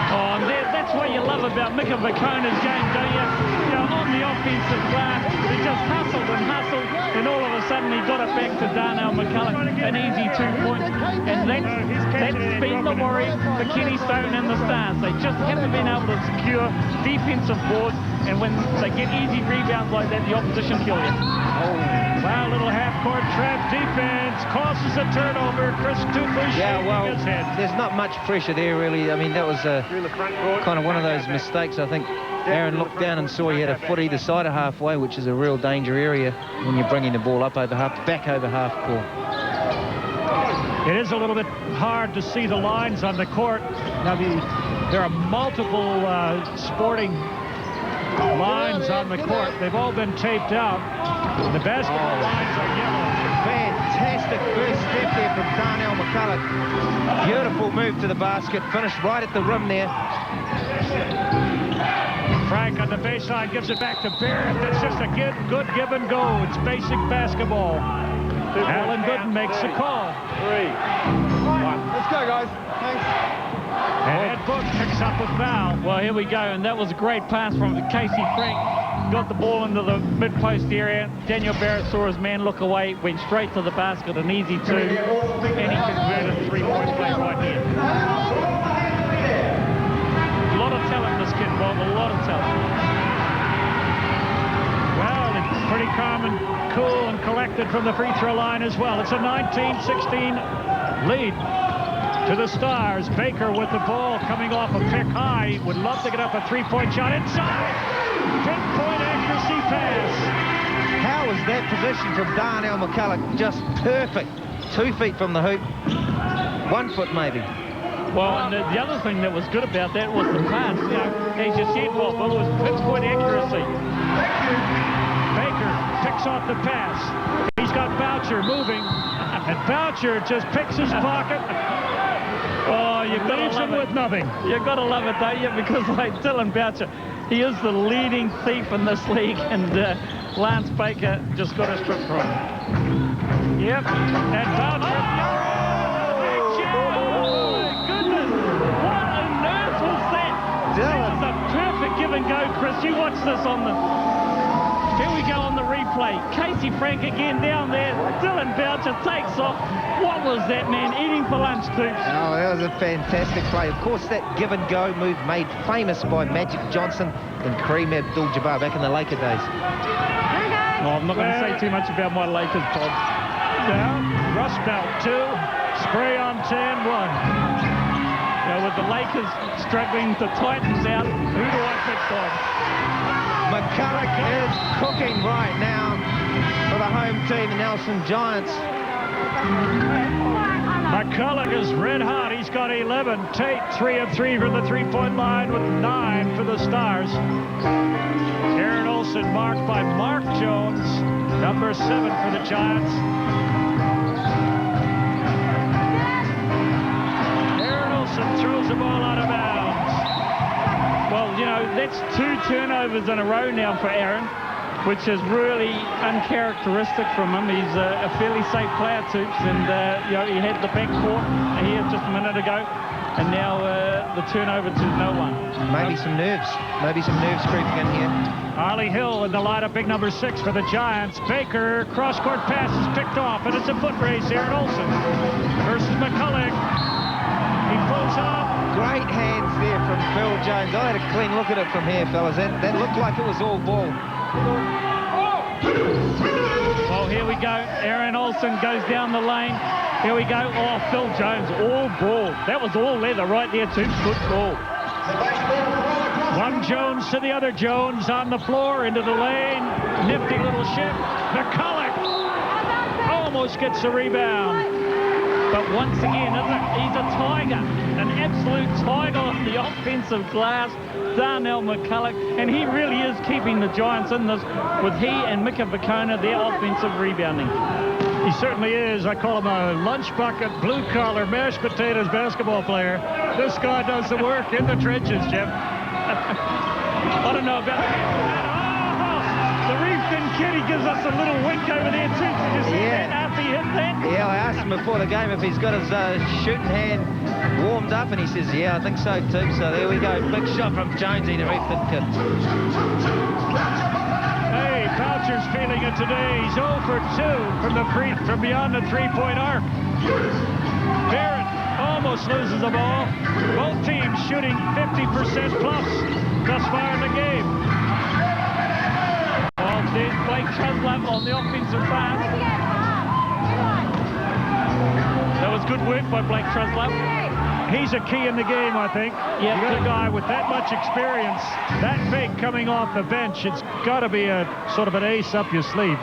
Oh, and that's what you love about Mika Vakona's game, don't you? You know, on the offensive glass, he just hustled, and all of a sudden he got it back to Darnell McCulloch, an easy 2 points. And that's been the worry for Kenny Stone and the Stars. They just haven't been able to secure defensive boards, and when they get easy rebounds like that, the opposition kill you. Wow, little half-court trap defense causes a turnover. Chris Tupu shaking his head. There's not much pressure there, really. I mean, that was kind of one of those mistakes. I think Aaron looked down and saw he had a foot either side of halfway, which is a real danger area when you're bringing the ball up over back over half court. It is a little bit hard to see the lines on the court. Now, there are multiple sporting lines on the court. They've all been taped out. The basketball lines are yellow. Fantastic first step there from Darnell McCulloch. Beautiful move to the basket. Finished right at the rim there. Frank on the baseline gives it back to Barrett. That's just a good give and go. It's basic basketball. Alan Gooden makes the call. 3, 1. Let's go, guys. Thanks. And Ed Book picks up a foul. Well, here we go, and that was a great pass from Casey Frank. Got the ball into the mid-post area. Daniel Barrett saw his man look away, went straight to the basket, an easy 2, and he converted a 3-point play right here. A lot of talent, this kid, Bob, a lot of talent. Well, it's pretty calm and cool and collected from the free throw line as well. It's a 19-16 lead to the Stars. Baker with the ball coming off a pick high. Would love to get up a 3-point shot inside. Pinpoint accuracy pass. How was that position from Darnell McCulloch? Just perfect. 2 feet from the hoop. 1 foot maybe. Well, and the other thing that was good about that was the pass. You know, as you said, Bob, well, it was pinpoint accuracy. Baker picks off the pass. He's got Boucher moving, and Boucher just picks his pocket. Oh, you leaves him with nothing. You've got to love it, don't you? Because like Dylan Boucher, he is the leading thief in this league, and Lance Baker just got a strip from him. Yep, and Boucher. Oh, my goodness! What on earth was that? That was a perfect give and go, Chris. You watch this on the... Here we go on the replay. Casey Frank again down there. Dylan Boucher takes off. What was that man eating for lunch, Toops? Oh, that was a fantastic play. Of course, that give-and-go move made famous by Magic Johnson and Kareem Abdul-Jabbar back in the Laker days. Oh, I'm not going to say too much about my Lakers, Bob. Down, Rust Belt 2, Spray on 10, 1. Now, with the Lakers struggling to tighten out, who do I pick, Bob? McCulloch is cooking right now for the home team, the Nelson Giants. McCulloch is red hot. He's got 11. Tate 3 of 3 from the three-point line with 9 for the Stars. Aaron Olsen marked by Mark Jones, number 7 for the Giants. Aaron Olsen throws the ball out of bounds. Well, you know, that's 2 turnovers in a row now for Aaron, which is really uncharacteristic from him. He's a fairly safe player, Toops, and you know, he had the backcourt here just a minute ago. And now the turnover to no one. Maybe some nerves creeping in here. Arlie Hill in the lineup, big number 6 for the Giants. Baker, cross-court pass is picked off, and it's a foot race. Aaron Olsen versus McCulloch. He pulls up. Great hands there from Phil Jones. I had a clean look at it from here, fellas. That looked like it was all ball. Well, here we go. Aaron Olsen goes down the lane. Here we go. Oh, Phil Jones, all ball. That was all leather right there too. Good ball. One Jones to the other Jones on the floor, into the lane. Nifty little shift. McCulloch almost gets the rebound. But once again, he's a tiger, an absolute tiger on the offensive glass, Darnell McCulloch, and he really is keeping the Giants in this with he and Mika Vakona, their offensive rebounding. He certainly is. I call him a lunch bucket, blue-collar, mashed potatoes basketball player. This guy does the work in the trenches, Jim. I don't know about the Reefton kid, he gives us a little wink over there too. Did you see that after he hit that? Yeah, I asked him before the game if he's got his shooting hand warmed up, and he says, yeah, I think so too. So there we go. Big shot from Jonesy, the Reefton kid. Hey, Poucher's feeling it today. He's 0 for 2 from beyond the three-point arc. Barrett almost loses the ball. Both teams shooting 50% plus thus far in the game. Well, there's Blake Truslove on the offensive pass. That was good work by Blake Truslove. He's a key in the game, I think. Yeah, you got a guy with that much experience, that big coming off the bench. It's got to be a sort of an ace up your sleeve.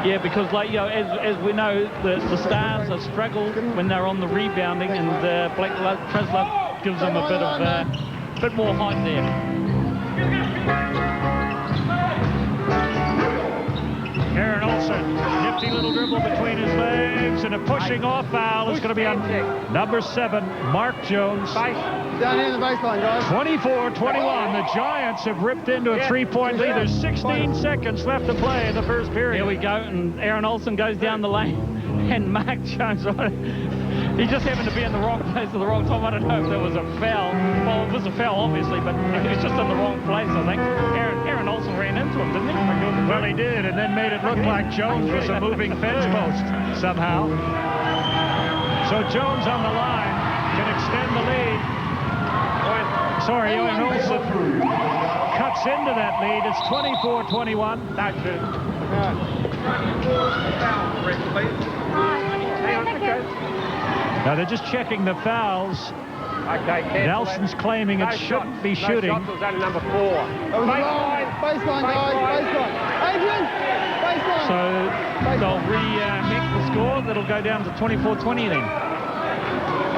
Yeah, because like as we know, the Stars have struggled when they're on the rebounding, and Blake Truslove gives them a bit more height there. Aaron Olsen, nifty little dribble between his legs, and a pushing off foul is going to be on number 7, Mark Jones. Down here in the baseline, guys. 24-21. The Giants have ripped into a three-point lead. There's 16 seconds left to play in the first period. Here we go, and Aaron Olsen goes down the lane, and Mark Jones, he just happened to be in the wrong place at the wrong time. I don't know if there was a foul. Well, it was a foul, obviously, but he was just in the wrong place, I think. Aaron Olsen ran into him, didn't he? Well, he did, and then made it look like Jones was a moving fence post somehow. So Jones on the line can extend the lead. Sorry, Aaron Olsen cuts into that lead. It's 24-21. That's it. Now they're just checking the fouls. Nelson's claiming it shouldn't be shooting. That was number 4. Baseline, guys, baseline. Adrian, baseline. So they'll re-hack the score. That'll go down to 24-20 then.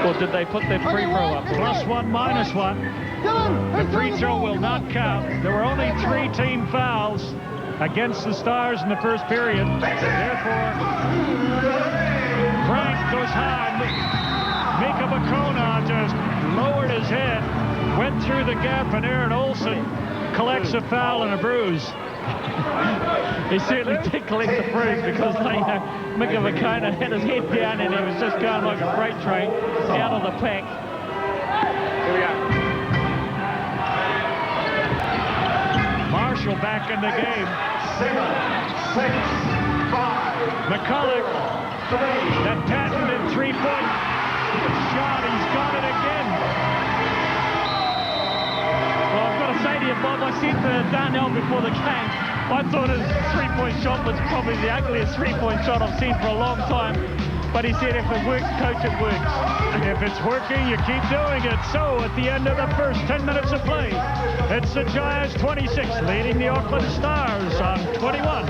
Or did they put their free throw up? +1, -1. The free throw will not count. There were only 3 team fouls against the Stars in the first period. Therefore, Frank goes high. Mika Vakona just lowered his head, went through the gap, and Aaron Olsen collects a foul and a bruise. He certainly did collect the bruise, because Mika Vakona had his head down and he was just going like a freight train out of the pack. Here we go. Marshall back in the game. 7, 6, 5. McCulloch, that patented three-point shot, he's got it again. Well, I've got to say to you, Bob, I said to Darnell before the game, I thought his three-point shot was probably the ugliest three-point shot I've seen for a long time. But he said if it works, coach, it works. If it's working, you keep doing it. So at the end of the first 10 minutes of play, it's the Giants 26 leading the Auckland Stars on 21.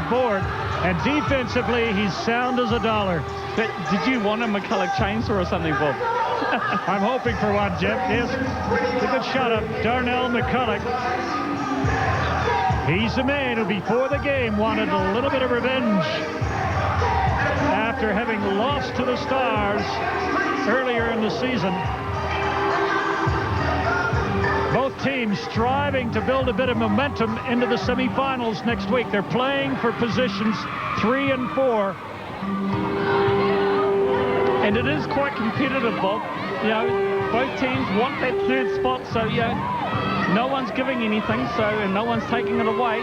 Board, and defensively, he's sound as a dollar. Did you want a McCulloch chainsaw or something, Bob? I'm hoping for one, Jeff. Yes, it's a good shot up. Darnell McCulloch. He's the man who, before the game, wanted a little bit of revenge after having lost to the Stars earlier in the season. Both teams striving to build a bit of momentum into the semifinals next week. They're playing for positions 3 and 4. And it is quite competitive, Bob. You know, both teams want that third spot, so, you know, no one's giving anything, so, and no one's taking it away.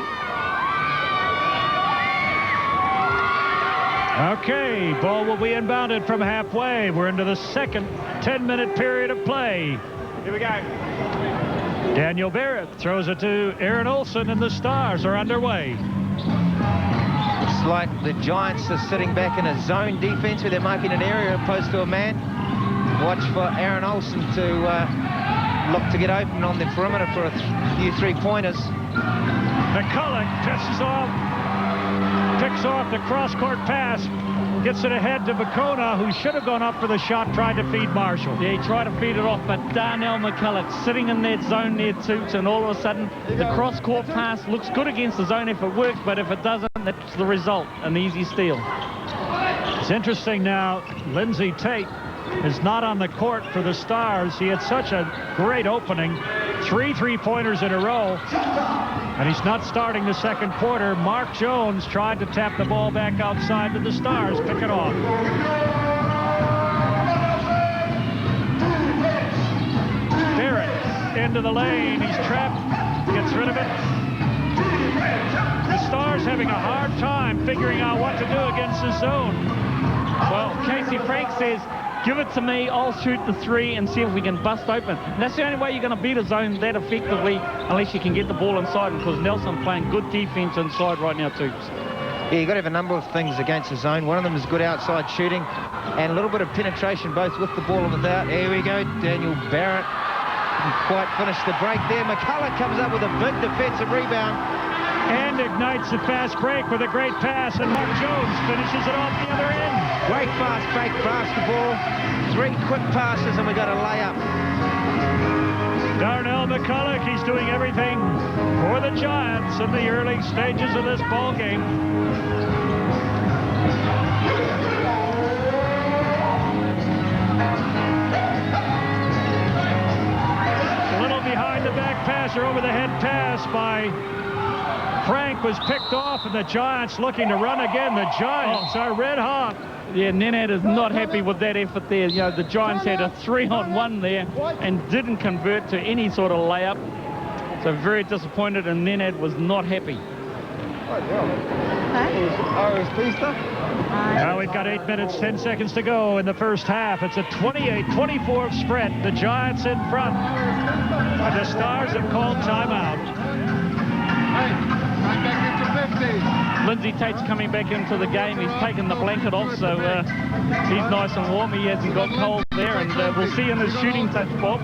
Okay, ball will be inbounded from halfway. We're into the second 10-minute period of play. Here we go. Daniel Barrett throws it to Aaron Olson, and the Stars are underway. It's like the Giants are sitting back in a zone defense where they're marking an area opposed to a man. Watch for Aaron Olson to look to get open on the perimeter for a few three-pointers. McCulloch picks off the cross-court pass, gets it ahead to Bacona, who should have gone up for the shot, tried to feed Marshall. Yeah, he tried to feed it off, but Darnell McCulloch sitting in that zone there too, and all of a sudden the cross-court pass looks good against the zone if it works, but if it doesn't, that's the result, an easy steal. It's interesting now, Lindsay Tate is not on the court for the Stars. He had such a great opening, 3 3-pointers in a row, and he's not starting the second quarter. Mark Jones tried to tap the ball back outside to the Stars. Pick it off. Barrett into the lane. He's trapped. Gets rid of it. The Stars having a hard time figuring out what to do against the zone. Well, Casey Frank says, give it to me, I'll shoot the 3 and see if we can bust open. And that's the only way you're going to beat a zone that effectively, unless you can get the ball inside, because Nelson playing good defense inside right now too. Yeah, you've got to have a number of things against the zone. One of them is good outside shooting and a little bit of penetration, both with the ball and without. Here we go, Daniel Barrett didn't quite finish the break there. McCulloch comes up with a big defensive rebound. And ignites the fast break with a great pass, and Mark Jones finishes it off the other end. Great fast break basketball. 3 quick passes, and we got a layup. Darnell McCulloch, he's doing everything for the Giants in the early stages of this ball game. A little behind the back pass or over the head pass by Frank was picked off, and the Giants looking to run again. The Giants are red hot. Yeah, Nenad is not happy with that effort there. You know, the Giants had a 3-on-1 there and didn't convert to any sort of layup. So very disappointed, and Nenad was not happy. Now we've got 8 minutes, 10 seconds to go in the first half. It's a 28-24 spread. The Giants in front. The Stars have called timeout. Lindsay Tate's coming back into the game. He's taken the blanket off, so he's nice and warm. He hasn't got cold there, and we'll see in his shooting touch, Bob.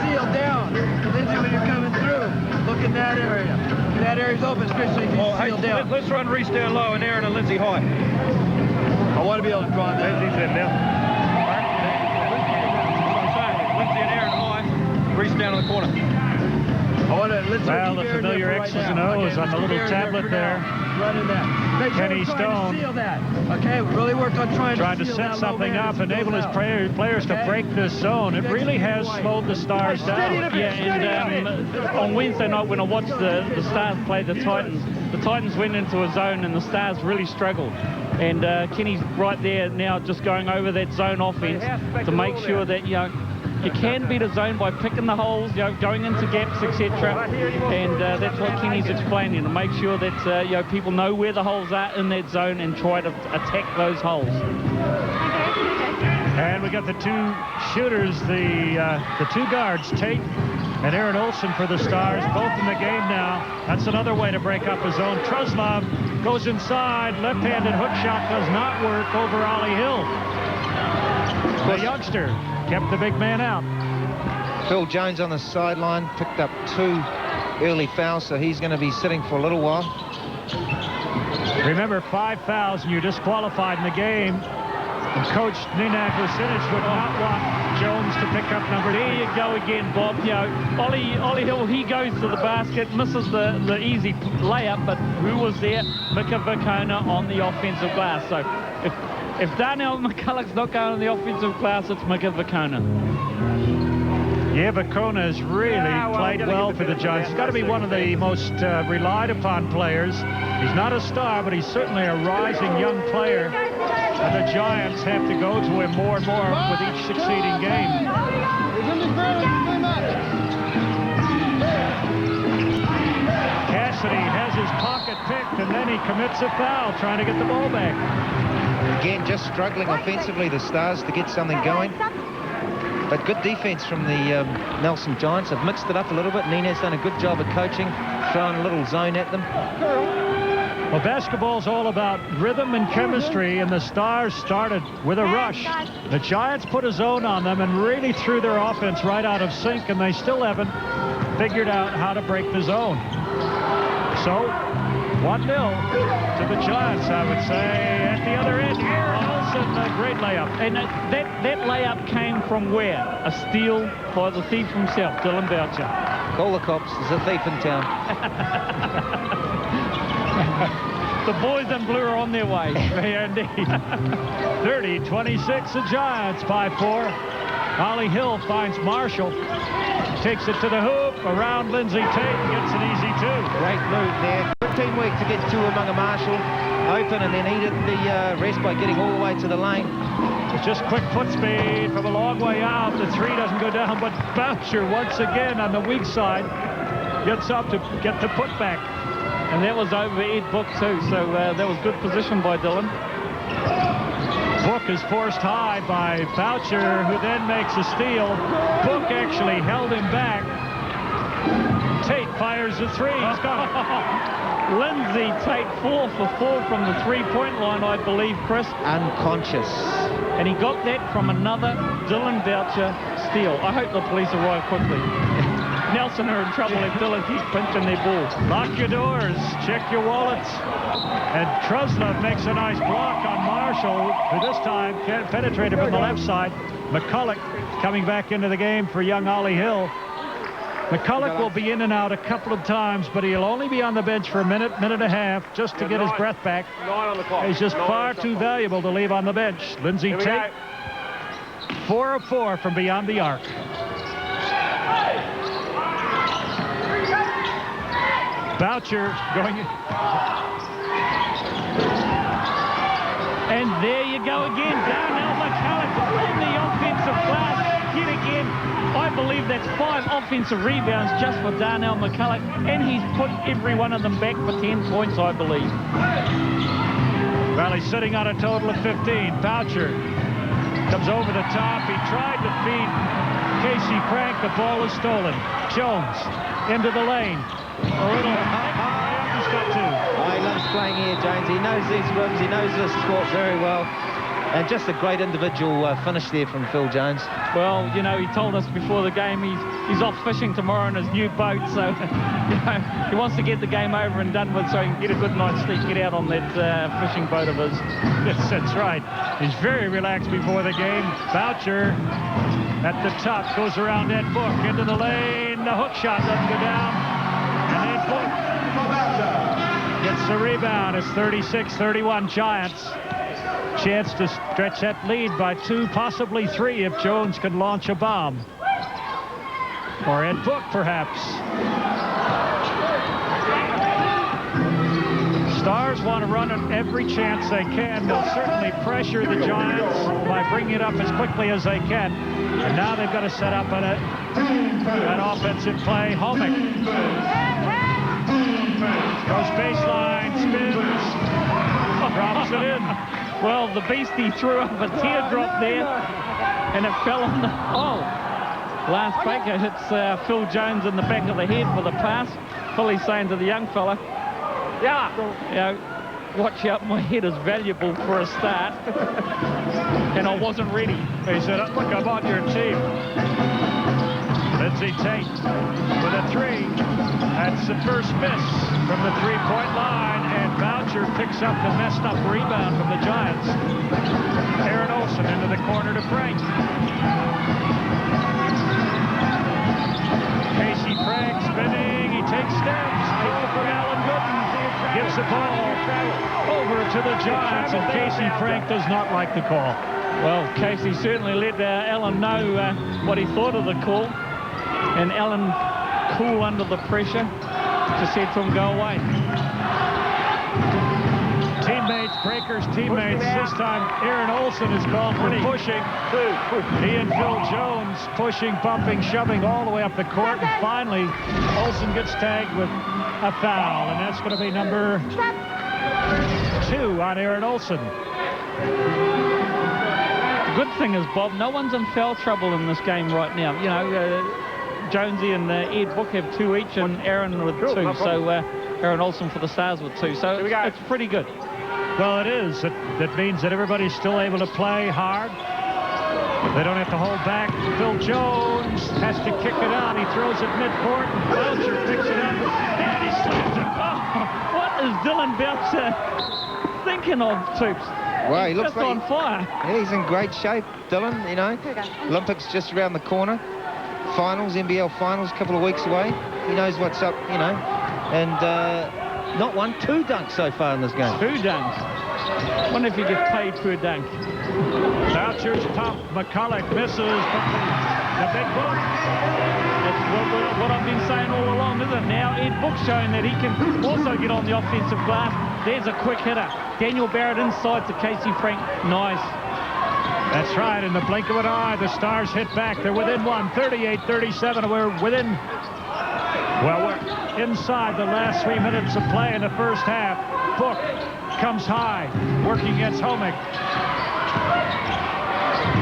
Seal down. Lindsay, when you're coming through, look in that area. That area's open, especially if you seal down. Let's run Reese down low and Aaron and Lindsay high. I want to be able to draw that. Lindsay's in now. Reese down in the corner. Well, the familiar X's and O's on the little tablet there. Running that. Make sure Kenny Stone seal that. Okay, we really worked on trying to set something up, enable his players to break this zone. It really has slowed the Stars down. Yeah, and on Wednesday night when I watched the Stars play the Titans went into a zone and the Stars really struggled. And Kenny's right there now just going over that zone offense to make sure that, you know, you can beat a zone by picking the holes, you know, going into gaps, etc. And that's what Kenny's explaining, to make sure that you know, people know where the holes are in that zone and try to attack those holes. And we got the 2 shooters, the 2 guards, Tate and Aaron Olson for the Stars, both in the game now. That's another way to break up a zone. Truslov goes inside, left-handed hook shot does not work over Ollie Hill. The youngster kept the big man out. Phil Jones on the sideline picked up 2 early fouls, so he's going to be sitting for a little while. Remember, 5 fouls and you're disqualified in the game. And Coach Nenad Vucinic would not want Jones to pick up number 2. There you go again, Bob. You know, Ollie Hill, he goes to the basket, misses the easy layup, but who was there? Mika Vakona on the offensive glass. So If Darnell McCulloch's not going in the offensive class, it's McVicona. Yeah, Vicona has really played well for the Giants. He's got to be one of the most relied upon players. He's not a star, but he's certainly a rising young player. And the Giants have to go to him more and more with each succeeding game. Cassidy has his pocket picked, and then he commits a foul trying to get the ball back. Again, just struggling offensively, the Stars, to get something going. But good defense from the Nelson Giants. Have mixed it up a little bit. Nina's done a good job of coaching, throwing a little zone at them. Well, basketball's all about rhythm and chemistry, and the Stars started with a rush. The Giants put a zone on them and really threw their offense right out of sync, and they still haven't figured out how to break the zone. So, 1-0 to the Giants, I would say. At the other end, Aaron Olsen, a great layup. And that layup came from where? A steal by the thief himself, Dylan Boucher. Call the cops, there's a thief in town. The boys in blue are on their way. They indeed. 30-26, the Giants by 4. Ollie Hill finds Marshall. Takes it to the hoop, around Lindsay Tate, gets an easy 2. Great move there. Good teamwork to get 2 among a Marshall. Open, and then he did the rest by getting all the way to the lane. It's just quick foot speed from a long way out. The 3 doesn't go down, but Boucher once again on the weak side gets up to get the putback. And that was over Ed Book too, so that was good position by Dylan. Book is forced high by Boucher, who then makes a steal. Book actually held him back. Tate fires a 3. He's got it. Lindsay Tate 4 for 4 from the 3-point line, I believe, Chris. Unconscious. And he got that from another Dylan Boucher steal. I hope the police arrive quickly. Nelson are in trouble if Dylan keeps pinching their ball. Lock your doors, check your wallets. And Truslove makes a nice block on Marshall, who this time penetrated from the left side. McCulloch coming back into the game for young Ollie Hill. McCulloch will be in and out a couple of times, but he'll only be on the bench for a minute, minute and a half, just to get his breath back. He's just far too valuable to leave on the bench. Lindsay Tate, 4 of 4 from beyond the arc. Boucher going. And there you go again. Darnell McCulloch on the offensive glass yet again. I believe that's 5 offensive rebounds just for Darnell McCulloch, and he's put every one of them back for 10 points, I believe. Well, he's sitting on a total of 15. Boucher comes over the top. He tried to feed Casey Frank. The ball is stolen. Jones into the lane. A little. He's got 2. Oh, he loves playing here, James. He knows these rooms. He knows this sport very well. And just a great individual finish there from Phil Jones. Well, you know, he told us before the game he's off fishing tomorrow in his new boat, so you know, he wants to get the game over and done with so he can get a good night's sleep, get out on that fishing boat of his. Yes, that's right. He's very relaxed before the game. Boucher at the top goes around Ed Book into the lane. The hook shot doesn't go down. And Ed Book gets the rebound. It's 36-31 Giants. Chance to stretch that lead by 2, possibly 3 if Jones can launch a bomb. Or Ed Book, perhaps. Stars want to run it every chance they can. They'll certainly pressure the Giants by bringing it up as quickly as they can. And now they've got to set up an offensive play. Homick goes baseline, spins, drops it in. Well, the Beastie threw up a teardrop there, and it fell on the... Oh! Last Baker hits Phil Jones in the back of the head with a pass. Philly's saying to the young fella, you know, watch out, my head is valuable for a start. And I wasn't ready. He said, look, I'm on your team. Lindsay Tate with a 3. That's the first miss from the 3-point line, and Boucher picks up the messed up rebound from the Giants. Aaron Olsen into the corner to Frank. Casey Frank spinning. He takes steps. Goal from Alan Gooden. Gives the ball over to the Giants, and Casey Frank does not like the call. Well, Casey certainly let Alan know what he thought of the call. And Alan, cool under the pressure, just said to him, go away. Teammates, Breakers teammates. This time, Aaron Olson is called for pushing. He and Phil Jones pushing, bumping, shoving all the way up the court. And finally, Olson gets tagged with a foul. And that's going to be number 2 on Aaron Olson. The good thing is, Bob, no one's in foul trouble in this game right now. You know, Jonesy and Ed Book have 2 each, and Aaron with 2. So Aaron Olson for the Stars with 2. So it's pretty good. Well, it is. That means that everybody's still able to play hard. They don't have to hold back. Phil Jones has to kick it out. He throws it midcourt, and Boucher picks it up, and he slams it. Oh, what is Dylan Boucher thinking of, Toops? Well, he looks just like on fire. Yeah, he's in great shape, Dylan, you know. Olympics just around the corner. Finals, NBL finals, a couple of weeks away. He knows what's up, you know. And not 1, 2 dunks so far in this game. 2 dunks. Wonder if he gets paid per dunk. Boucher's top. McCulloch misses, but the big book. That's what I've been saying all along, isn't it? Now Ed Book's showing that he can also get on the offensive glass. There's a quick hitter. Daniel Barrett inside to Casey Frank. Nice. That's right. In the blink of an eye, the Stars hit back. They're within 1, 38-37. We're within... Well, we're inside the last 3 minutes of play in the first half. Book comes high, working against Homick.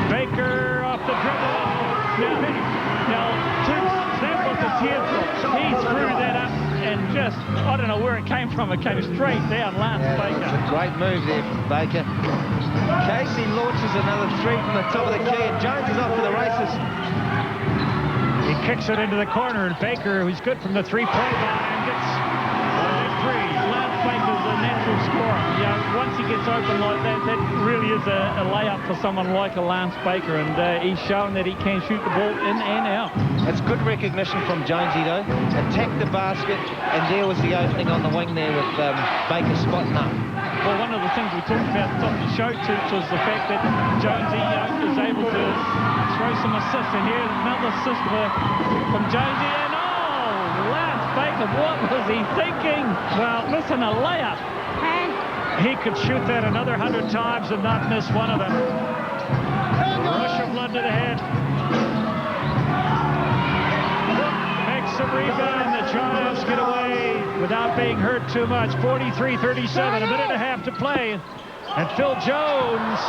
Baker off the dribble. Now, that's what the tears. He screwed that up and just, I don't know where it came from. It came straight down Lance Baker. It's a great move there from Baker. Casey launches another 3 from the top of the key, and Jones is off to the races. He kicks it into the corner, and Baker, who's good from the three-point line, gets a big 3. Lance Baker's a natural scorer. You know, once he gets open like that, that really is a layup for someone like a Lance Baker, and he's shown that he can shoot the ball in and out. That's good recognition from Jonesy, though. Attacked the basket, and there was the opening on the wing there with Baker spotting up. Well, one of the things we talked about at the top of the show, too, was the fact that Jonesy is able to throw some assists. And here's another assist from Jonesy. And Lance Baker, what was he thinking? Well, listen, a layup. He could shoot that another 100 times and not miss one of them. Rush of blood to the head. Makes a rebound. The Giants get away without being hurt too much. 43-37, a minute and a half to play. And Phil Jones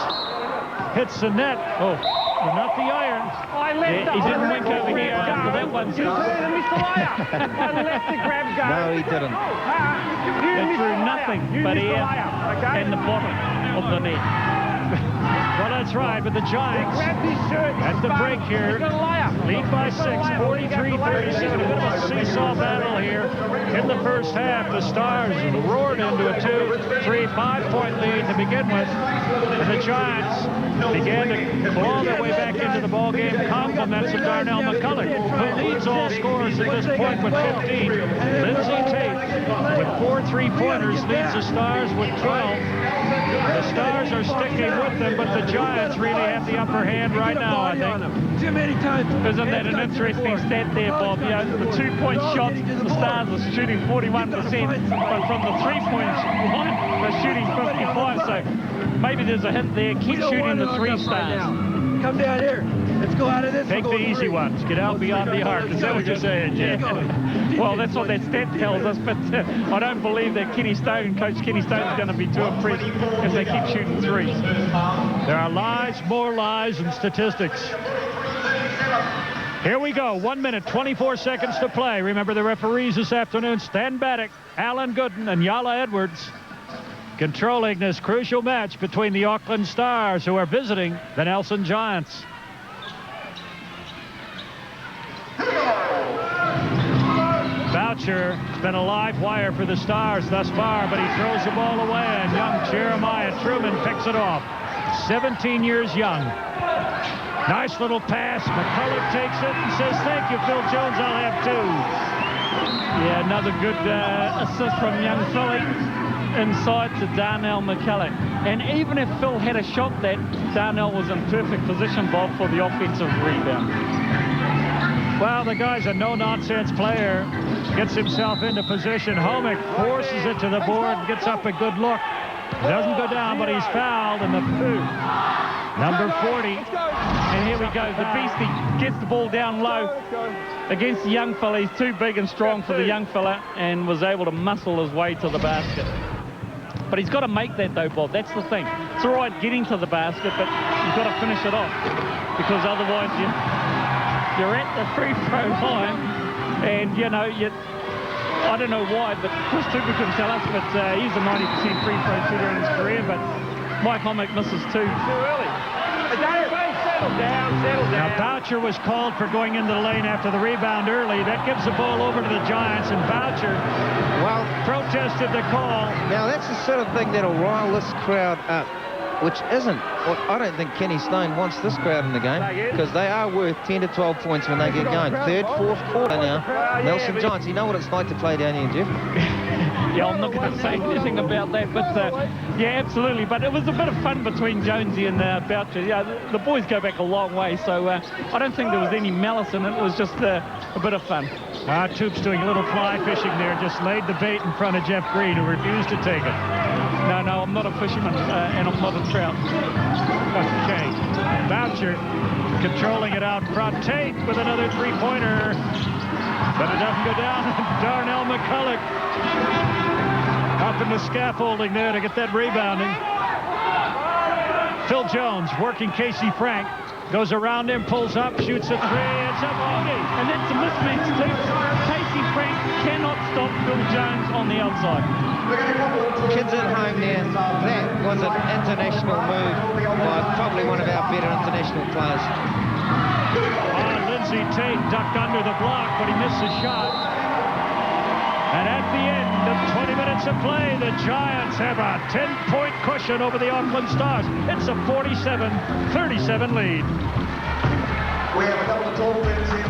hits the net. Oh, but not the iron. He didn't wink over here after that one. No, he didn't. It threw nothing but air and the bottom of the net. Well, that's right, but the Giants at the break here lead by 6, 43-37. A bit of a seesaw battle here in the first half. The Stars roared into a 2, 3, 5-point lead to begin with. And the Giants began to claw their way back into the ballgame. Compliments of Darnell McCulloch, who leads all scorers at this point with 15. Lindsey Tate with 4 3-pointers leads the Stars with 12. The Stars are sticking with them, but the Giants really have the upper hand right now, I think. Too many times. Isn't that an interesting stat there, Bob? You know, the 2-point shots, the Stars are shooting 41%, but from the 3-point line, they're shooting 55%. So maybe there's a hint there. Keep shooting the 3 Stars. Come down here. Let's go out of this. Take the easy ones. Get out beyond the arc. Is that what you're saying, Jim? Well, that's what that stat tells us, but I don't believe that Coach Kenny Stone is going to be too impressed if they keep shooting 3s. There are lies, more lies, and statistics. Here we go. 1 minute, 24 seconds to play. Remember the referees this afternoon, Stan Baddock, Alan Gooden, and Yala Edwards, controlling this crucial match between the Auckland Stars, who are visiting the Nelson Giants. Boucher has been a live wire for the Stars thus far, but he throws the ball away, and young Jeremiah Truman picks it off. 17 years young. Nice little pass. McCulloch takes it and says, "Thank you, Phil Jones. I'll have 2. Yeah, another good assist from young Philly. inside to Darnell McCulloch. And even if Phil had a shot, that Darnell was in perfect position, Bob, for the offensive rebound. Well, the guy's a no-nonsense player. Gets himself into position. Homick forces it to the board, gets up a good look. Doesn't go down, but he's fouled in the poo. Number 40. And here we go. The Beastie gets the ball down low against the young fella. He's too big and strong for the young fella and was able to muscle his way to the basket. But he's got to make that, though, Bob. That's the thing. It's all right getting to the basket, but you've got to finish it off, because otherwise you're at the free throw line, and, you know, I don't know why, but Chris Tuber can tell us, but he's a 90% free throw shooter in his career, but Mike Homick misses 2. Too early. Settle down. Now, Boucher was called for going into the lane after the rebound early. That gives the ball over to the Giants, and Boucher, well, protested the call. Now, that's the sort of thing that'll rile this crowd up, which isn't. Well, I don't think Kenny Stone wants this crowd in the game, because they are worth 10 to 12 points when they get going. Third, fourth quarter now. Nelson Giants, you know what it's like to play down here, Jeff? Yeah, I'm not going to say anything about that, but yeah, absolutely. But it was a bit of fun between Jonesy and Boucher. Yeah, the boys go back a long way, so I don't think there was any malice in it. It was just a bit of fun. Toop's doing a little fly fishing there, just laid the bait in front of Jeff Green, who refused to take it. No, I'm not a fisherman, and I'm not a trout. Okay. Boucher controlling it out front. Tate with another three-pointer. But it doesn't go down. Darnell McCulloch up in the scaffolding there to get that rebounding. Phil Jones working Casey Frank. Goes around him, pulls up, shoots a 3. It's up Odie. And that's a mismatch too. Casey Frank cannot stop Phil Jones on the outside. Kids at home there. That was an international move by probably one of our better international players. Lindsay Tate ducked under the block, but he missed the shot. And at the end of 20 minutes of play, the Giants have a 10-point cushion over the Auckland Stars. It's a 47-37 lead. We have a couple of tall pins here.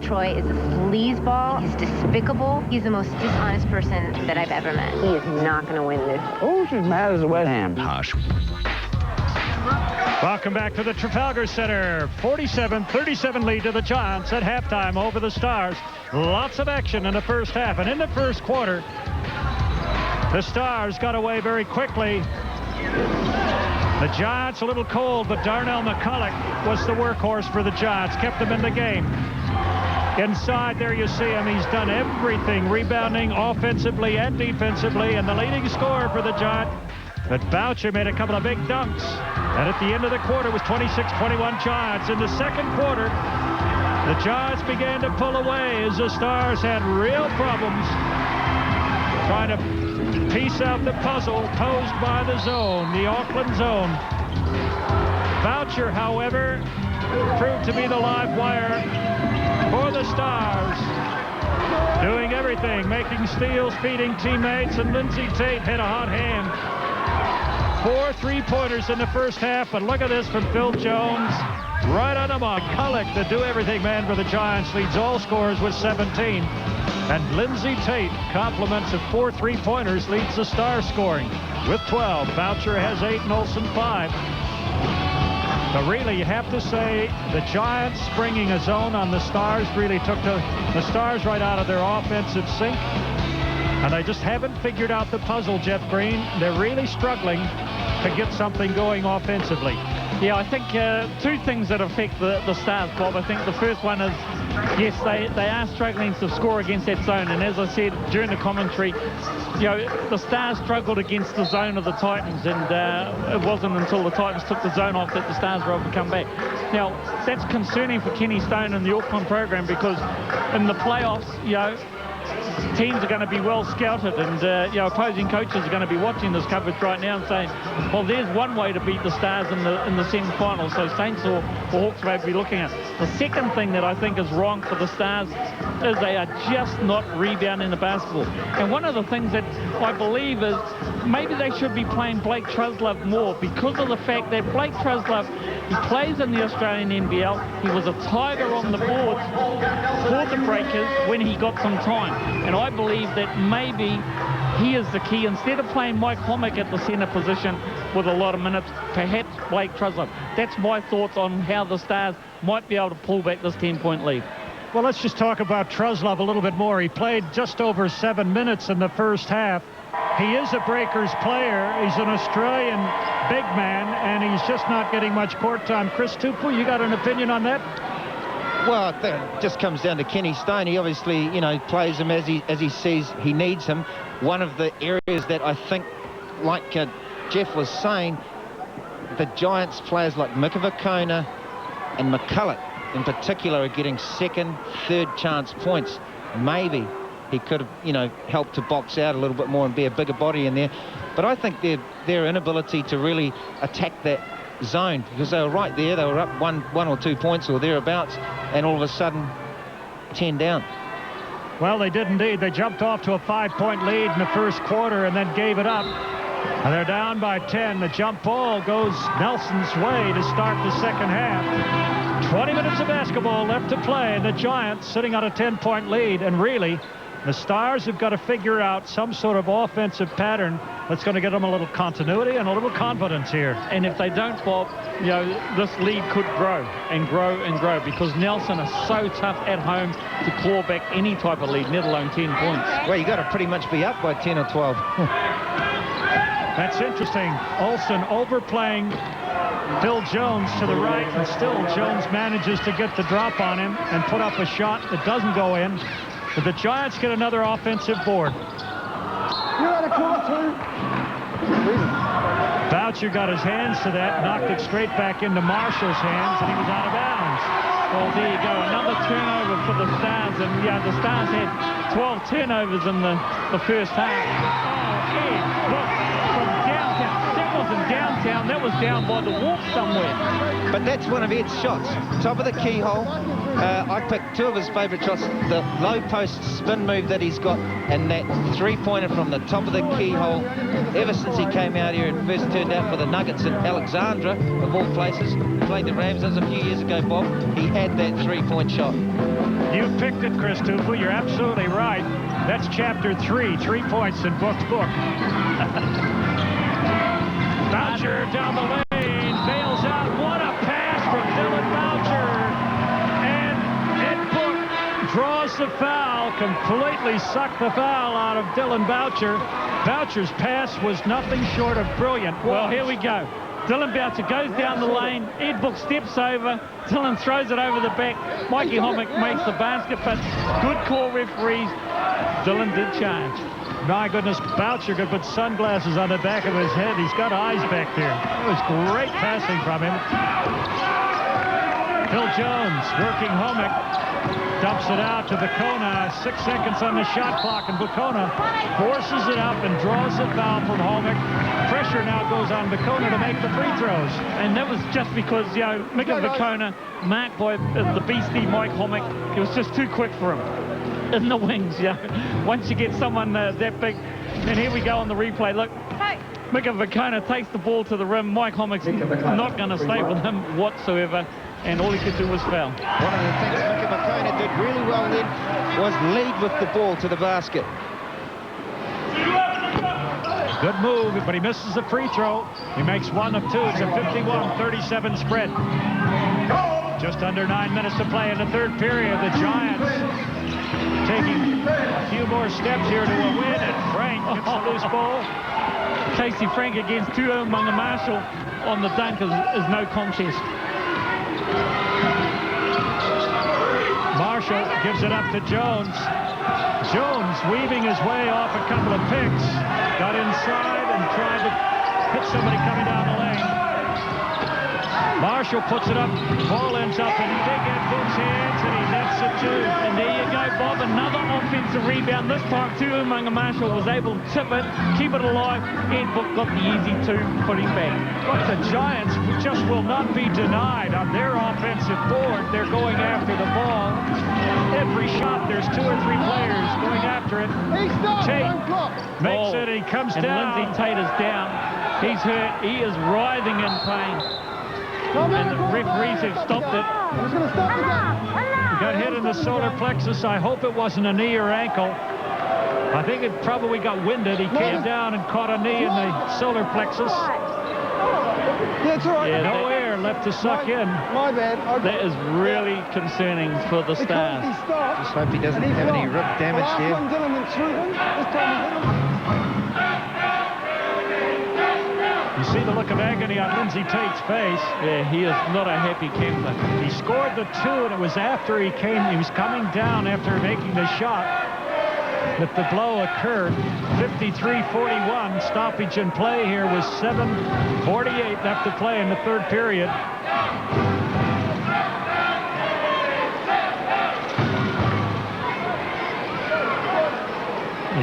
Troy is a sleazeball. He's despicable. He's the most dishonest person that I've ever met. He is not going to win this. Oh, she's mad as a wet ham. Harsh. Welcome back to the Trafalgar Center. 47-37 lead to the Giants at halftime over the Stars. Lots of action in the first half. And in the first quarter, the Stars got away very quickly. The Giants a little cold, but Darnell McCulloch was the workhorse for the Giants. Kept them in the game. Inside there you see him. He's done everything, rebounding offensively and defensively, and the leading scorer for the Giants. But Boucher made a couple of big dunks. And at the end of the quarter was 26-21 Giants. In the second quarter, the Giants began to pull away as the Stars had real problems trying to piece out the puzzle posed by the zone, the Auckland zone. Boucher, however, proved to be the live wire for the Stars. Doing everything, making steals, feeding teammates, and Lindsay Tate had a hot hand. 4 3-pointers in the first half, but look at this from Phil Jones. Right on the mark. McCulloch, the do-everything man for the Giants, leads all scorers with 17. And Lindsay Tate, compliments of 4 3-pointers, leads the Stars scoring with 12. Boucher has 8 and Olsen 5. But really, you have to say the Giants springing a zone on the Stars really took the Stars right out of their offensive sync. And they just haven't figured out the puzzle, Jeff Green. They're really struggling to get something going offensively. Yeah, I think 2 things that affect the Stars, Bob. I think the first one is, yes, they are struggling to score against that zone. And as I said during the commentary, you know, the Stars struggled against the zone of the Titans. And it wasn't until the Titans took the zone off that the Stars were able to come back. Now, that's concerning for Kenny Stone and the Auckland program, because in the playoffs, you know, teams are going to be well scouted, and you know, opposing coaches are going to be watching this coverage right now and saying, well, there's one way to beat the Stars in the semi-finals. So Saints or Hawks may be looking at. The second thing that I think is wrong for the Stars is they are just not rebounding the basketball. And one of the things that I believe is maybe they should be playing Blake Truslove more because of the fact that Blake Truslove, he plays in the Australian NBL. He was a tiger on the boards for the Breakers when he got some time. And I believe that maybe he is the key. Instead of playing Mike Hommick at the centre position with a lot of minutes, perhaps Blake Truslove. That's my thoughts on how the Stars might be able to pull back this 10-point lead. Well, let's just talk about Truslove a little bit more. He played just over 7 minutes in the first half. He is a Breakers player. He's an Australian big man, and he's just not getting much court time. Chris Tupou, you got an opinion on that? Well, I think it just comes down to Kenny Stone. He obviously, you know, plays him as he sees he needs him. One of the areas that I think, like Jeff was saying, the Giants players like Mikavakona and McCulloch in particular are getting second, third chance points. Maybe he could have, you know, helped to box out a little bit more and be a bigger body in there. But I think their inability to really attack that zone, because they were right there, they were up one or 2 points or thereabouts, and all of a sudden 10 down. Well, they did indeed. They jumped off to a 5-point lead in the first quarter and then gave it up. And they're down by 10. The jump ball goes Nelson's way to start the second half. 20 minutes of basketball left to play, and the Giants sitting on a 10-point lead. And really, the Stars have got to figure out some sort of offensive pattern that's going to get them a little continuity and a little confidence here. And if they don't, Bob, you know, this lead could grow and grow and grow, because Nelson is so tough at home to claw back any type of lead, let alone 10 points. Well, you got to pretty much be up by 10 or 12. That's interesting. Olsen overplaying Phil Jones to the right, and still Jones manages to get the drop on him and put up a shot that doesn't go in. But the Giants get another offensive board. Boucher got his hands to that, knocked it straight back into Marshall's hands, and he was out of bounds. Well, there you go, another turnover for the Stars, and yeah, the Stars had 12 turnovers in the first half. Oh, Ed, look, from downtown. That wasn't downtown, that was down by the wharf somewhere. But that's one of Ed's shots, top of the keyhole. I picked two of his favourite shots, the low post spin move that he's got, and that three-pointer from the top of the keyhole. Ever since he came out here and first turned out for the Nuggets in Alexandra, of all places, played the Rams, that was a few years ago, Bob, he had that three-point shot. You picked it, Chris Tupou. You're absolutely right. That's chapter 3, 3 points in Book's book. Boucher down the lane, bails out. What a pass from Dylan Boucher. And Ed Book draws the foul, completely sucked the foul out of Dylan Boucher. Boucher's pass was nothing short of brilliant. Well, here we go. Dylan Boucher goes down the lane. Ed Book steps over. Dylan throws it over the back. Mikey Hommick makes the basket, but good call, referees. Dylan did charge. My goodness, Boucher could put sunglasses on the back of his head. He's got eyes back there. It was great passing from him. Phil Jones working Hommick. Dumps it out to Bacona. 6 seconds on the shot clock, and Bacona forces it up and draws the foul from Hommick. Pressure now goes on Bacona to make the free throws. And that was just because, you know, Mika Bacona, marked by the beastie Mike Hommick, it was just too quick for him in the wings, you know. Once you get someone that big, and here we go on the replay. Look, Mika Bacona takes the ball to the rim. Mike Hommick's not going to stay with him whatsoever, and all he could do was foul. One of the things Mika Bacona did really well then was lead with the ball to the basket. Good move, but he misses the free throw. He makes 1 of 2. It's a 51-37 spread. Just under 9 minutes to play in the third period. The Giants taking a few more steps here to a win, and Frank gets a loose ball. Casey Frank against Tuamanga Marshall on the dunk is no contest. Marshall gives it up to Jones. Jones weaving his way off a couple of picks. Got inside and tried to hit somebody coming down the lane. Marshall puts it up. Ball ends up in Big Ed Book's hands, and he nets it too. And there you go, Bob. Another offensive rebound. This time, too, Umunga Marshall was able to tip it, keep it alive. Ed Book got the easy 2, putting back. But the Giants just will not be denied on their offensive board. They're going after the ball. Every shot, there's 2 or 3 players going after it. Tate makes it, and he comes and down. Lindsay Tate is down. He's hurt. He is writhing in pain. And the referees have stopped it. He got hit in the solar plexus. I hope it wasn't a knee or ankle. I think it probably got winded. He came down and caught a knee in the solar plexus. Yeah, it's all right. Yeah, no air left to suck in. My bad. That is really concerning for the Stars. Just hope he doesn't have any rib damage there. You see the look of agony on Lindsay Tate's face. Yeah, he is not a happy camper. He scored the 2, and it was after he was coming down after making the shot that the blow occurred. 53-41. Stoppage in play here was 7:48 left to play in the 3rd period.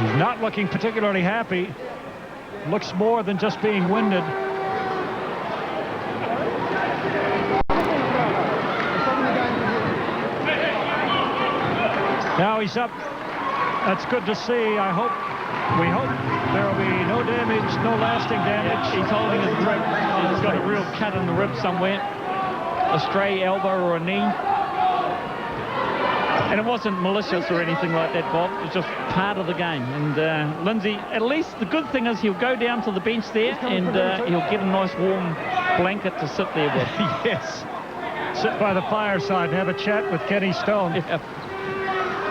He's not looking particularly happy. Looks more than just being winded. Now he's up. That's good to see. We hope there will be no damage, no lasting damage. He's holding his rib. He's got a real cut in the rib somewhere. A stray elbow or a knee. And it wasn't malicious or anything like that, Bob. It was just part of the game. And Lindsay, at least the good thing is he'll go down to the bench there and he'll get a nice warm blanket to sit there with. Yes. Sit by the fireside and have a chat with Kenny Stone. Yeah.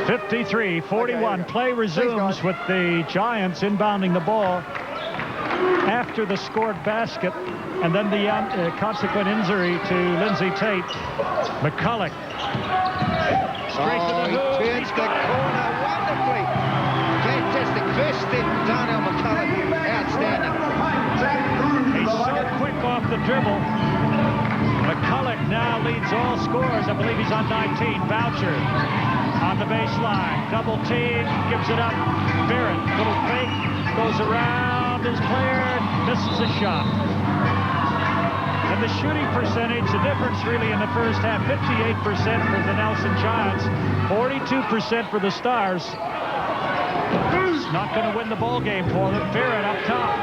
53-41. Play resumes with the Giants inbounding the ball after the scored basket, and then the consequent injury to Lindsay Tate. McCulloch. Straight to the hoop. He turns the corner wonderfully. Fantastic. First step, Darnell McCulloch. Outstanding. He's so quick off the dribble. McCulloch now leads all scorers. I believe he's on 19. Boucher on the baseline. Double team. Gives it up. Barrett. Little fake. Goes around his player. Misses a shot. And the shooting percentage, the difference really in the first half, 58% for the Nelson Giants, 42% for the Stars. It's not going to win the ball game for them. Barrett up top.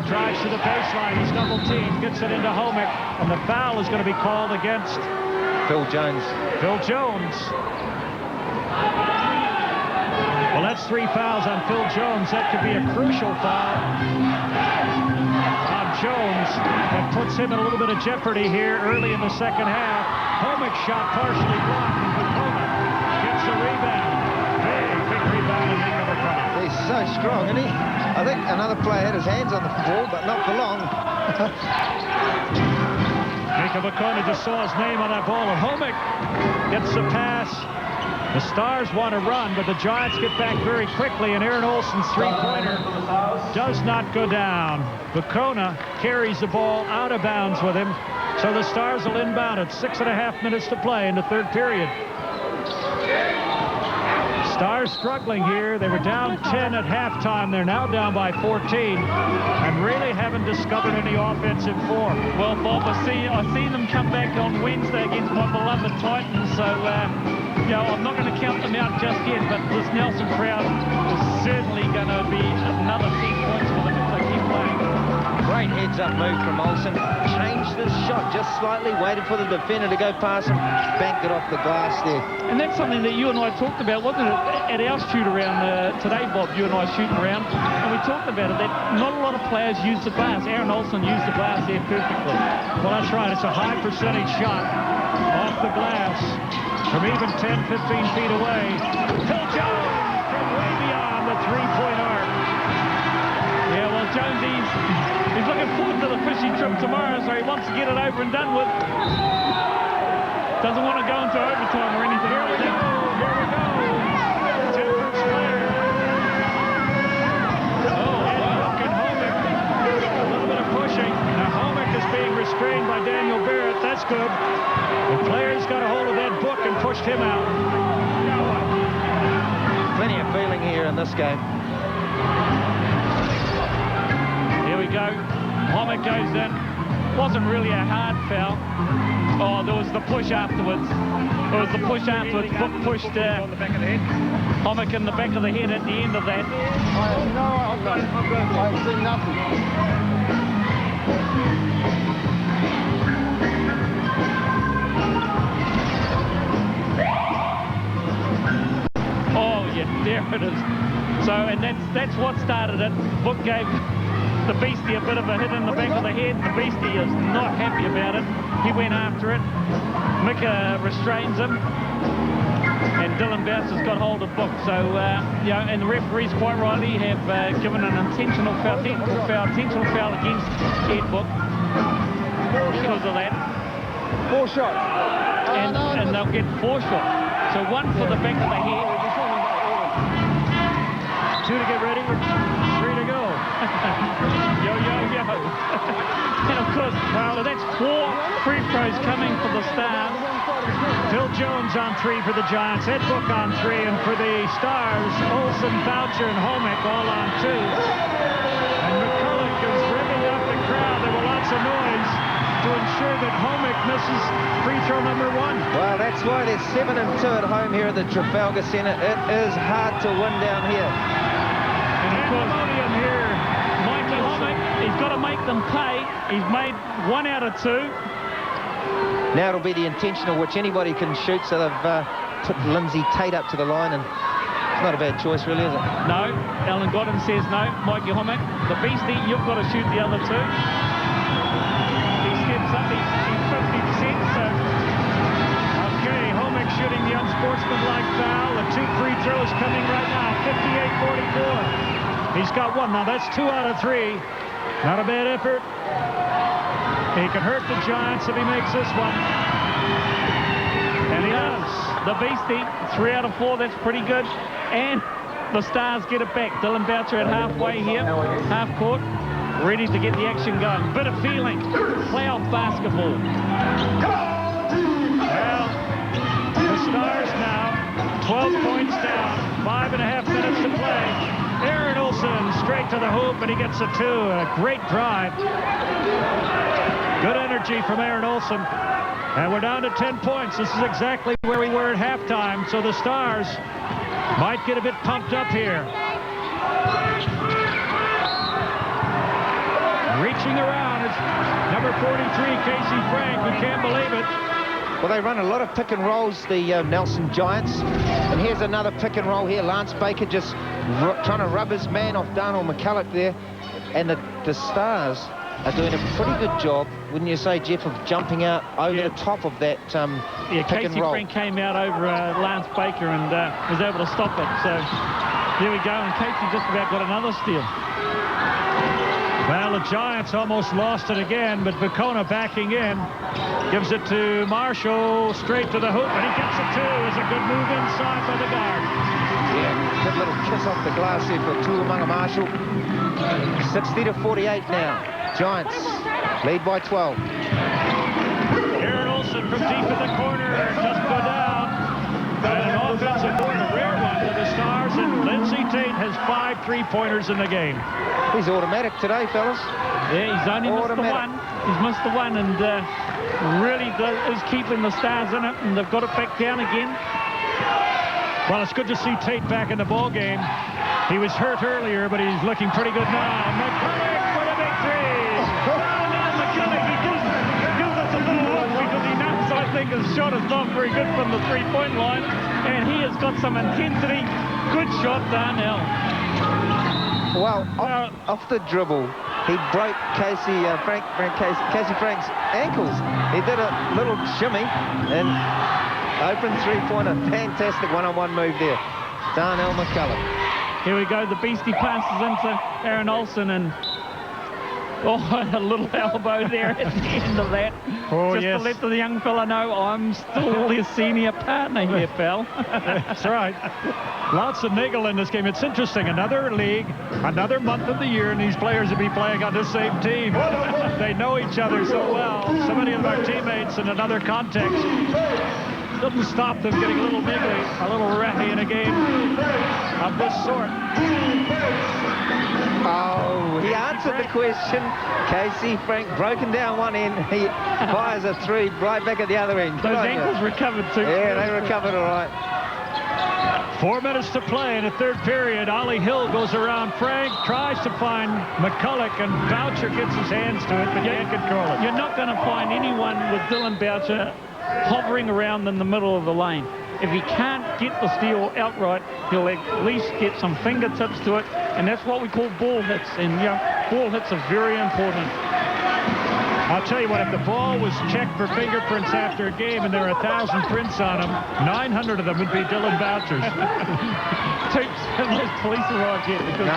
Drives to the baseline. He's double teamed. Gets it into Homick. And the foul is going to be called against Phil Jones. Phil Jones. Well, that's 3 fouls on Phil Jones. That could be a crucial foul on Jones. That puts him in a little bit of jeopardy here early in the second half. Homick shot partially blocked. And Homick gets the rebound. Big rebound and they never caught. He's so strong, isn't he? I think another player had his hands on the ball, but not for long. Jacob Okona just saw his name on that ball, and Homick gets the pass. The Stars want to run, but the Giants get back very quickly, and Aaron Olson's three-pointer does not go down. Okona carries the ball out of bounds with him, so the Stars will inbound it. 6.5 minutes to play in the 3rd period. Stars struggling here. They were down 10 at halftime. They're now down by 14 and really haven't discovered any offensive form. Well, Bob, I see them come back on Wednesday against my beloved Titans, so you know, I'm not going to count them out just yet, but this Nelson crowd is certainly going to be another 10 points for them if they keep playing. Great heads-up move from Olsen. Changed the shot just slightly, waited for the defender to go past him, banked it off the glass there. And that's something that you and I talked about, wasn't it, at our shoot-around today, Bob, you and I shooting around, and we talked about it, that not a lot of players use the glass. Aaron Olsen used the glass there perfectly. Well, that's right. It's a high percentage shot off the glass from even 10, 15 feet away. Phil Jones from way beyond the three-point arc. Yeah, well, Jones, he's looking forward to the fishing trip tomorrow, so he wants to get it over and done with. Doesn't want to go into overtime or anything. Here we go. Here we go. Temperance player. That's good. The players got a hold of that book and pushed him out. Plenty of feeling here in this game. Here we go. Homik goes in. Wasn't really a hard foul. Oh, there was the push afterwards. There was the push afterwards. Book pushed Homik in the back of the head at the end of that. I've seen nothing. Oh, yeah, there it is. So, and that's what started it. Book gave the Beastie a bit of a hit in the back of the head. The Beastie is not happy about it. He went after it. Mika restrains him. And Dylan Boucher's got hold of Book. So, you know, and the referees quite rightly have given an intentional foul against Ed Book because of that. 4 shots. And they'll get 4 shots. So 1 for the back of the head. 2 to get ready, 3 to go. Yo, yo, yo. And of course, so that's 4 free throws coming for the Stars. Phil Jones on 3 for the Giants, Ed Book on 3, and for the Stars, Olsen, Boucher, and Homik all on 2. And McCulloch is revving up the crowd. There were lots of noise to ensure that Homik misses free throw number 1. Well, that's why they're 7-2 at home here at the Trafalgar Centre. It is hard to win down here. And of course, here, Mikey Homik, he's got to make them pay. He's made 1 out of 2. Now it'll be the intentional, which anybody can shoot, so they've put Lindsay Tate up to the line, and it's not a bad choice, really, is it? No, Alan Godden says no. Mikey Homik, the Beastie, you've got to shoot the other 2. He steps up, he's 50%, so... Okay, Homik shooting the unsportsmanlike foul. The 2 free throws coming right now, 58-44. He's got 1. Now that's 2 out of 3. Not a bad effort. He can hurt the Giants if he makes this one. And he does. The Beastie, 3 out of 4, that's pretty good. And the Stars get it back. Dylan Boucher at halfway here, half court, ready to get the action going. Bit of feeling, playoff basketball. Well, the Stars now, 12 points down, 5.5 minutes to play. Aaron Olsen straight to the hoop, and he gets a 2. A great drive. Good energy from Aaron Olsen. And we're down to 10 points. This is exactly where we were at halftime. So the Stars might get a bit pumped up here. Reaching around is number 43, Casey Frank. We can't believe it. Well, they run a lot of pick and rolls, the Nelson Giants. And here's another pick and roll here. Lance Baker just trying to rub his man off Darnell McCulloch there. And the Stars are doing a pretty good job, wouldn't you say, Jeff, of jumping out over the top of that pick Casey and roll. Frank came out over Lance Baker and was able to stop it. So there we go, and Casey just about got another steal. Well, the Giants almost lost it again, but Bacona backing in. Gives it to Marshall, straight to the hoop, and he gets it too. It's a good move inside by the guard. Yeah, good little kiss off the glass here for Tuamanga Marshall. 60-48 now. Giants lead by 12. Aaron Olsen from deep in the corner doesn't go down. And an offensive board, a rare one for the Stars, and Lindsay Tate has 5 3-pointers in the game. He's automatic today, fellas. Yeah, he's only missed the 1. He's missed the 1, and really is keeping the Stars in it, and they've got it back down again. Well, it's good to see Tate back in the ball game. He was hurt earlier, but he's looking pretty good now. McCulloch for the big 3. Now McCulloch, he gives us a little look because he knows, I think, his shot is not very good from the 3-point line, and he has got some intensity. Good shot, Darnell. Well, off the dribble, he broke Casey Frank's ankles. He did a little shimmy and open 3-pointer. Fantastic one-on-one move there. Darnell McCulloch. Here we go. The Beastie passes into Aaron Olsen, and Oh, a little elbow there at the end of that. Oh, just yes. to let the young fella know I'm still his senior partner here, pal. That's right. Lots of niggle in this game. It's interesting. Another league, another month of the year, and these players will be playing on the same team. They know each other so well. So many of our teammates in another context. Doesn't stop them getting a little niggly, a little ratty in a game of this sort. Oh, he answered the question. Casey Frank broken down one end. He fires a three right back at the other end. Those ankles recovered too. Yeah, they recovered all right. 4 minutes to play in the third period. Ollie Hill goes around Frank, tries to find McCulloch, and Boucher gets his hands to it, but can't control it. You're not going to find anyone with Dylan Boucher hovering around in the middle of the lane. If he can't get the steal outright, he'll at least get some fingertips to it, and that's what we call ball hits, and ball hits are very important. I'll tell you what, if the ball was checked for fingerprints after a game and there were 1,000 prints on them, 900 of them would be Dylan Boucher's. Those police arrived yet because... No. I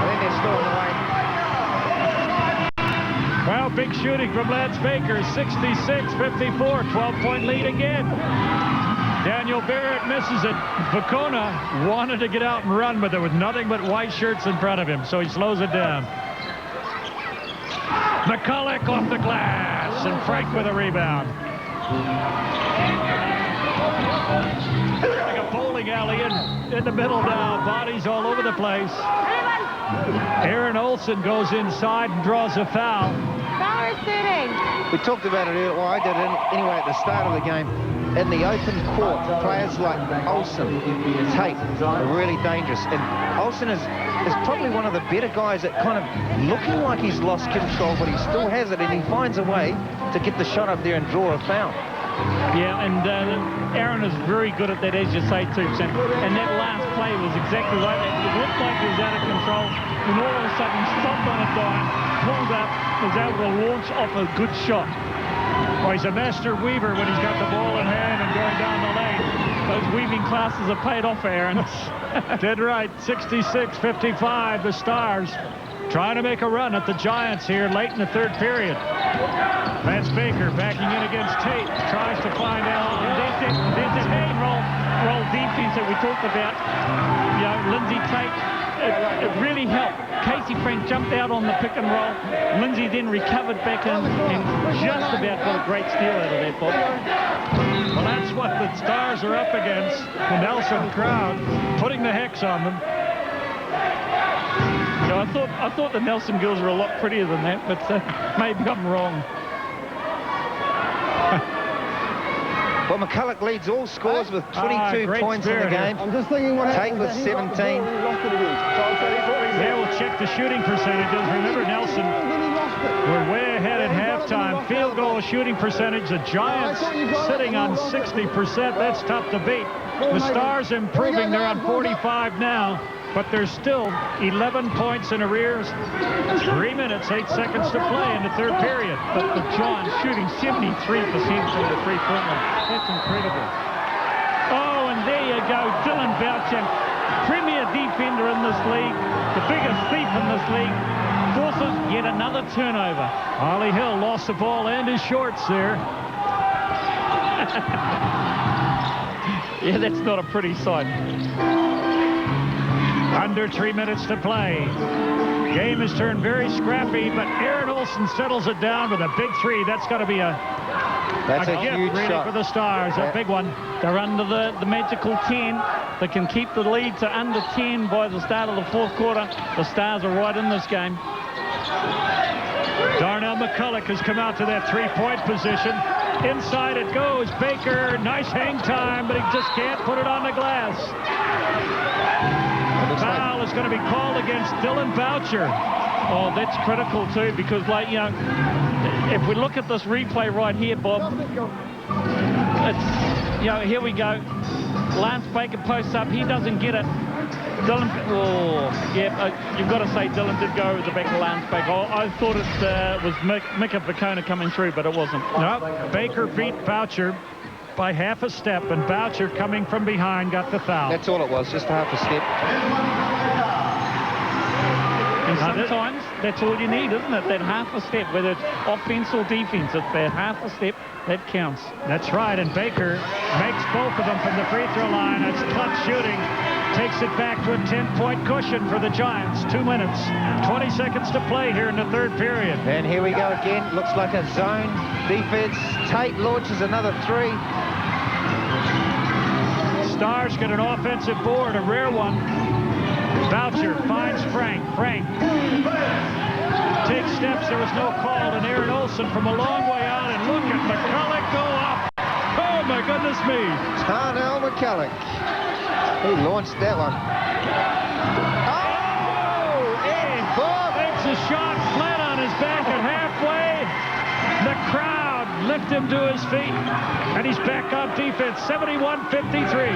think they're still on the way. Well, big shooting from Lance Baker, 66-54, 12-point lead again. Daniel Barrett misses it. Vacona wanted to get out and run, but there was nothing but white shirts in front of him, so he slows it down. McCulloch off the glass, and Frank with a rebound. Like a bowling alley in the middle now, bodies all over the place. Aaron Olsen goes inside and draws a foul. Power sitting. We talked about it earlier. Well, I did it anyway at the start of the game. In the open court, players like Olsen, Tate are really dangerous. And Olsen is probably one of the better guys at kind of looking like he's lost control, but he still has it, and he finds a way to get the shot up there and draw a foul. Yeah, and Aaron is very good at that, as you say, too, Sam. And that last play was exactly right. It looked like he was out of control, and all of a sudden stopped on a dime, pulled up, was able to launch off a good shot. Well, he's a master weaver when he's got the ball in hand and going down the lane. Those weaving classes have paid off, Aaron. Did right, 66-55, the Stars trying to make a run at the Giants here late in the third period. Lance Baker backing in against Tate, tries to find out. There's that pick and roll defense that we talked about. Lindsay Tate, it really helped. Casey Frank jumped out on the pick and roll. Lindsay then recovered back in and just about got a great steal out of that ball. Well, that's what the Stars are up against. The Nelson crowd putting the hex on them. I thought the Nelson girls were a lot prettier than that, but maybe I'm wrong. Well, McCulloch leads all scores with 22 points in the game. I'm just thinking what Tate with 17. Yeah, we'll check the shooting percentages. Remember, Nelson, we're way ahead at halftime. Field goal shooting percentage. The Giants sitting on 60%. That's tough to beat. The Stars improving. They're on 45 now. But there's still 11 points in arrears. 3 minutes, 8 seconds to play in the third period. But the Giants shooting 73% from the three-point line. That's incredible. Oh, and there you go, Dylan Boucher, premier defender in this league, the biggest thief in this league, forces yet another turnover. Ollie Hill lost the ball and his shorts there. Yeah, that's not a pretty sight. Under 3 minutes to play. Game has turned very scrappy, but Aaron Olsen settles it down with a big three. That's got to be a gift huge really shot for the Stars. A big one. They're under the magical 10. They can keep the lead to under 10 by the start of the fourth quarter. The Stars are right in this game. Darnell McCulloch has come out to that three-point position. Inside it goes. Baker, nice hang time, but he just can't put it on the glass. The foul is going to be called against Dylan Boucher. Oh, that's critical too, because if we look at this replay right here, Bob, it's, here we go. Lance Baker posts up, he doesn't get it. Dylan, you've got to say Dylan did go over the back of Lance Baker. I thought it was Mika Vacona coming through, but it wasn't. No, Baker beat Boucher by half a step, and Boucher coming from behind got the foul. That's all it was, just half a step. And sometimes that's all you need, isn't it? That half a step, whether it's offense or defense, it's that half a step that counts. That's right, and Baker makes both of them from the free throw line. That's clutch shooting. Takes it back to a 10-point cushion for the Giants. 2 minutes, 20 seconds to play here in the third period. And here we go again. Looks like a zone defense. Tate launches another three. Stars get an offensive board, a rare one. Boucher finds Frank. Frank takes steps. There was no call, and Aaron Olson from a long way out. And look at McCulloch go up. Oh, my goodness me. Tarnell McCulloch. He launched that one. Oh! Eddie makes a shot flat on his back at halfway. The crowd lift him to his feet, and he's back on defense. 71-53.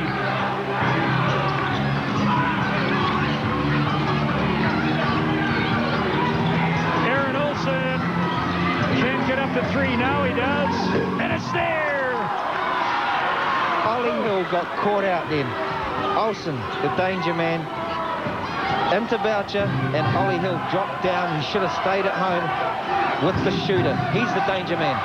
Aaron Olson can't get up to three. Now he does, and it's there. Ollie Hill got caught out then. Olsen, the danger man, into Boucher, and Ollie Hill dropped down. He should have stayed at home with the shooter. He's the danger man.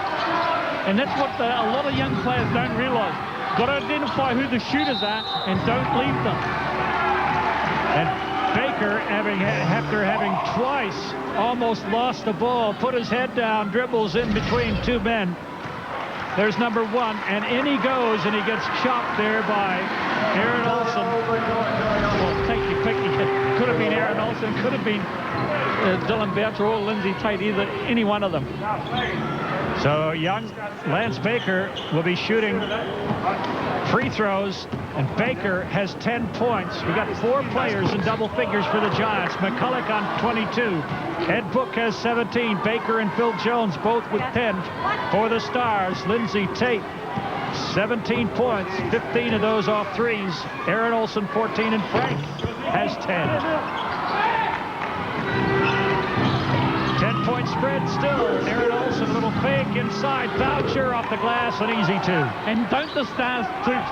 And that's what a lot of young players don't realise. Got to identify who the shooters are and don't leave them. And Baker, after having twice almost lost the ball, put his head down, dribbles in between two men. There's number one, and in he goes, and he gets chopped there by Aaron Olson. Well, take your pick. It could have been Aaron Olson, could have been Dylan Boucher or Lindsay Tate, any one of them. So young Lance Baker will be shooting free throws, and Baker has 10 points. We got 4 players in double figures for the Giants. McCulloch on 22. Ed Book has 17. Baker and Phil Jones both with 10 for the Stars. Lindsay Tate, 17 points, 15 of those off threes. Aaron Olson, 14, and Frank has 10. 10-point spread still. Aaron Olson, a little fake inside. Boucher off the glass, an easy two. And don't the Stars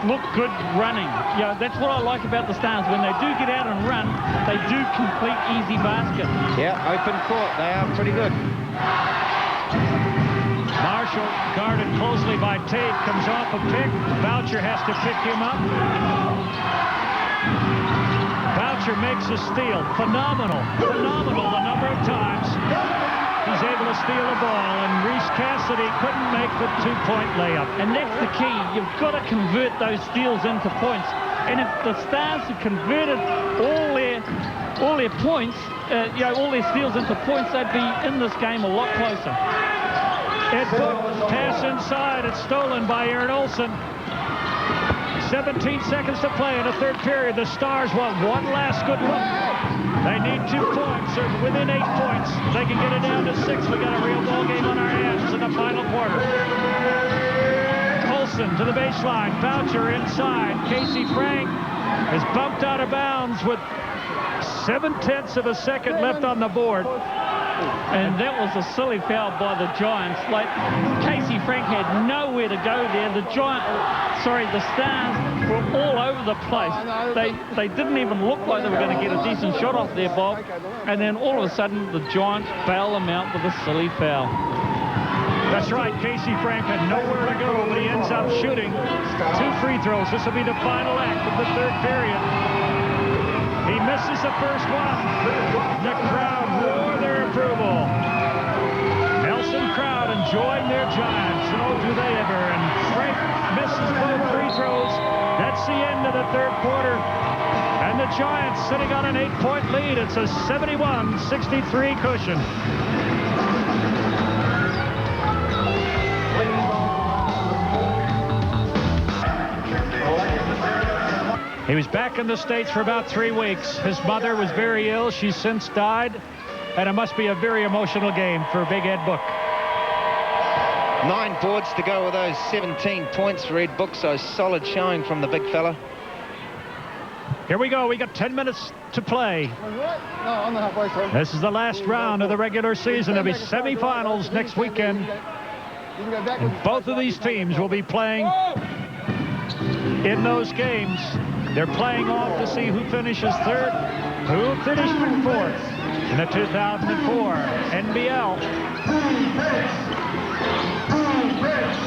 look good running? You know, that's what I like about the Stars. When they do get out and run, they do complete easy baskets. Yeah, open court. They are pretty good. Marshall, guarded closely by Tate, comes off a pick. Boucher has to pick him up. Boucher makes a steal. Phenomenal the number of times he's able to steal a ball, and Reese Cassidy couldn't make the two-point layup. And that's the key. You've got to convert those steals into points. And if the Stars had converted all their points, all their steals into points, they'd be in this game a lot closer. Ed Book, pass inside. It's stolen by Aaron Olson. 17 seconds to play in the third period. The Stars want one last good look. They need 2 points. They're within 8 points. They can get it down to 6. We got a real ball game on our hands in the final quarter. Olson to the baseline. Boucher inside. Casey Frank is bumped out of bounds with 7/10 of a second left on the board. And that was a silly foul by the Giants. Like, Casey Frank had nowhere to go there. The Stars were all over the place. They didn't even look like they were going to get a decent shot off there, Bob. And then all of a sudden, the Giants bail them out with a silly foul. That's right. Casey Frank had nowhere to go, but he ends up shooting 2 free throws. This will be the final act of the third period. He misses the first one. The crowd roar their approval. Nelson crowd enjoying their Giants. And oh, do they ever. And Frank misses both free throws. That's the end of the third quarter. And the Giants sitting on an 8-point lead. It's a 71-63 cushion. He was back in the States for about 3 weeks. His mother was very ill. She's since died. And it must be a very emotional game for Big Ed Book. 9 boards to go with those 17 points for Ed Book, so solid showing from the big fella. Here we go. We got 10 minutes to play. No, I'm the halfway through. This is the last round of the regular season. There'll be semifinals next weekend. And both of these teams will be playing in those games. They're playing off to see who finishes third who finished fourth in the 2004 NBL.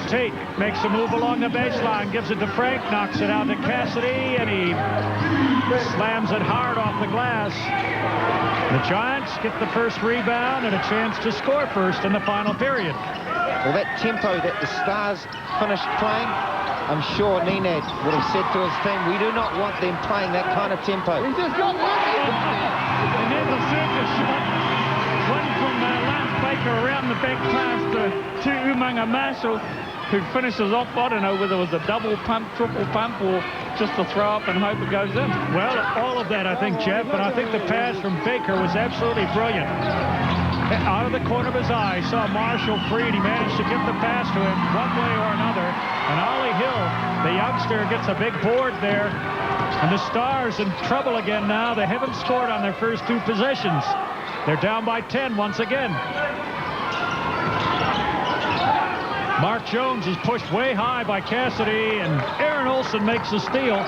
Tate makes a move along the baseline, gives it to Frank, knocks it out to Cassidy, and he slams it hard off the glass. The Giants get the first rebound and a chance to score first in the final period. Well, that tempo that the Stars finished playing, I'm sure Nenad would have said to his team, we do not want them playing that kind of tempo. And there's a circus shot. One from Lance Baker around the back pass to Umanga Marshall, who finishes off. I don't know whether it was a double pump, triple pump, or just to throw up and hope it goes in. Well, all of that, I think, Jeff, but I think the pass from Baker was absolutely brilliant. Out of the corner of his eye, saw Marshall free, and he managed to get the pass to him one way or another. And Ollie Hill, the youngster, gets a big board there. And the Stars in trouble again now. They haven't scored on their first two possessions. They're down by 10 once again. Mark Jones is pushed way high by Cassidy, and Aaron Olson makes the steal.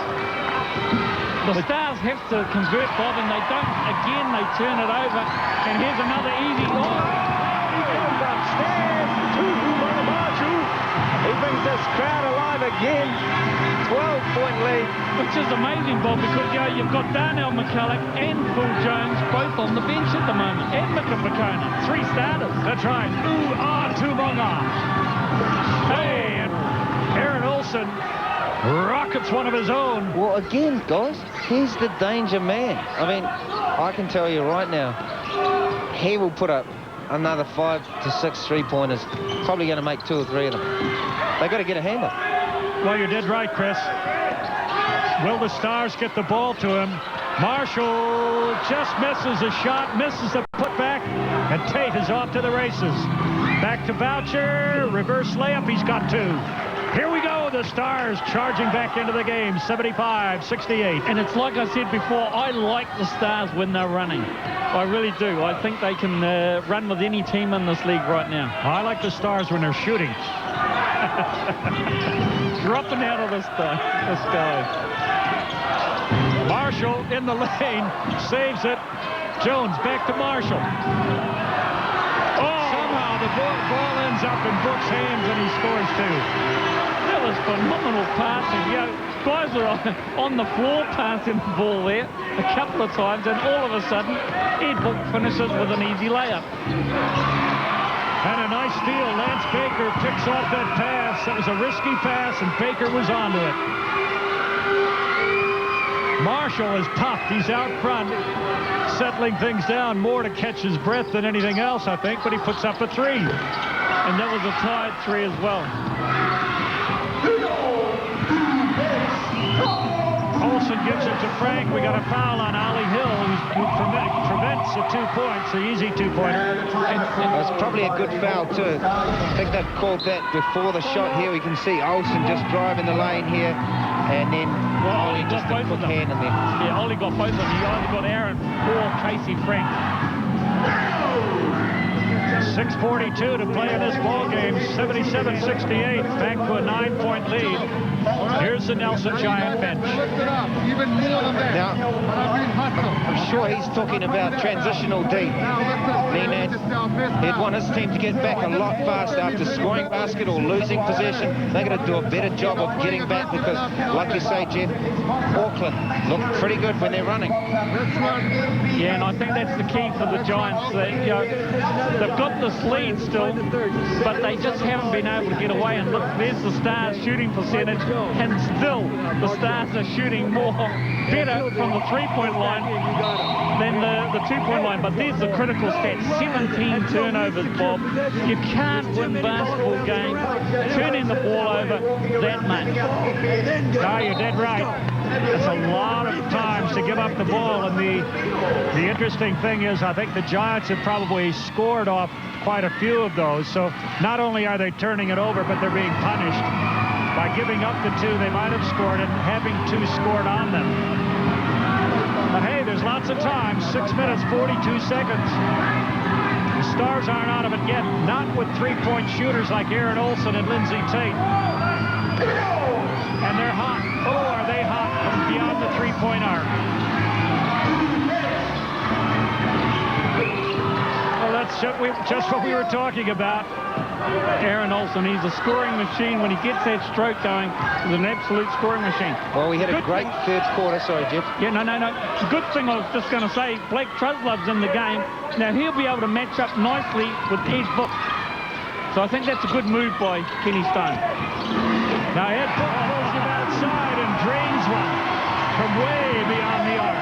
The Stars have to convert, Bob, and they don't. Again, they turn it over. And here's another easy goal. He goes upstairs to Awamutu. He brings this crowd alive again. 12-point lead. Which is amazing, Bob, because you've got Darnell McCulloch and Phil Jones both on the bench at the moment. And Mika Bacona, 3 starters. That's right. Tumonga. Hey, and Aaron Olson rockets one of his own. Well, again, guys, he's the danger man. I mean, I can tell you right now, he will put up another 5 to 6 3-pointers. Probably going to make 2 or 3 of them. They've got to get a handle. Well, you're dead right, Chris. Will the Stars get the ball to him? Marshall just misses a shot, misses the putback, and Tate is off to the races. Back to Boucher, reverse layup, he's got 2. Here we go, the Stars charging back into the game, 75-68. And it's like I said before, I like the Stars when they're running. I really do. I think they can run with any team in this league right now. I like the Stars when they're shooting. Dropping out of this guy. Marshall in the lane, saves it. Jones back to Marshall. Oh, somehow the ball ends up in Brooks' hands and he scores 2. That was phenomenal passing. Guys are on the floor passing the ball there a couple of times, and all of a sudden, Ed Book finishes with an easy layup. And a nice steal. Lance Baker picks off that pass. That was a risky pass, and Baker was onto it. Marshall is puffed. He's out front, settling things down more to catch his breath than anything else, I think, but he puts up a 3. And that was a tied 3 as well. Olson gives it to Frank. We got a foul on Ollie Hill, who prevents a 2 points, the easy 2-pointer. It's probably a good foul too. I think they've called that before the shot here. We can see Olson just driving the lane here, and then Ollie just a quick hand in there. Yeah, Ollie got both of them. He either got Aaron or Casey Frank. 6:42 to play in this ball game. 77-68. Back to a 9-point lead. Here's the Nelson Giant bench. Now, I'm sure he's talking about transitional D. Nenad, he'd want his team to get back a lot faster after scoring basket or losing possession. They're going to do a better job of getting back because, like you say, Jeff, Auckland look pretty good when they're running. Yeah, and I think that's the key for the Giants. They've got this lead still, but they just haven't been able to get away. And look, there's the Stars shooting percentage, and still the Stars are shooting better from the 3-point line than the 2-point line. But there's the critical stat: 17 turnovers, Bob. You can't win basketball games turning the ball over that much. No, you're dead right. It's a lot of times to give up the ball, and the interesting thing is I think the Giants have probably scored off quite a few of those. So not only are they turning it over, but they're being punished by giving up the 2 they might have scored and having 2 scored on them. But hey, there's lots of time. 6 minutes, 42 seconds. The Stars aren't out of it yet, not with 3-point shooters like Aaron Olson and Lindsey Tate. And they're hot. Oh, are they hot from beyond the 3-point arc. just what we were talking about. Aaron Olsen, he's a scoring machine. When he gets that stroke going, he's an absolute scoring machine. Well, we had a great third quarter. Sorry, Jeff. Yeah, no. The good thing I was just going to say, Blake Truslove's in the game. Now, he'll be able to match up nicely with Ed Book. So I think that's a good move by Kenny Stone. Now, Ed Book pulls him outside and drains one from way beyond the arc.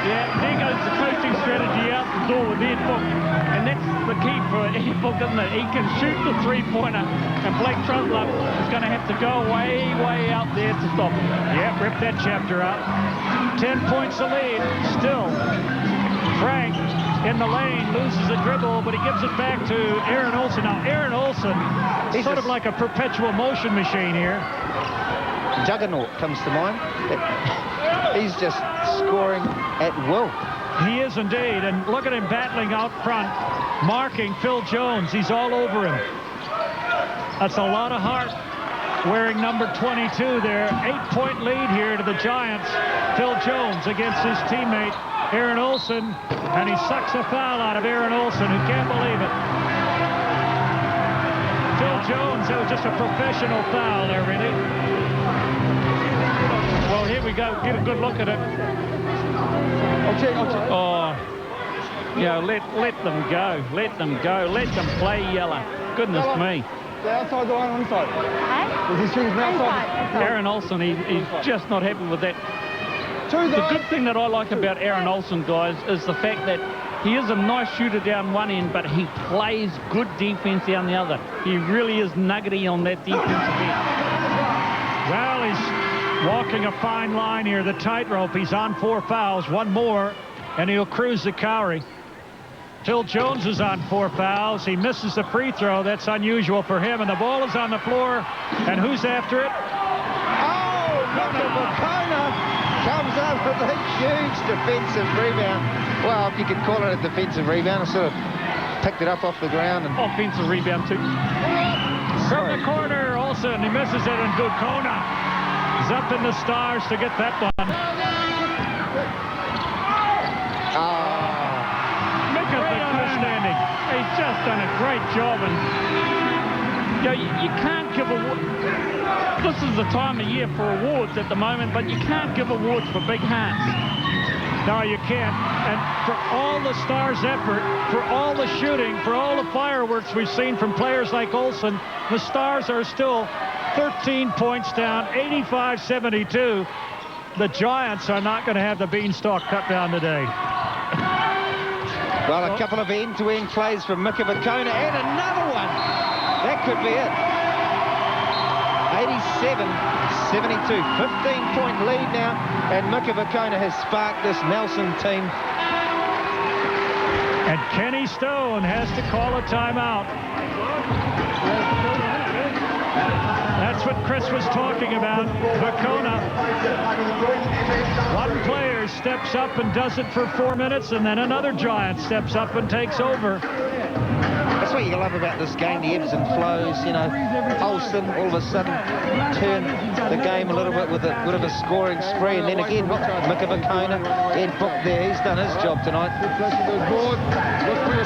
Yeah, there goes the coaching strategy out the door with Ed Book. And that's the key for Ed Book, isn't it? He can shoot the three-pointer, and Blake Truslove is going to have to go way out there to stop him. Yeah, rip that chapter out. 10 points a lead. Still, Frank in the lane loses a dribble, but he gives it back to Aaron Olsen. Now, Aaron Olsen, he's sort of like a perpetual motion machine here. Juggernaut comes to mind. He's just scoring at will. He is indeed, and look at him battling out front, marking Phil Jones. He's all over him. That's a lot of heart wearing number 22 there. 8-point lead here to the Giants. Phil Jones against his teammate Aaron Olsen, and he sucks a foul out of Aaron Olsen, who can't believe it. Phil Jones, that was just a professional foul there, really. Well, here we go. Get a good look at it. I'll check. Oh, let them go. Let them go. Let them play Yella. Goodness me. The outside, the one on the side. Was he shooting from outside? Aaron Olsen, he's just not happy with that. The good thing that I like about Aaron Olsen, guys, is the fact that he is a nice shooter down one end, but he plays good defense down the other. He really is nuggety on that defensive end. Well, he's walking a fine line here, the tightrope. He's on 4 fouls, one more, and he'll cruise the Cowrie. Phil Jones is on 4 fouls. He misses the free throw. That's unusual for him, and the ball is on the floor. And who's after it? Oh, Wakona comes up with a huge defensive rebound. Well, if you could call it a defensive rebound, I sort of picked it up off the ground. And offensive rebound, too. From the corner, Olsen, he misses it, and Wakona is up in the stars to get that one. Look at the understanding. He's just done a great job, and you can't give this is the time of year for awards at the moment, but you can't give awards for big hearts. No, you can't. And for all the Stars' effort, for all the shooting, for all the fireworks we've seen from players like Olsen, the Stars are still 13 points down, 85-72. The Giants are not going to have the beanstalk cut down today. Well, a couple of end-to-end plays from Mika Vakona, and another one. That could be it. 87-72, 15-point lead now, and Mika Vakona has sparked this Nelson team. And Kenny Stone has to call a timeout. That's what Chris was talking about. Vakona. One player steps up and does it for 4 minutes, and then another Giant steps up and takes over. That's what you love about this game, the ebbs and flows. You know, Olsen all of a sudden turned the game a little bit with a bit of a scoring spree, and then again, Mika Vakona, Ed Book there, he's done his job tonight.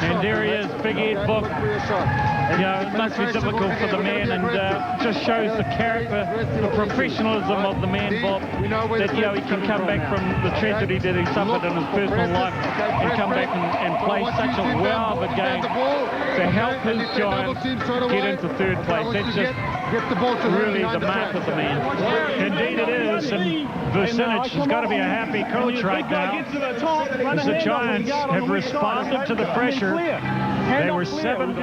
And there he is, big Ed Book. You know, it must be difficult for the man, and just shows the character, the professionalism of the man, Bob, that, you know, he can come back from the tragedy that he suffered in his personal life and come back and play such a wow of a game to help his Giants get into third place. That's just really the mark of the man. Indeed it is, and Vucinic has got to be a happy coach right now, as the Giants have responded to the pressure. They were 7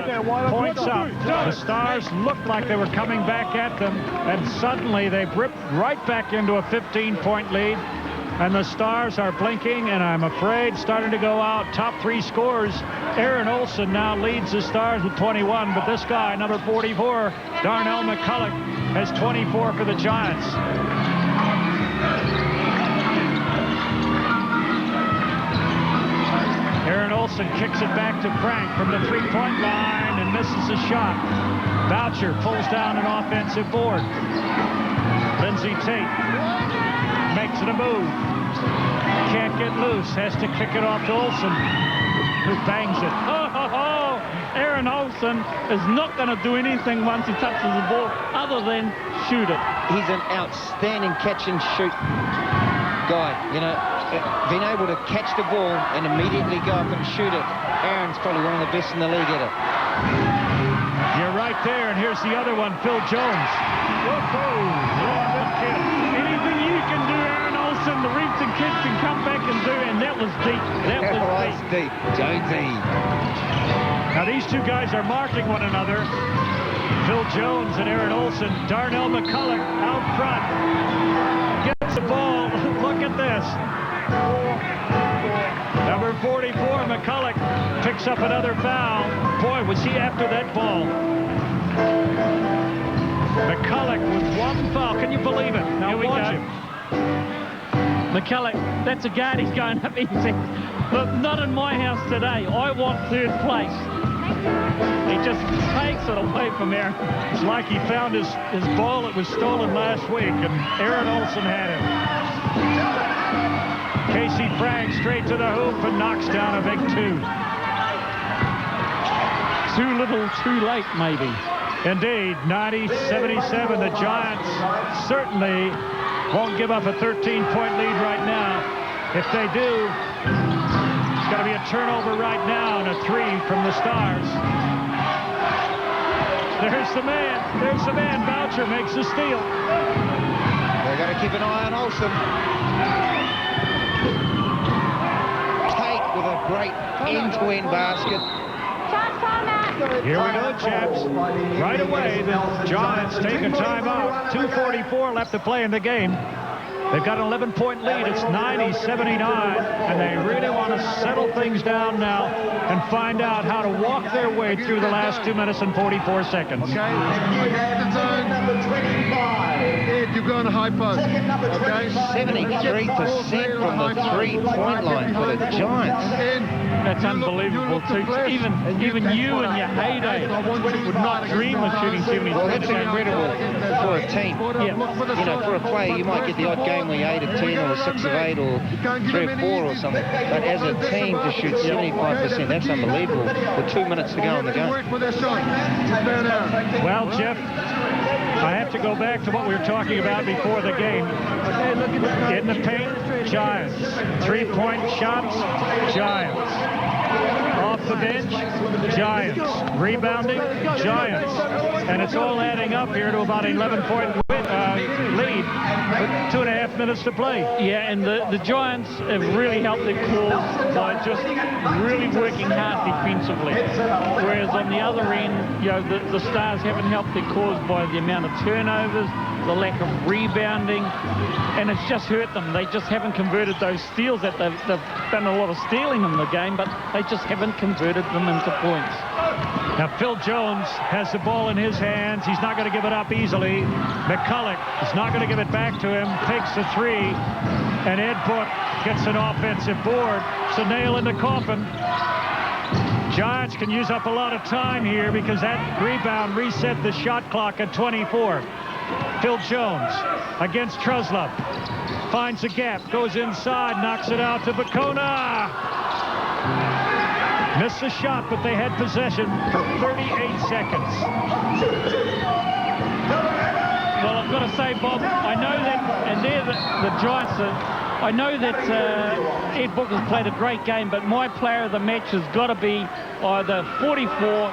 points up. The Stars looked like they were coming back at them, and suddenly they've ripped right back into a 15-point lead. And the Stars are blinking, and I'm afraid starting to go out. Top 3 scorers. Aaron Olsen now leads the Stars with 21, but this guy, number 44, Darnell McCulloch, has 24 for the Giants. Aaron Olsen kicks it back to Frank from the three-point line and misses a shot. Boucher pulls down an offensive board. Lindsay Tate makes it a move. Can't get loose. Has to kick it off to Olsen, who bangs it. Aaron Olsen is not going to do anything once he touches the ball other than shoot it. He's an outstanding catch and shoot guy. You know, being able to catch the ball and immediately go up and shoot it. Aaron's probably one of the best in the league at it. You're right there, and here's the other one, Phil Jones. Anything you can do, Aaron Olsen, the Reefton kids can come back and do, and that was deep. That was deep. Jonesy. Now these two guys are marking one another. Phil Jones and Aaron Olsen. Darnell McCulloch out front. Gets the ball. Look at this. Number 44, McCulloch, picks up another foul. Boy, was he after that ball. McCulloch with one foul. Can you believe it? Now watch him. McCulloch, that's a guard. He's going up. He said, look, not in my house today. I want third place. He just takes it away from Aaron. It's like he found his ball that was stolen last week, and Aaron Olsen had it. Casey Frank straight to the hoop and knocks down a big two. Too little, too late, maybe. Indeed, 90-77. The Giants certainly won't give up a 13-point lead right now. If they do, it's going to be a turnover right now and a three from the Stars. There's the man. There's the man. Boucher makes the steal. They've got to keep an eye on Olsen. Tate with a great end-to-end basket. Here we go, chaps. Right away, the Giants take a timeout. 2:44 left to play in the game. They've got an 11-point lead. It's 90-79, and they really want to settle things down now and find out how to walk their way through the last 2 minutes and 44 seconds. Okay, Ed, you're going to high post. Okay, 73% from the three-point line for the Giants. That's unbelievable, too. Even you in your heyday would not dream of shooting 73%. Well, that's incredible for a team. Yeah. You know, for a player, you might get the odd game where you're 8 of 10 or 6 of 8 or 3 of 4 or something. But as a team to shoot 75%, that's unbelievable with 2 minutes to go in the game. Well, Jeff, I have to go back to what we were talking about before the game. In the paint, Giants. 3-point shots, Giants. Off the bench, Giants. Rebounding, Giants. And it's all adding up here to about an 11-point lead with 2.5 minutes to play. Yeah, and the Giants have really helped their cause by just really working hard defensively. Whereas on the other end, you know, the Stars haven't helped their cause by the amount of turnovers, the lack of rebounding, and it's just hurt them. They just haven't converted those steals. That they've done a lot of stealing in the game, but they just haven't converted them into points. Now, Phil Jones has the ball in his hands. He's not going to give it up easily. McCulloch is not going to give it back to him. Takes the three, and Ed Book gets an offensive board. It's a nail in the coffin. Giants can use up a lot of time here because that rebound reset the shot clock at 24. Phil Jones against Truslove. Finds a gap, goes inside, knocks it out to Bacona. Missed the shot, but they had possession for 38 seconds. Well, I've got to say, Bob, I know that, and they're the Giants. I know that Ed Book has played a great game, but my player of the match has got to be either 44,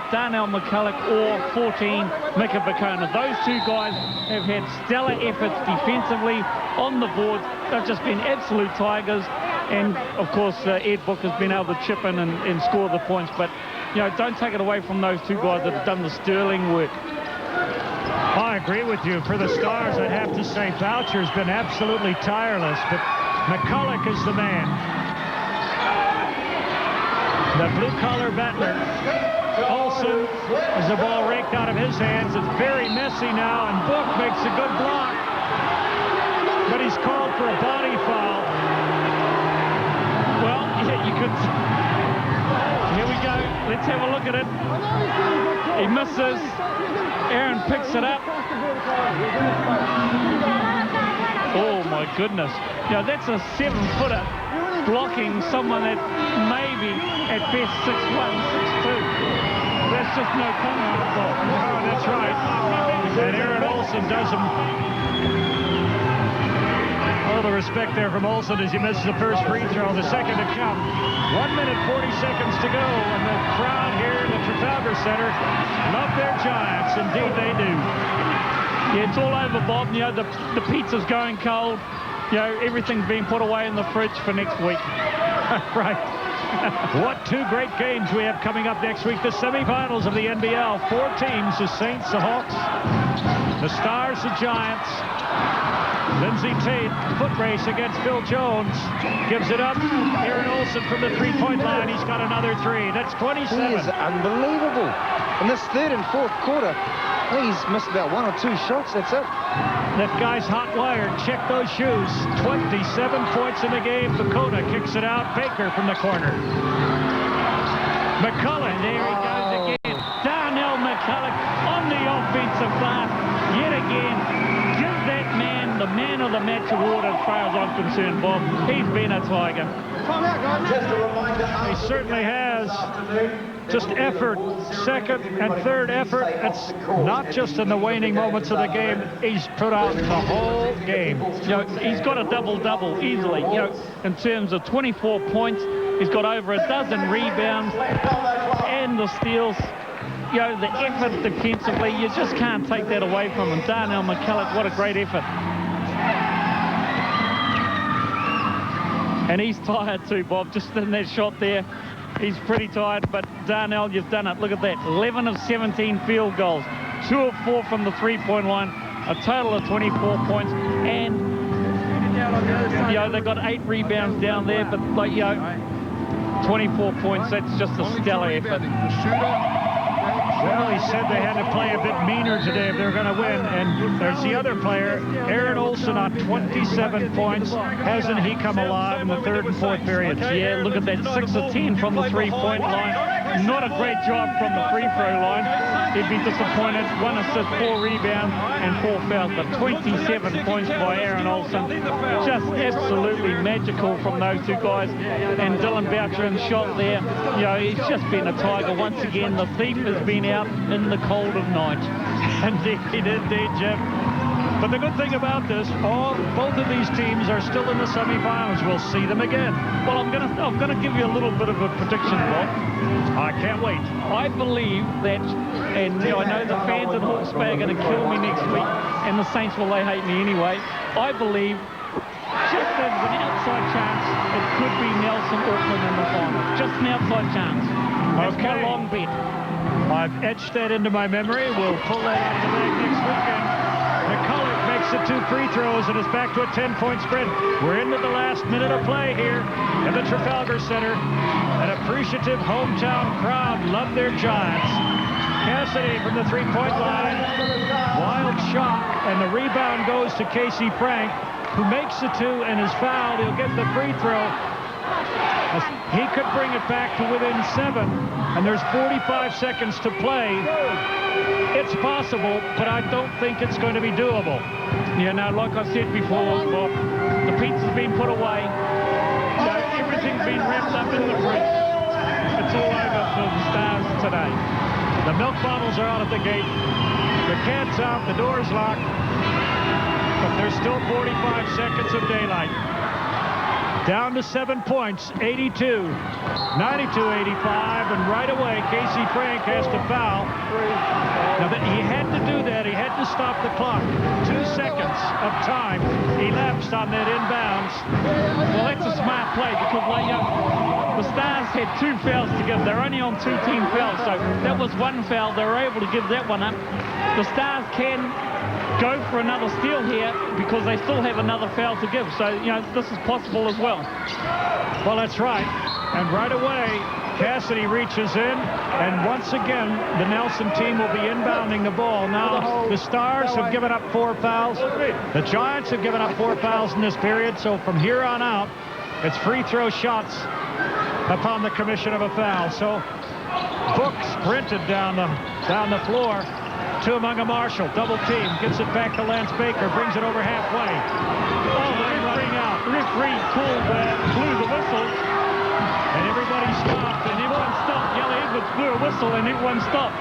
Darnell McCulloch, or 14, Mika Bacona. Those two guys have had stellar efforts defensively on the board. They've just been absolute tigers. And, of course, Ed Book has been able to chip in and score the points. But, you know, don't take it away from those two guys that have done the sterling work. I agree with you. For the Stars, I'd have to say Boucher's been absolutely tireless, but McCulloch is the man. The blue-collar battler. Olsen has the ball raked out of his hands. It's very messy now, and Book makes a good block. But he's called for a body foul. Well, yeah, you could... Here we go. Let's have a look at it. He misses. Aaron picks it up. Oh, my goodness. You know, that's a 7-footer blocking someone that maybe at best 6'1", 6'2". That's just no contact ball. Oh, that's right. And Aaron Olson does him. All the respect there from Olson as he misses the first free throw, the second to count. 1 minute, 40 seconds to go, and the crowd here in the Trafalgar Center love their Giants. Indeed, they do. Yeah, it's all over, Bob. You know, the pizza's going cold. You know, everything's being put away in the fridge for next week. Right. What two great games we have coming up next week. The semifinals of the NBL. 4 teams, the Saints, the Hawks, the Stars, the Giants. Lindsey Tate, foot race against Phil Jones. Gives it up. Aaron Olson from the three-point line. He's got another 3. That's 27. He is unbelievable. In this third and fourth quarter, I think he's missed about 1 or 2 shots. That's it. That guy's hot wired. Check those shoes. 27 points in the game. Dakota kicks it out. Baker from the corner. McCullough. There he goes again. Darnell McCullough on the offensive glass yet again. Give that man the Man of the Match award as far as I'm concerned, Bob. He's been a Tiger. Just a reminder, He certainly has. Just effort, second and third effort. It's not just in the waning moments of the game. He's put out the whole game. You know, he's got a double-double easily. You know, in terms of 24 points, he's got over a dozen rebounds and the steals. You know, the effort defensively, you just can't take that away from him. Darnell McCullough, what a great effort. And he's tired too, Bob, just in that shot there. He's pretty tired, but Darnell, you've done it. Look at that, 11 of 17 field goals, 2 of 4 from the three-point line, a total of 24 points, and, you know, they've got 8 rebounds down there, but, like, you know, 24 points, that's just a stellar effort. Well, he said they had to play a bit meaner today if they're going to win. And there's the other player, Aaron Olson, on 27 points. Hasn't he come alive in the third and fourth periods? Yeah, look at that, 6 of 10 from the three-point line. Not a great job from the free-throw line. He'd be disappointed. 1 assist, 4 rebounds, and 4 fouls. But 27 points by Aaron Olson. Just absolutely magical from those two guys. And Dylan Boucher in shot there. You know, he's just been a Tiger once again. The thief has been out in the cold of night. Indeed, Jim. But the good thing about this, both of these teams are still in the semifinals. We'll see them again. Well, I'm gonna give you a little bit of a prediction, Bob. I can't wait. I believe that, and you know, I know the fans in Hawke's Bay are going to kill me next week, and the Saints, well, they hate me anyway. I believe, just as an outside chance, it could be Nelson Auckland in the final. Just an outside chance. That's my long bet. I've etched that into my memory. We'll pull that out of the bag next weekend. McCullough makes the 2 free throws and is back to a 10-point spread. We're into the last minute of play here in the Trafalgar Center. An appreciative hometown crowd love their Giants. Cassidy from the three-point line. Wild shot, and the rebound goes to Casey Frank, who makes the 2 and is fouled. He'll get the free throw. He could bring it back to within 7, and there's 45 seconds to play. It's possible, but I don't think it's going to be doable. Yeah, now, like I said before, Bob, the pizza's been put away. You know, everything's been wrapped up in the fridge. It's all over for the Stars today. The milk bottles are out at the gate. The cat's out, the door's locked. But there's still 45 seconds of daylight. Down to 7 points, 82, 92-85, and right away, Casey Frank has to foul. Now, he had to do that. He had to stop the clock. 2 seconds of time elapsed on that inbounds. Well, that's a smart play because, like, you know, the Stars had 2 fouls to give. They're only on 2 team fouls, so that was 1 foul. They were able to give that one up. The Stars can go for another steal here because they still have another foul to give. So, you know, this is possible as well. Well, that's right. And right away, Cassidy reaches in, and once again, the Nelson team will be inbounding the ball. Now, the Stars have given up 4 fouls. The Giants have given up 4 fouls in this period, so from here on out, it's free throw shots upon the commission of a foul. So, Book sprinted down the floor to Amunga Marshall. Double team, gets it back to Lance Baker, brings it over halfway. Oh, the referee blew the whistle. And everybody stopped, and everyone stopped. Yellow Edwards blew a whistle and everyone stopped.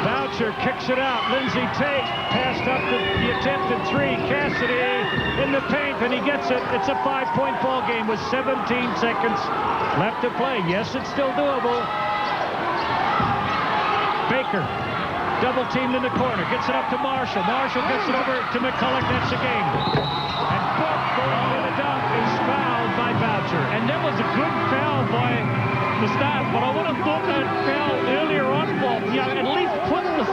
Boucher kicks it out. Lindsay Tate passed up the attempted three. Cassidy in the paint, and he gets it. It's a 5-point ball game with 17 seconds left to play. Yes, it's still doable. Baker, double teamed in the corner, gets it up to Marshall. Marshall gets it over to McCulloch. That's the game. And Book going for the dunk is fouled by Boucher. And that was a good foul by the Stars, but I would have thought that foul earlier on, Bob. You know, at least put the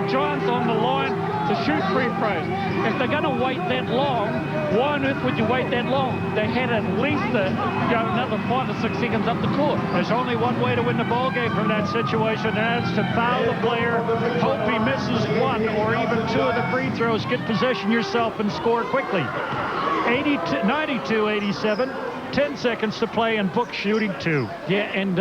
Giants on the line to shoot free throws. If they're going to wait that long, why on earth would you wait that long? They had at least another 5 or 6 seconds up the court. There's only one way to win the ball game from that situation, and that's to foul the player, hope he misses one or even 2 of the free throws, get possession yourself and score quickly. 92-87. 10 seconds to play and Book shooting 2. Yeah, and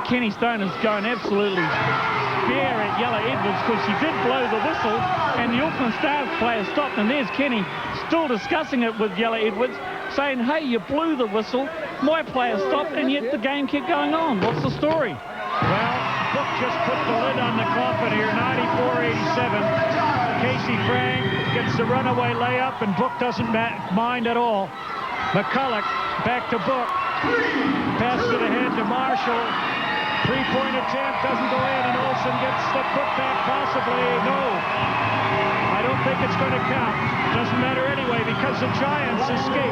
Kenny Stone is going absolutely bare at Yella Edwards because she did blow the whistle and the Auckland Stars player stopped, and there's Kenny still discussing it with Yella Edwards, saying, hey, you blew the whistle, my player stopped, and yet the game kept going on. What's the story? Well, Book just put the lid on the coffin here, 94-87. Casey Frank gets the runaway layup, and Book doesn't mind at all. McCulloch back to Book. Passes it ahead to Marshall. 3-point attempt doesn't go in, and Olsen gets the putback possibly. No. I don't think it's going to count. Doesn't matter anyway because the Giants escape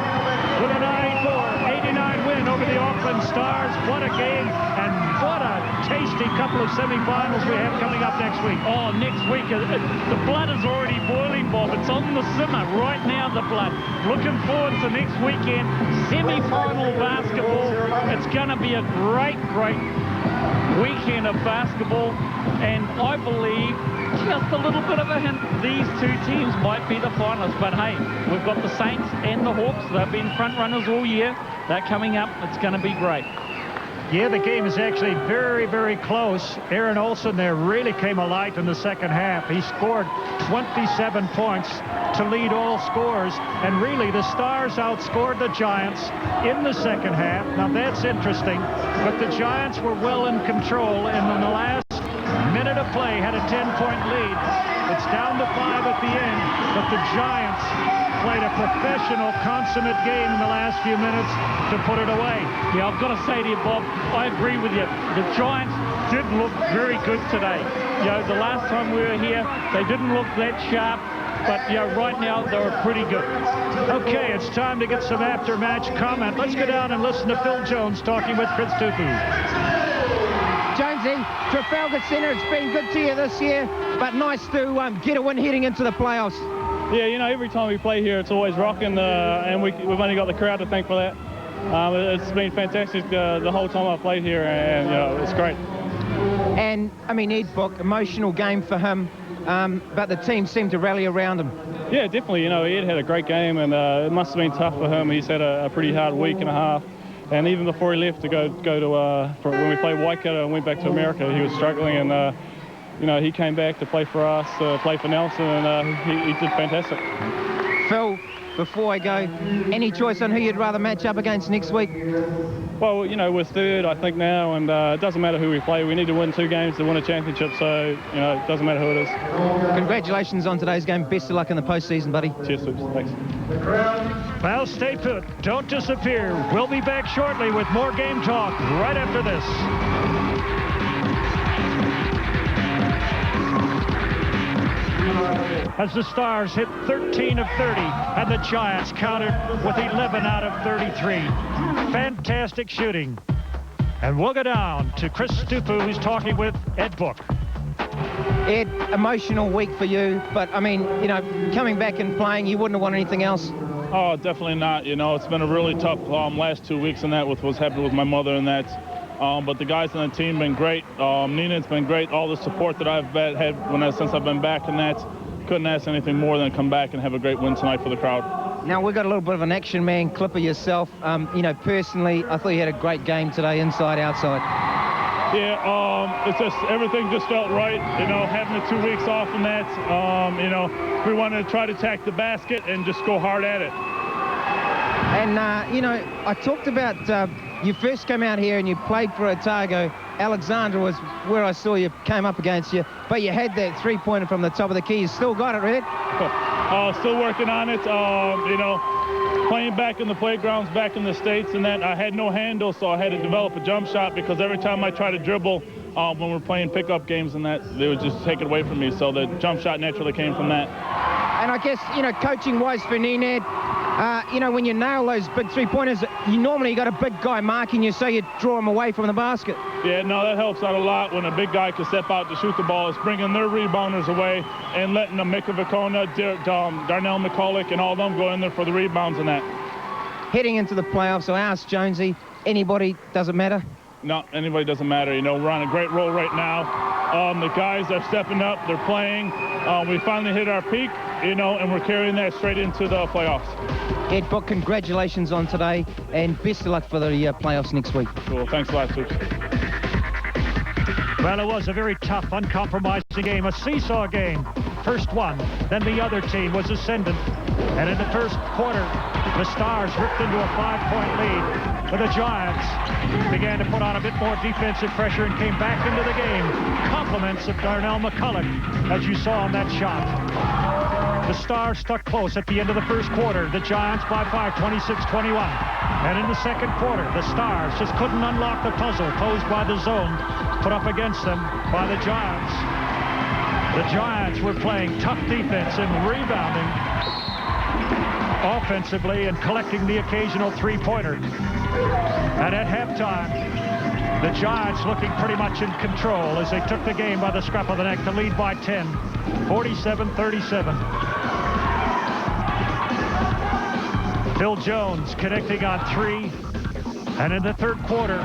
with a 94-89 win over the Auckland Stars. What a game, and what a tasty couple of semifinals we have coming up next week. Oh, next week, the blood is already boiling, Bob. It's on the simmer right now, the blood. Looking forward to next weekend, semi-final basketball. It's going to be a great weekend of basketball, and I believe, just a little bit of a hint, these 2 teams might be the finalists. But hey, we've got the Saints and the Hawks. They've been front runners all year. They're coming up. It's going to be great. Yeah, the game is actually very, very close. Aaron Olsen there really came alight in the second half. He scored 27 points to lead all scores. And really, the Stars outscored the Giants in the second half. Now, that's interesting. But the Giants were well in control. And in the last minute of play, had a 10-point lead. It's down to 5 at the end. But the Giants played a professional, consummate game in the last few minutes to put it away. Yeah, I've got to say to you, Bob, I agree with you. The Giants did look very good today. You know, the last time we were here, they didn't look that sharp, but you know, right now they were pretty good. Okay, it's time to get some after-match comment. Let's go down and listen to Phil Jones talking with Chris Tupu. Jonesy, Trafalgar Centre, it's been good to you this year, but nice to get a win heading into the playoffs. Yeah, you know, every time we play here, it's always rocking, and we've only got the crowd to thank for that. It's been fantastic the whole time I've played here, and you know, it's great. And I mean, Ed Book, emotional game for him, but the team seemed to rally around him. Yeah, definitely. You know, Ed had a great game, and it must have been tough for him. He's had a pretty hard week and a half. And even before he left to go to when we played Waikato and went back to America, he was struggling, and you know, he came back to play for us, play for Nelson, and he did fantastic. Phil, before I go, any choice on who you'd rather match up against next week? Well, you know, we're third, I think, now, and it doesn't matter who we play. We need to win 2 games to win a championship, so, you know, it doesn't matter who it is. Congratulations on today's game. Best of luck in the postseason, buddy. Cheers, Luke. Thanks. Well, stay put. Don't disappear. We'll be back shortly with more game talk right after this. As the Stars hit 13 of 30, and the Giants countered with 11 out of 33. Fantastic shooting. And we'll go down to Chris Stupu, who's talking with Ed Book. Ed, emotional week for you, but I mean, you know, coming back and playing, you wouldn't have won anything else. Oh, definitely not. You know, it's been a really tough last 2 weeks and that with what's happened with my mother and that. But the guys on the team have been great. Nina's been great. All the support that I've had since I've been back and that. Couldn't ask anything more than come back and have a great win tonight for the crowd. Now, we've got a little bit of an action man clip of yourself. You know, personally, I thought you had a great game today, inside, outside. Yeah, it's just everything just felt right. You know, having the 2 weeks off and that. You know, we wanted to try to attack the basket and just go hard at it. And, you know, I talked about you first came out here and you played for Otago. Alexandra was where I saw you came up against you, but you had that three-pointer from the top of the key. You still got it, Red? Still working on it. You know, playing back in the playgrounds, back in the States, and that I had no handle, so I had to develop a jump shot because every time I try to dribble when we're playing pickup games and that, they would just take it away from me. So the jump shot naturally came from that. And I guess, you know, coaching-wise for Nenad, you know, when you nail those big three-pointers, you normally got a big guy marking you, so you draw him away from the basket. Yeah, no, that helps out a lot when a big guy can step out to shoot the ball. It's bringing their rebounders away and letting Mika Vakona, Darnell McCulloch, and all of them go in there for the rebounds and that. Heading into the playoffs, so I asked Jonesy, anybody, doesn't matter? No, anybody doesn't matter. You know, we're on a great roll right now. The guys are stepping up. They're playing. We finally hit our peak, you know, and we're carrying that straight into the playoffs. Ed Book, congratulations on today, and best of luck for the playoffs next week. Cool. Thanks a lot, Suits. Well, it was a very tough, uncompromising game, a seesaw game. First one, then the other team was ascendant. And in the first quarter, the Stars ripped into a 5-point lead. But the Giants began to put on a bit more defensive pressure and came back into the game. Compliments of Darnell McCulloch, as you saw on that shot. The Stars stuck close at the end of the first quarter. The Giants by 5, 26-21. And in the second quarter, the Stars just couldn't unlock the puzzle posed by the zone put up against them by the Giants. The Giants were playing tough defense and rebounding offensively and collecting the occasional three-pointer. And at halftime, the Giants looking pretty much in control as they took the game by the scruff of the neck to lead by 10, 47-37. Phil Jones connecting on three. And in the third quarter,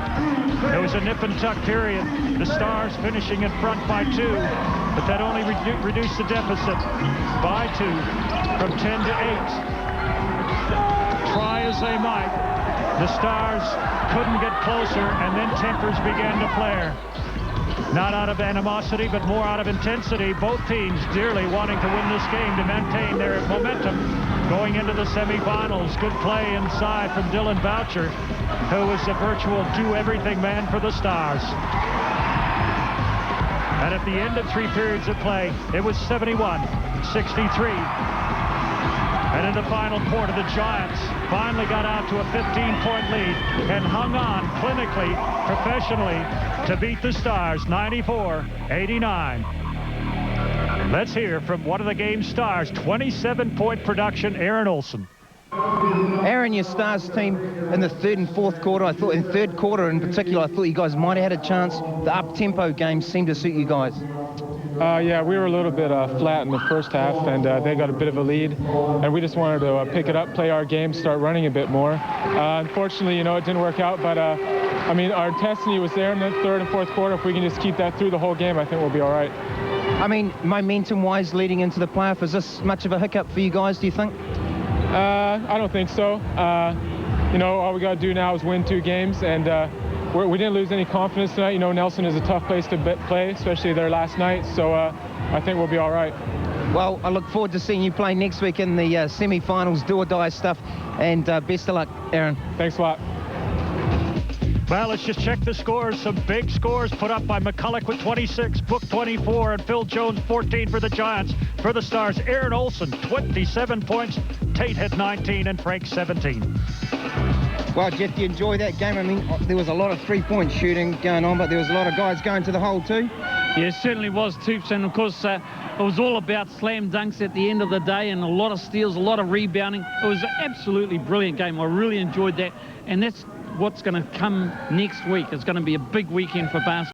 there was a nip-and-tuck period. The Stars finishing in front by 2, but that only reduced the deficit by 2 from 10 to 8. Try as they might, the Stars couldn't get closer, and then tempers began to flare. Not out of animosity, but more out of intensity. Both teams dearly wanting to win this game to maintain their momentum going into the semifinals. Good play inside from Dylan Boucher, who was a virtual do-everything man for the Stars. And at the end of 3 periods of play, it was 71-63. And in the final quarter, the Giants finally got out to a 15-point lead and hung on clinically, professionally, to beat the Stars 94-89. Let's hear from one of the game's stars, 27-point production, Aaron Olson. Aaron, your Stars team in the third and fourth quarter, I thought in third quarter in particular, I thought you guys might have had a chance. The up-tempo game seemed to suit you guys. Yeah, we were a little bit flat in the first half, and they got a bit of a lead, and we just wanted to pick it up, play our game, start running a bit more. Unfortunately, you know, it didn't work out, but I mean, our intensity was there in the third and fourth quarter. If we can just keep that through the whole game, I think we'll be all right. I mean, momentum-wise leading into the playoff, is this much of a hiccup for you guys, do you think? I don't think so. You know, all we got to do now is win 2 games, and we didn't lose any confidence tonight. You know, Nelson is a tough place to play, especially their last night, so I think we'll be all right. Well, I look forward to seeing you play next week in the semi-finals, do-or-die stuff, and best of luck, Aaron. Thanks a lot. Well, let's just check the scores. Some big scores put up by McCulloch with 26, Book 24, and Phil Jones 14 for the Giants. For the Stars, Aaron Olson 27 points, Tate had 19, and Frank 17. Well, Jeff, do you enjoy that game? I mean, there was a lot of three-point shooting going on, but there was a lot of guys going to the hole too. Yeah, it certainly was, Toops, and of course it was all about slam dunks at the end of the day and a lot of steals, a lot of rebounding. It was an absolutely brilliant game. I really enjoyed that, and that's what's going to come next week. It's going to be a big weekend for basketball.